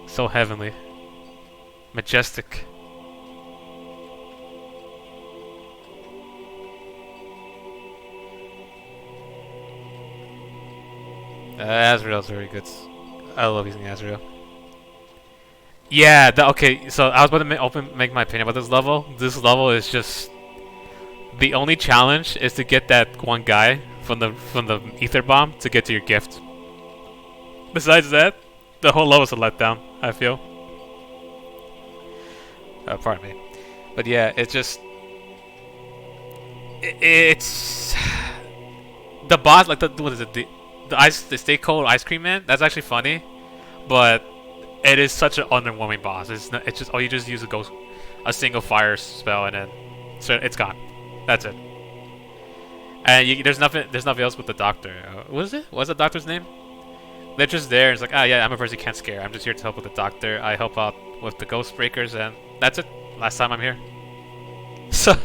So heavenly. Majestic. Azrael's very good. I love using Azrael. Yeah, okay, so I was about to make my opinion about this level. This level is just... The only challenge is to get that one guy from the ether bomb to get to your gift. Besides that, the whole level is a letdown, I feel. Pardon me. But yeah, it's just... It's... The boss, like what is it? The Stay Cold Ice Cream Man, that's actually funny, but it is such an underwhelming boss. It's just you just use a single fire spell and then it's gone. That's it. And there's nothing else with the doctor. What is it? What's the doctor's name? They're just there. It's like, ah, yeah, I'm a person you can't scare. I'm just here to help with the doctor. I help out with the ghost breakers, and that's it. Last time I'm here. So.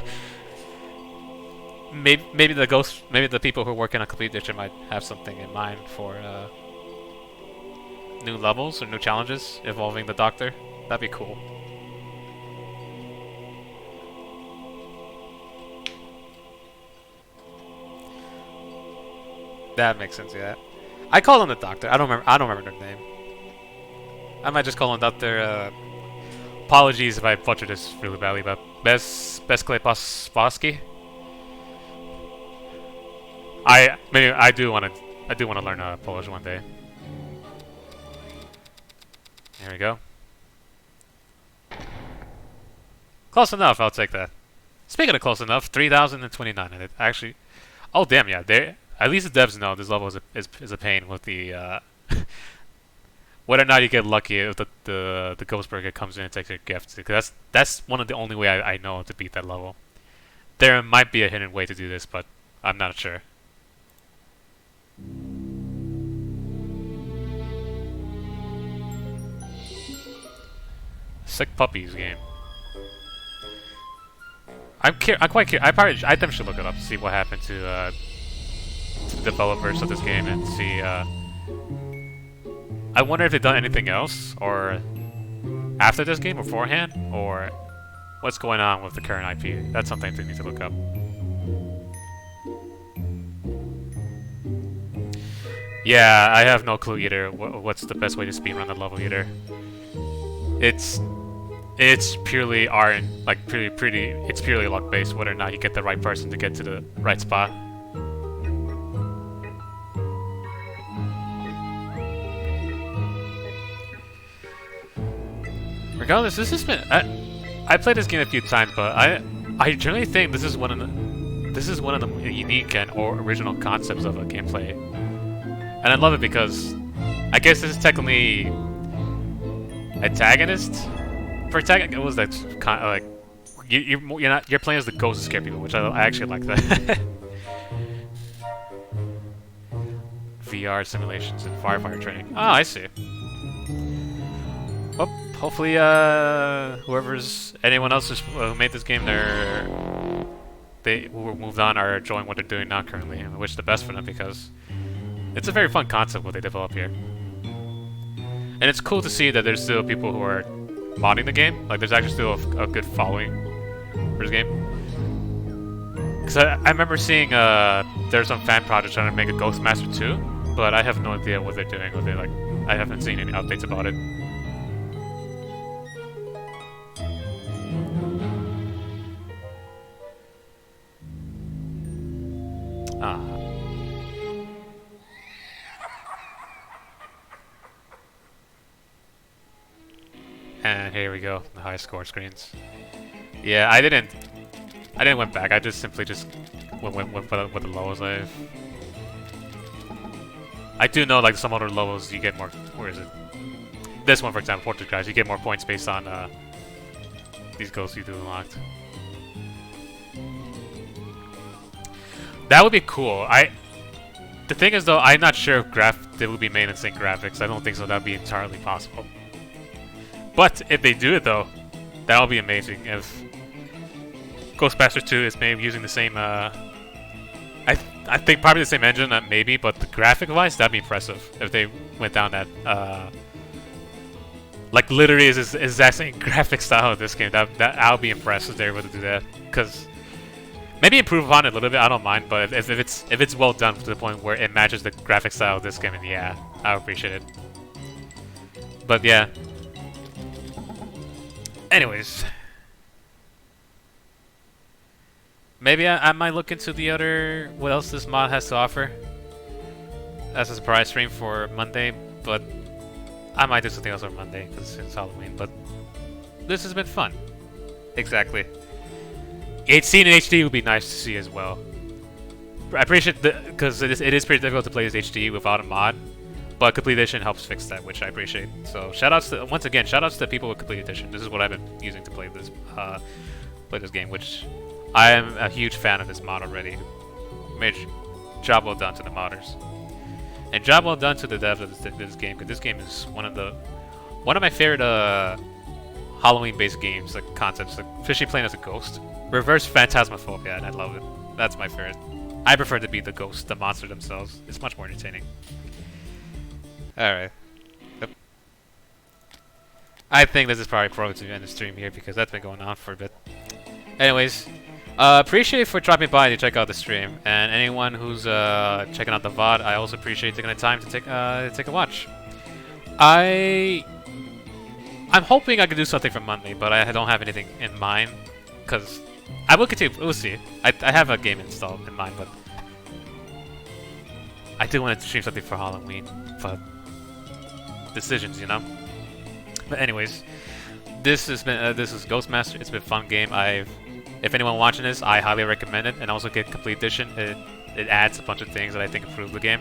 Maybe the people who are working on Complete Edition might have something in mind for new levels or new challenges involving the Doctor. That'd be cool. That makes sense. Yeah, I call him the Doctor. I don't remember their name. I might just call him Doctor. Apologies if I butchered this really badly, but Beskle Bosky. I do want to learn Polish one day. There we go. Close enough. I'll take that. Speaking of close enough, 3,029, and it actually. Oh damn, yeah. At least the devs know this level is a pain with the whether or not you get lucky if the Ghostburger comes in and takes your gift. Because that's one of the only way I know to beat that level. There might be a hidden way to do this, but I'm not sure. Sick Puppies game. I'm quite curious. I definitely should look it up to see what happened to developers of this game and see. I wonder if they've done anything else, or after this game, beforehand, or what's going on with the current IP. That's something we need to look up. Yeah, I have no clue either. What's the best way to speedrun the level either? It's purely art, like it's purely luck based whether or not you get the right person to get to the right spot. Regardless, this has been I played this game a few times, but I generally think this is one of the unique and or original concepts of a gameplay. And I love it because I guess this is technically antagonist. Protagonist. What was that kind of like? You're playing as the ghost to scare people, which I actually like that. VR simulations and firefighter training. Oh, I see. Well, hopefully, anyone else who made this game, who moved on are enjoying what they're doing now currently, and I wish the best for them because it's a very fun concept what they develop here. And it's cool to see that there's still people who are modding the game. Like, there's actually still a good following for this game. Because I remember seeing there's some fan project trying to make a Ghostmaster 2, but I have no idea what they're doing. I haven't seen any updates about it. And here we go, the high score screens. Yeah, I didn't went back. I just simply went with the lowest I do know, like, some other levels you get more. Where is it? This one, for example, Portuguese, you get more points based on these ghosts you do unlocked. That would be cool. The thing is, though, I'm not sure if they will be made in sync graphics. I don't think so. That'd be entirely possible. But if they do it, though, that'll be amazing. If Ghostbusters 2 is maybe using the same, I think probably the same engine, maybe, but the graphic-wise, that'd be impressive if they went down that, like, literally is the exact same graphic style of this game. I'll be impressed if they're able to do that, because maybe improve upon it a little bit. I don't mind, but if it's well done to the point where it matches the graphic style of this game, then yeah, I would appreciate it. But yeah. Anyways, maybe I might look into the other, what else this mod has to offer as a surprise stream for Monday, but I might do something else on Monday because it's Halloween, but this has been fun. Exactly. Seeing in HD would be nice to see as well. I appreciate because it is pretty difficult to play this HD without a mod. But Complete Edition helps fix that, which I appreciate. So once again, shoutouts to the people with Complete Edition. This is what I've been using to play this game, which I am a huge fan of this mod already. Made job well done to the modders, and job well done to the devs of this game, because this game is one of my favorite Halloween-based games, like concepts, like, especially playing as a ghost. Reverse Phantasmophobia, and I love it. That's my favorite. I prefer to be the ghost, the monster themselves. It's much more entertaining. Alright. Yep. I think this is probably pro to end the stream here because that's been going on for a bit. Anyways, appreciate for dropping by to check out the stream, and anyone who's checking out the VOD, I also appreciate taking the time to take a watch. I'm hoping I can do something for Monday, but I don't have anything in mind because I will continue. We'll see. I have a game installed in mind, but I do want to stream something for Halloween, but decisions, you know. But anyways, this is Ghostmaster. It's been a fun game. If anyone watching this, I highly recommend it, and also get Complete Edition. It adds a bunch of things that I think improve the game.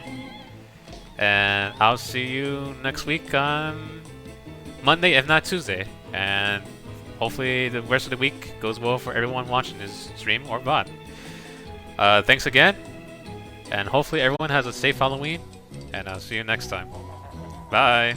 And I'll see you next week on Monday, if not Tuesday. And hopefully the rest of the week goes well for everyone watching this stream or VOD. Thanks again, and hopefully everyone has a safe Halloween. And I'll see you next time. Bye.